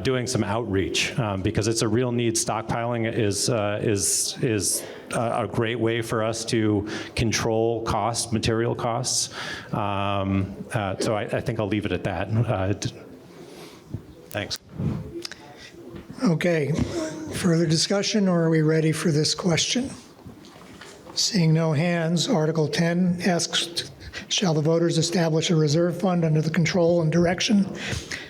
doing some outreach, because it's a real need. Stockpiling is a great way for us to control costs, material costs. So I think I'll leave it at that. Thanks. Okay, further discussion, or are we ready for this question? Seeing no hands, Article 10 asks, shall the voters establish a reserve fund under the control and direction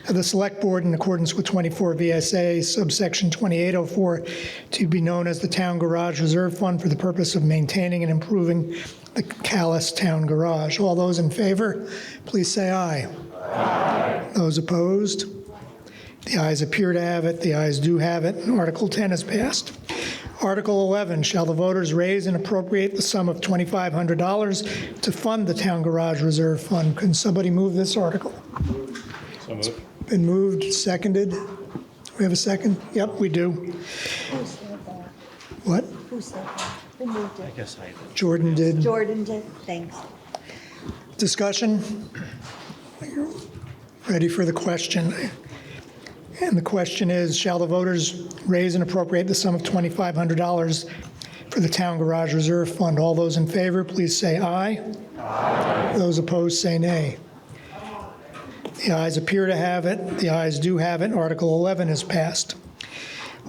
of the Select Board in accordance with 24 VSA, subsection 2804, to be known as the Town Garage Reserve Fund for the purpose of maintaining and improving the Calais Town Garage? All those in favor, please say aye. Aye. Those opposed? The ayes appear to have it. The ayes do have it. Article 10 is passed. Article 11, shall the voters raise and appropriate the sum of $2,500 to fund the Town Garage Reserve Fund? Can somebody move this article? So moved. Been moved, seconded. We have a second? Yep, we do. Who said that? What? Who said that? Who moved it? I guess I did. Jordan did. Jordan did. Thanks. Discussion? Ready for the question? And the question is, shall the voters raise and appropriate the sum of $2,500 for the Town Garage Reserve Fund? All those in favor, please say aye. Aye. Those opposed, say nay. The ayes appear to have it. The ayes do have it. Article 11 is passed.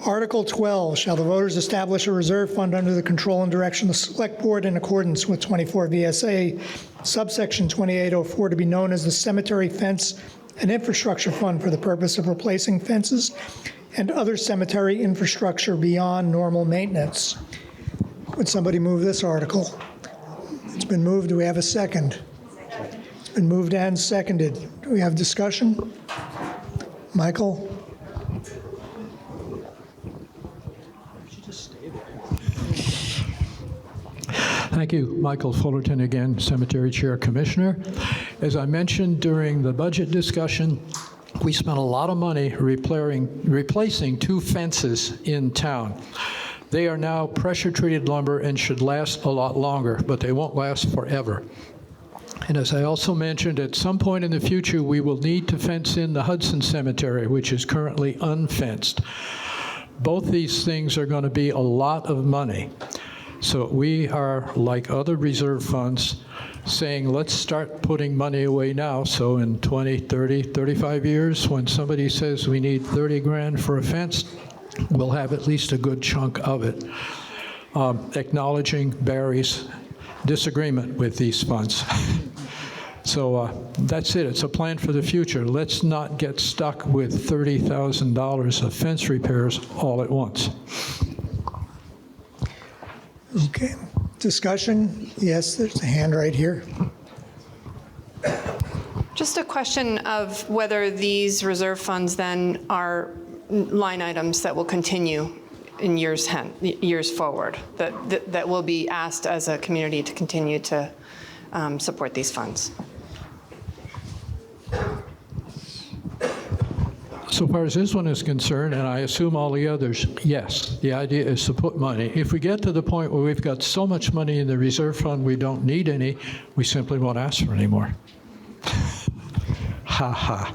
Article 12, shall the voters establish a reserve fund under the control and direction of the Select Board in accordance with 24 VSA subsection 2804 to be known as the Cemetery Fence and Infrastructure Fund for the purpose of replacing fences and other cemetery infrastructure beyond normal maintenance. Would somebody move this article? It's been moved. Do we have a second? It's been moved and seconded. Do we have discussion? Michael? Thank you. Michael Fullerton again, Cemetery Chair Commissioner. As I mentioned during the budget discussion, we spent a lot of money replacing 2 fences in town. They are now pressure-treated lumber and should last a lot longer, but they won't last forever. And as I also mentioned, at some point in the future, we will need to fence in the Hudson Cemetery, which is currently unfenced. Both these things are going to be a lot of money. So we are, like other reserve funds, saying let's start putting money away now. So in 20, 30, 35 years, when somebody says we need 30 grand for a fence, we'll have at least a good chunk of it. Acknowledging Barry's disagreement with these funds. So that's it. It's a plan for the future. Let's not get stuck with $30,000 of fence repairs all at once. Okay. Discussion? Yes, there's a hand right here. Just a question of whether these reserve funds then are line items that will continue in years forward, that will be asked as a community to continue to support these funds. So far as this one is concerned, and I assume all the others, yes, the idea is to put money. If we get to the point where we've got so much money in the reserve fund we don't need any, we simply won't ask for any more. Ha ha.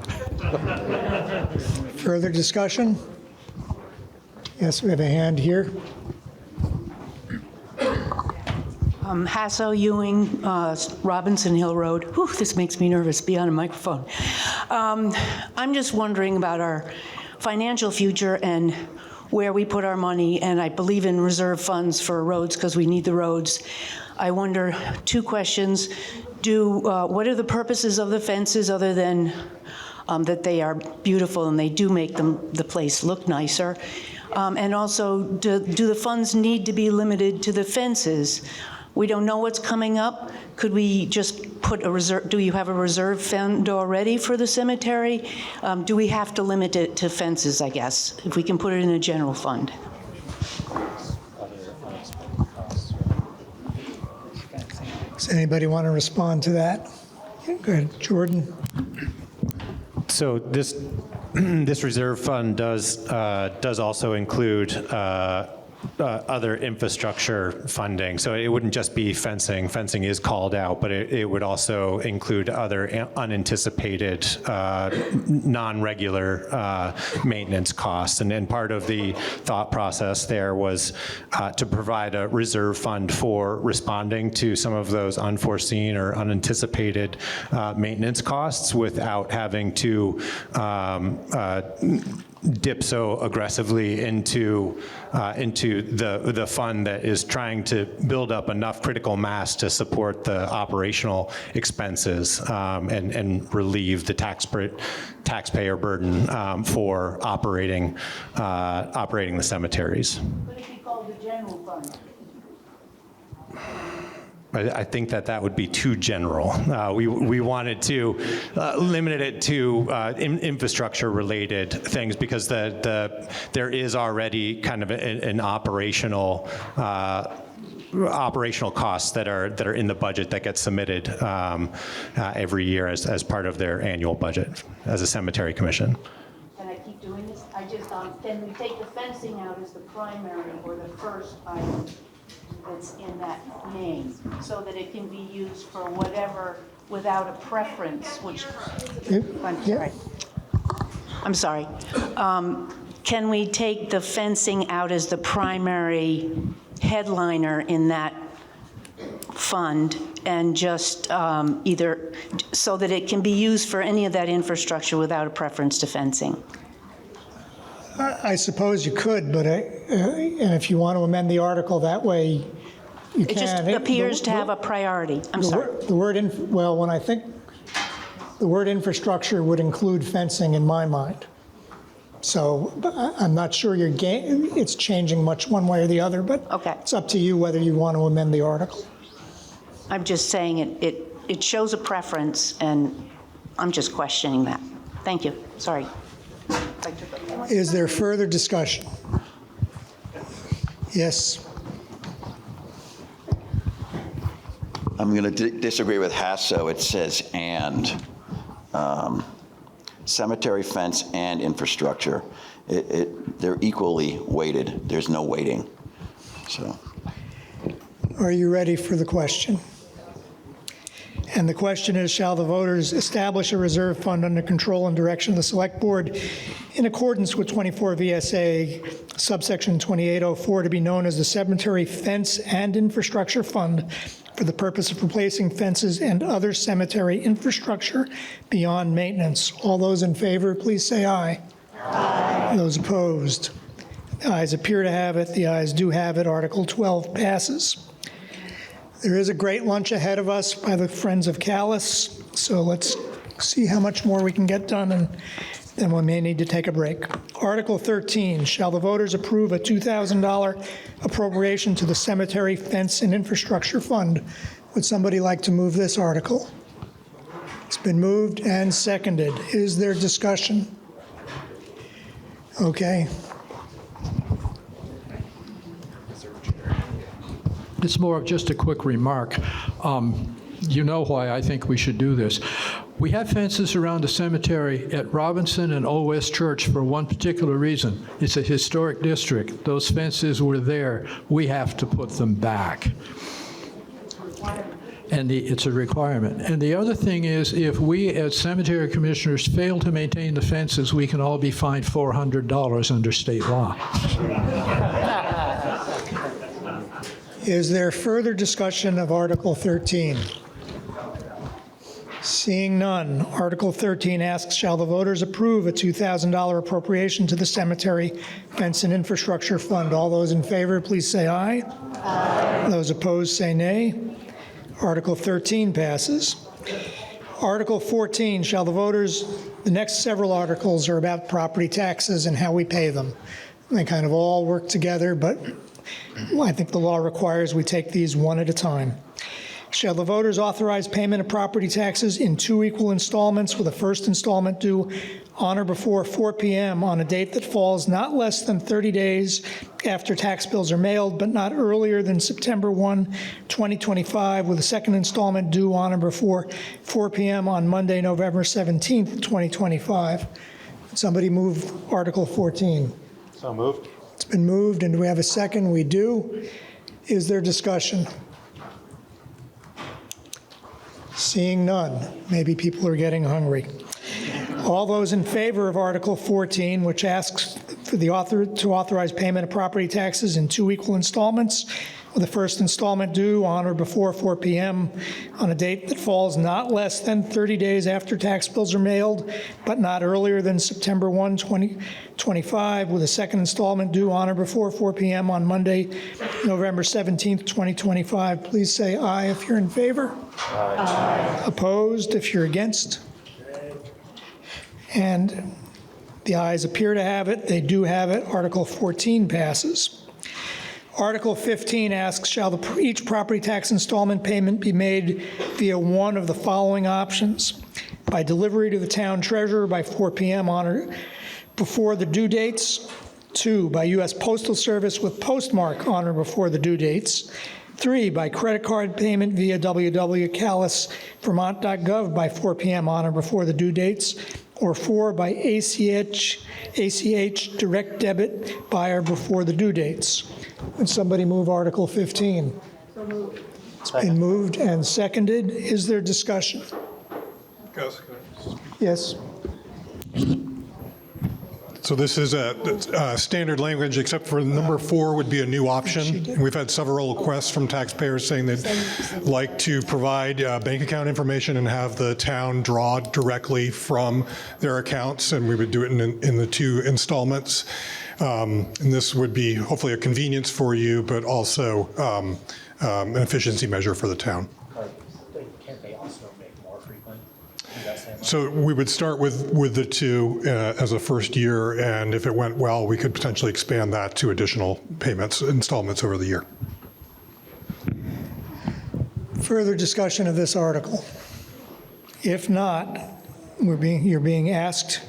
Further discussion? Yes, we have a hand here. Hasso Ewing, Robinson Hill Road. Whew, this makes me nervous, be on a microphone. I'm just wondering about our financial future and where we put our money, and I believe in reserve funds for roads because we need the roads. I wonder, 2 questions. What are the purposes of the fences other than that they are beautiful and they do make the place look nicer? And also, do the funds need to be limited to the fences? We don't know what's coming up. Could we just put a reserve? Do you have a reserve fund already for the cemetery? Do we have to limit it to fences, I guess, if we can put it in a general fund? Does anybody want to respond to that? Go ahead, Jordan. So this reserve fund does also include other infrastructure funding. So it wouldn't just be fencing. Fencing is called out, but it would also include other unanticipated, non-regular maintenance costs. And part of the thought process there was to provide a reserve fund for responding to some of those unforeseen or unanticipated maintenance costs without having to dip so aggressively into the fund that is trying to build up enough critical mass to support the operational expenses and relieve the taxpayer burden for operating the cemeteries. Would it be called the general fund? I think that would be too general. We wanted to limit it to infrastructure-related things because there is already kind of an operational costs that are in the budget that get submitted every year as part of their annual budget as a cemetery commission. Can I keep doing this? Can we take the fencing out as the primary or the first item that's in that name, so that it can be used for whatever without a preference, which, I'm sorry. Can we take the fencing out as the primary headliner in that fund and just either, so that it can be used for any of that infrastructure without a preference to fencing? I suppose you could, but, and if you want to amend the article that way, you can. It just appears to have a priority. I'm sorry. Well, when I think the word infrastructure would include fencing in my mind. So I'm not sure it's changing much one way or the other, but it's up to you whether you want to amend the article. I'm just saying it shows a preference, and I'm just questioning that. Thank you. Sorry. Is there further discussion? Yes. I'm going to disagree with Hasso. It says and. Cemetery fence and infrastructure. They're equally weighted. There's no weighting. So. Are you ready for the question? And the question is, shall the voters establish a reserve fund under control and direction of the Select Board in accordance with 24 VSA subsection 2804 to be known as the Cemetery Fence and Infrastructure Fund for the purpose of replacing fences and other cemetery infrastructure beyond maintenance? All those in favor, please say aye. Aye. Those opposed? The ayes appear to have it. The ayes do have it. Article 12 passes. There is a great lunch ahead of us by the Friends of Calais, so let's see how much more we can get done, and then we may need to take a break. Article 13, shall the voters approve a $2,000 appropriation to the Cemetery Fence and Infrastructure Fund? Would somebody like to move this article? It's been moved and seconded. Is there discussion? Okay. It's more of just a quick remark. You know why I think we should do this. We have fences around the cemetery at Robinson and Old West Church for one particular reason. It's a historic district. Those fences were there. We have to put them back. And it's a requirement. And the other thing is, if we as cemetery commissioners fail to maintain the fences, we can all be fined $400 under state law. Is there further discussion of Article 13? Seeing none, Article 13 asks, shall the voters approve a $2,000 appropriation to the Cemetery Fence and Infrastructure Fund? All those in favor, please say aye. Aye. Those opposed, say nay. Article 13 passes. Article 14, shall the voters, the next several articles are about property taxes and how we pay them. They kind of all work together, but I think the law requires we take these one at a time. Shall the voters authorize payment of property taxes in 2 equal installments with a first installment due on or before 4 p.m. on a date that falls not less than 30 days after tax bills are mailed, but not earlier than September 1, 2025, with a second installment due on or before 4 p.m. on Monday, November 17, 2025? Somebody move Article 14. So moved. It's been moved, and do we have a second? We do. Is there discussion? Seeing none. Maybe people are getting hungry. All those in favor of Article 14, which asks for the author to authorize payment of property taxes in 2 equal installments, with the first installment due on or before 4 p.m. on a date that falls not less than 30 days after tax bills are mailed, but not earlier than September 1, 2025, with a second installment due on or before 4 p.m. on Monday, November 17, 2025. Please say aye if you're in favor. Aye. Opposed if you're against. And the ayes appear to have it. They do have it. Article 14 passes. Article 15 asks, shall each property tax installment payment be made via one of the following options? By delivery to the town treasurer by 4 p.m. on or before the due dates. 2, by U.S. Postal Service with postmark on or before the due dates. 3, by credit card payment via www.calisvermont.gov by 4 p.m. on or before the due dates. Or 4, by ACH direct debit by or before the due dates. Would somebody move Article 15? So moved. It's been moved and seconded. Is there discussion? Yes. So this is a standard language, except for number 4 would be a new option. And we've had several requests from taxpayers saying they'd like to provide bank account information and have the town draw directly from their accounts, and we would do it in the 2 installments. And this would be hopefully a convenience for you, but also an efficiency measure for the town. Can't they also make more frequent? So we would start with the 2 as a first year, and if it went well, we could potentially expand that to additional payments, installments over the year. Further discussion of this article? If not, you're being asked,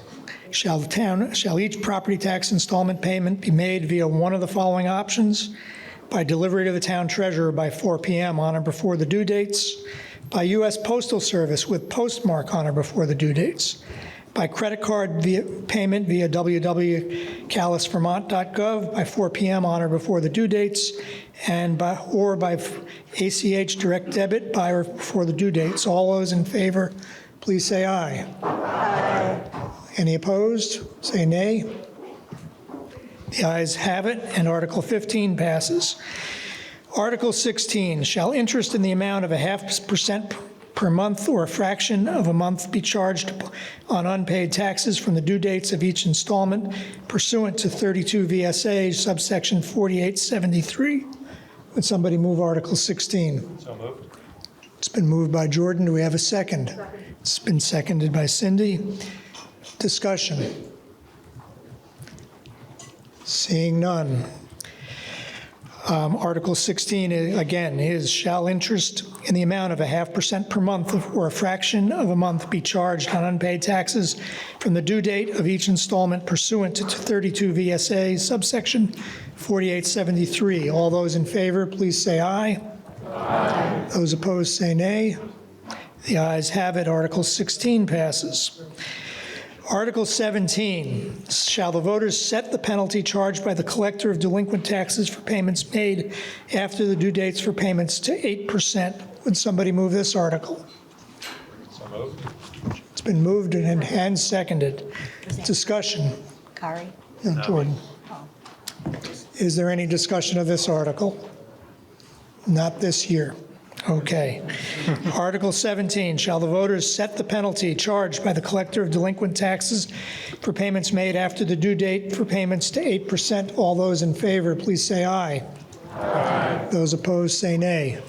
shall each property tax installment payment be made via one of the following options? By delivery to the town treasurer by 4 p.m. on or before the due dates, by U.S. Postal Service with postmark on or before the due dates, by credit card payment via www.calisvermont.gov by 4 p.m. on or before the due dates, and by ACH direct debit by or before the due dates. All those in favor, please say aye. Aye. Any opposed? Say nay. The ayes have it, and Article 15 passes. Article 16, shall interest in the amount of 0.5% per month or a fraction of a month be charged on unpaid taxes from the due dates of each installment pursuant to 32 VSA subsection 4873? Would somebody move Article 16? So moved. It's been moved by Jordan. Do we have a second? It's been seconded by Cindy. Discussion. Seeing none. Article 16, again, is shall interest in the amount of 0.5% per month or a fraction of a month be charged on unpaid taxes from the due date of each installment pursuant to 32 VSA subsection 4873. All those in favor, please say aye. Aye. Those opposed, say nay. The ayes have it. Article 16 passes. Article 17, shall the voters set the penalty charged by the collector of delinquent taxes for payments made after the due dates for payments to 8%? Would somebody move this article? So moved. It's been moved and seconded. Discussion. Kari? Jordan. Is there any discussion of this article? Not this year. Okay. Article 17, shall the voters set the penalty charged by the collector of delinquent taxes for payments made after the due date for payments to 8%? All those in favor, please say aye. Aye. Those opposed, say nay.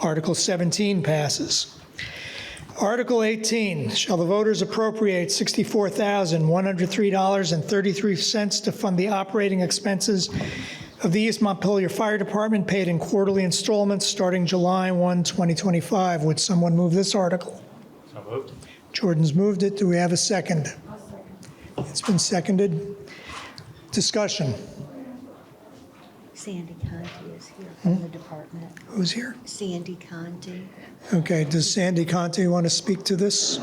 Article 17 passes. Article 18, shall the voters appropriate $64,103.33 to fund the operating expenses of the East Montpelier Fire Department paid in quarterly installments starting July 1, 2025. Would someone move this article? So moved. Jordan's moved it. Do we have a second? It's been seconded. Discussion. Sandy Conti is here from the department. Who's here? Sandy Conti. Okay, does Sandy Conti want to speak to this?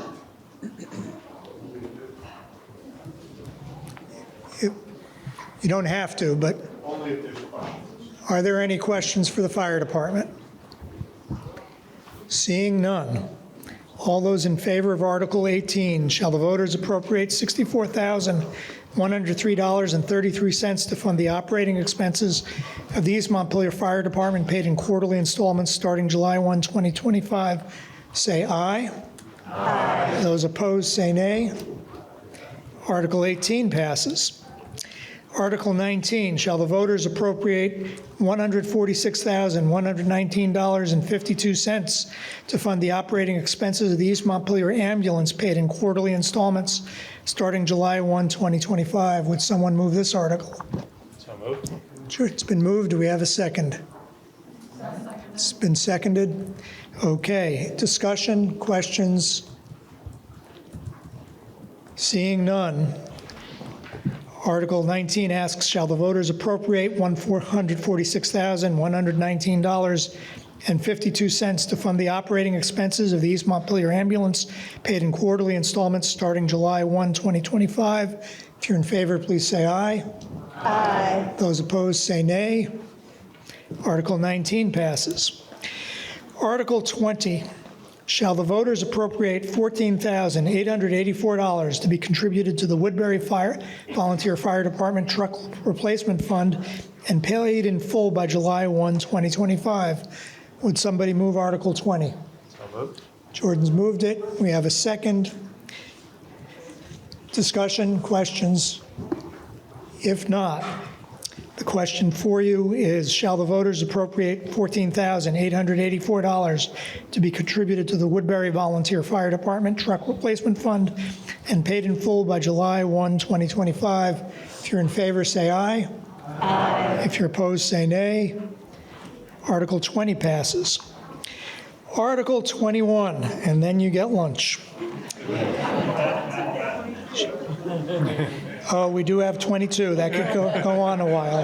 You don't have to, but are there any questions for the fire department? Seeing none. All those in favor of Article 18, shall the voters appropriate $64,103.33 to fund the operating expenses of the East Montpelier Fire Department paid in quarterly installments starting July 1, 2025? Say aye. Aye. Those opposed, say nay. Article 18 passes. Article 19, shall the voters appropriate $146,119.52 to fund the operating expenses of the East Montpelier ambulance paid in quarterly installments starting July 1, 2025? Would someone move this article? So moved. Sure, it's been moved. Do we have a second? It's been seconded. Okay, discussion, questions? Seeing none. Article 19 asks, shall the voters appropriate $146,119.52 to fund the operating expenses of the East Montpelier ambulance paid in quarterly installments starting July 1, 2025? If you're in favor, please say aye. Aye. Those opposed, say nay. Article 19 passes. Article 20, Shall the voters appropriate $14,884 to be contributed to the Woodbury Volunteer Fire Department Truck Replacement Fund and paid in full by July 1, 2025? Would somebody move Article 20? So moved. Jordan's moved it. We have a second. Discussion, questions? If not, the question for you is, shall the voters appropriate $14,884 to be contributed to the Woodbury Volunteer Fire Department Truck Replacement Fund and paid in full by July 1, 2025? If you're in favor, say aye. Aye. If you're opposed, say nay. Article 20 passes. Article 21, and then you get lunch. Oh, we do have 22. That could go on a while.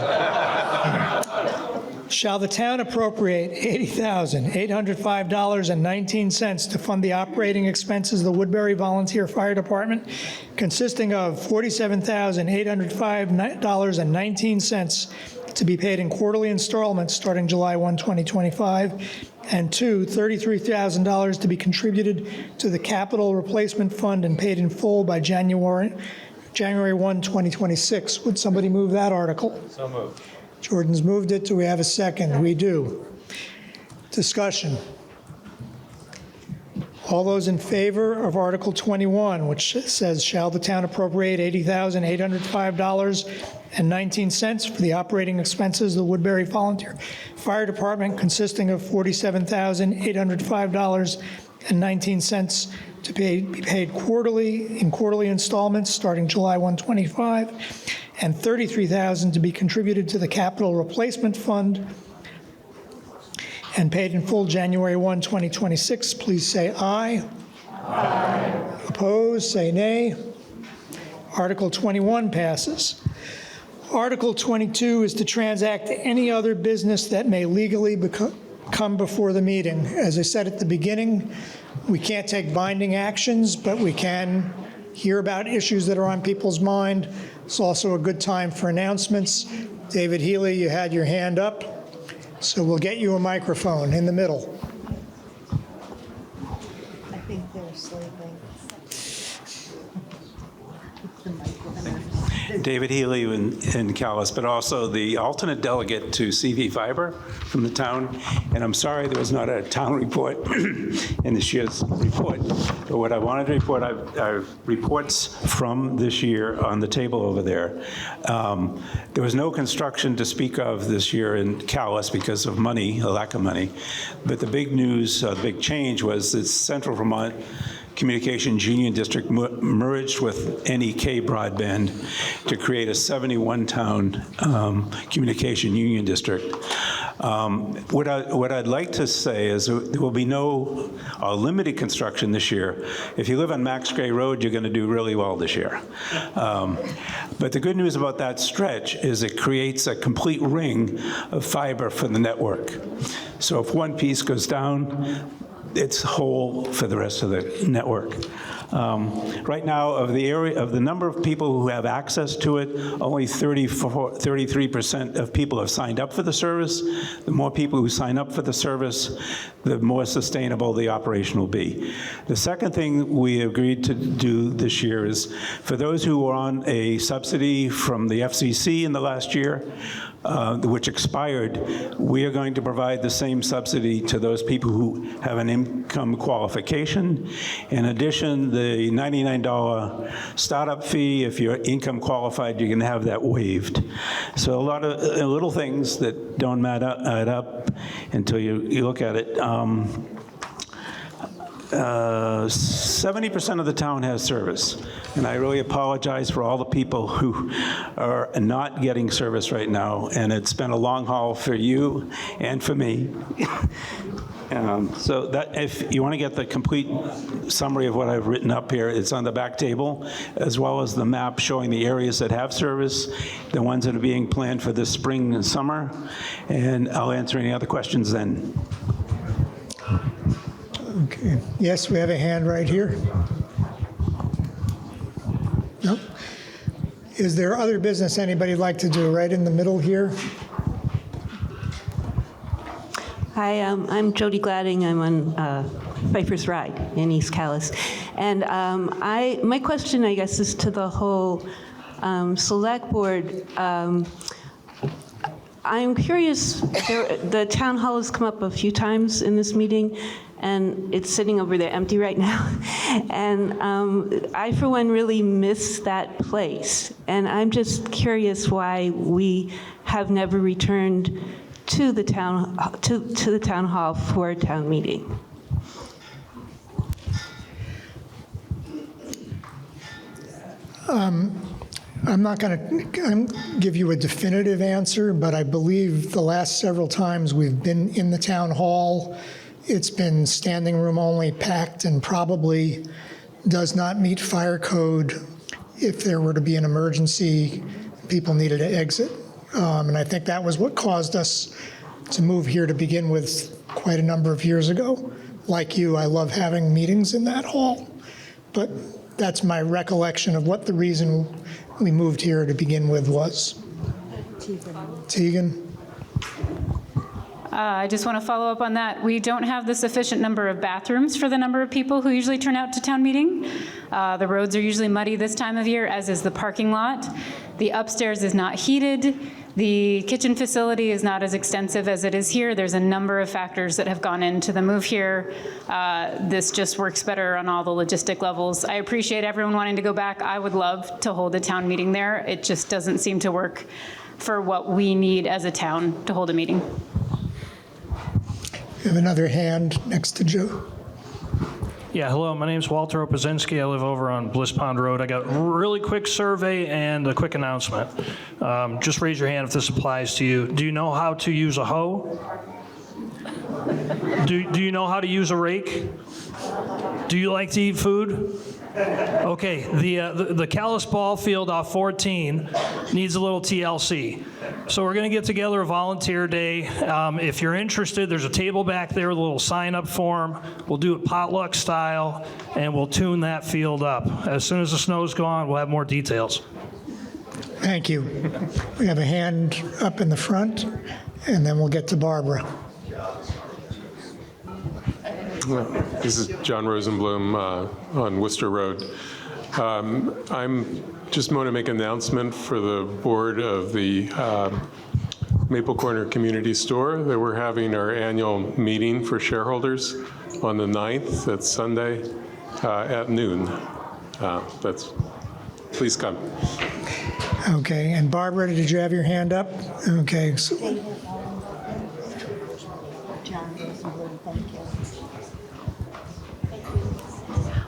Shall the town appropriate $80,805.19 to fund the operating expenses of the Woodbury Volunteer Fire Department, consisting of $47,805.19 to be paid in quarterly installments starting July 1, 2025, and two, $33,000 to be contributed to the Capital Replacement Fund and paid in full by January 1, 2026. Would somebody move that article? So moved. Jordan's moved it. Do we have a second? We do. Discussion. All those in favor of Article 21, which says, shall the town appropriate $80,805.19 for the operating expenses of the Woodbury Volunteer Fire Department, consisting of $47,805.19 to be paid quarterly in quarterly installments starting July 1, 2025, and $33,000 to be contributed to the Capital Replacement Fund and paid in full January 1, 2026. Please say aye. Aye. Opposed, say nay. Article 21 passes. Article 22 is to transact any other business that may legally come before the meeting. As I said at the beginning, we can't take binding actions, but we can hear about issues that are on people's mind. It's also a good time for announcements. David Healy, you had your hand up, so we'll get you a microphone in the middle. I think they're sleeping. David Healy in Calais, but also the alternate delegate to CV Fiber from the town. And I'm sorry there was not a town report in this year's report. But what I wanted to report are reports from this year on the table over there. There was no construction to speak of this year in Calais because of money, a lack of money. But the big news, the big change was that Central Vermont Communications Union District merged with NEK Broadband to create a 71-town communication union district. What I'd like to say is there will be no limited construction this year. If you live on Max Gray Road, you're going to do really well this year. But the good news about that stretch is it creates a complete ring of fiber for the network. So if one piece goes down, it's whole for the rest of the network. Right now, of the number of people who have access to it, only 33% of people have signed up for the service. The more people who sign up for the service, the more sustainable the operation will be. The second thing we agreed to do this year is for those who were on a subsidy from the FCC in the last year, which expired, we are going to provide the same subsidy to those people who have an income qualification. In addition, the $99 startup fee, if you're income qualified, you can have that waived. So a lot of little things that don't add up until you look at it. 70% of the town has service, and I really apologize for all the people who are not getting service right now, and it's been a long haul for you and for me. So that if you want to get the complete summary of what I've written up here, it's on the back table, as well as the map showing the areas that have service, the ones that are being planned for this spring and summer, and I'll answer any other questions then. Okay. Yes, we have a hand right here. Nope. Is there other business anybody'd like to do? Right in the middle here. Hi, I'm Jody Gladding. I'm on Viper's Ride in East Calais. And my question, I guess, is to the whole select board. I'm curious, the town hall has come up a few times in this meeting, and it's sitting over there empty right now. And I, for one, really miss that place. And I'm just curious why we have never returned to the town hall for a town meeting. I'm not going to give you a definitive answer, but I believe the last several times we've been in the town hall, it's been standing room only, packed, and probably does not meet fire code if there were to be an emergency, people needed to exit. And I think that was what caused us to move here to begin with quite a number of years ago. Like you, I love having meetings in that hall, but that's my recollection of what the reason we moved here to begin with was. Tegan? I just want to follow up on that. We don't have the sufficient number of bathrooms for the number of people who usually turn out to town meeting. The roads are usually muddy this time of year, as is the parking lot. The upstairs is not heated. The kitchen facility is not as extensive as it is here. There's a number of factors that have gone into the move here. This just works better on all the logistic levels. I appreciate everyone wanting to go back. I would love to hold a town meeting there. It just doesn't seem to work for what we need as a town to hold a meeting. We have another hand next to Joe. Yeah, hello, my name's Walter Opazinski. I live over on Bliss Pond Road. I got a really quick survey and a quick announcement. Just raise your hand if this applies to you. Do you know how to use a hoe? Do you know how to use a rake? Do you like to eat food? Okay, the Calais ball field off 14 needs a little TLC. So we're going to get together a volunteer day. If you're interested, there's a table back there with a little sign-up form. We'll do it potluck style, and we'll tune that field up. As soon as the snow's gone, we'll have more details. Thank you. We have a hand up in the front, and then we'll get to Barbara. This is John Rosenblum on Worcester Road. I'm just want to make an announcement for the board of the Maple Corner Community Store that we're having our annual meeting for shareholders on the 9th, that's Sunday, at noon. Please come. Okay, and Barbara, did you have your hand up? Okay. So.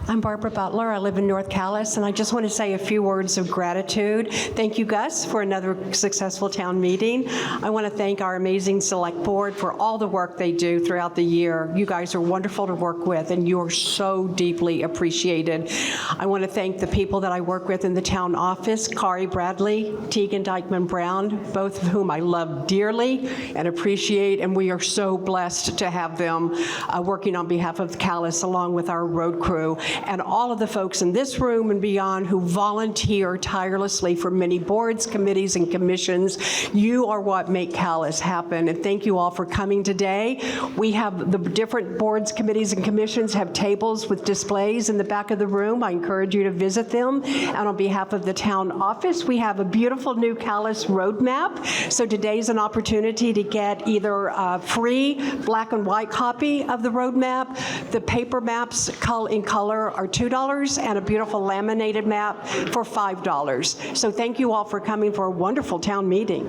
I'm Barbara Butler. I live in North Calais, and I just want to say a few words of gratitude. Thank you, Gus, for another successful town meeting. I want to thank our amazing select board for all the work they do throughout the year. You guys are wonderful to work with, and you're so deeply appreciated. I want to thank the people that I work with in the town office, Kari Bradley, Tegan Dykeman Brown, both of whom I love dearly and appreciate, and we are so blessed to have them working on behalf of Calais along with our road crew. And all of the folks in this room and beyond who volunteer tirelessly for many boards, committees, and commissions. You are what make Calais happen, and thank you all for coming today. We have the different boards, committees, and commissions have tables with displays in the back of the room. I encourage you to visit them. And on behalf of the town office, we have a beautiful new Calais roadmap. So today's an opportunity to get either a free black and white copy of the roadmap. The paper maps in color are $2, and a beautiful laminated map for $5. So thank you all for coming for a wonderful town meeting.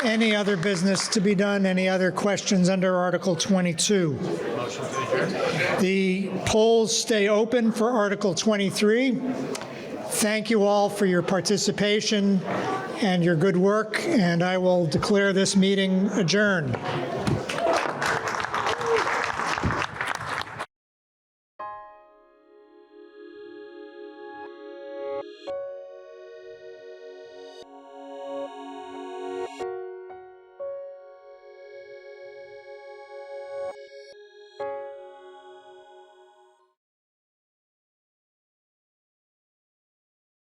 Any other business to be done? Any other questions under Article 22? The polls stay open for Article 23. Thank you all for your participation and your good work, and I will declare this meeting adjourned.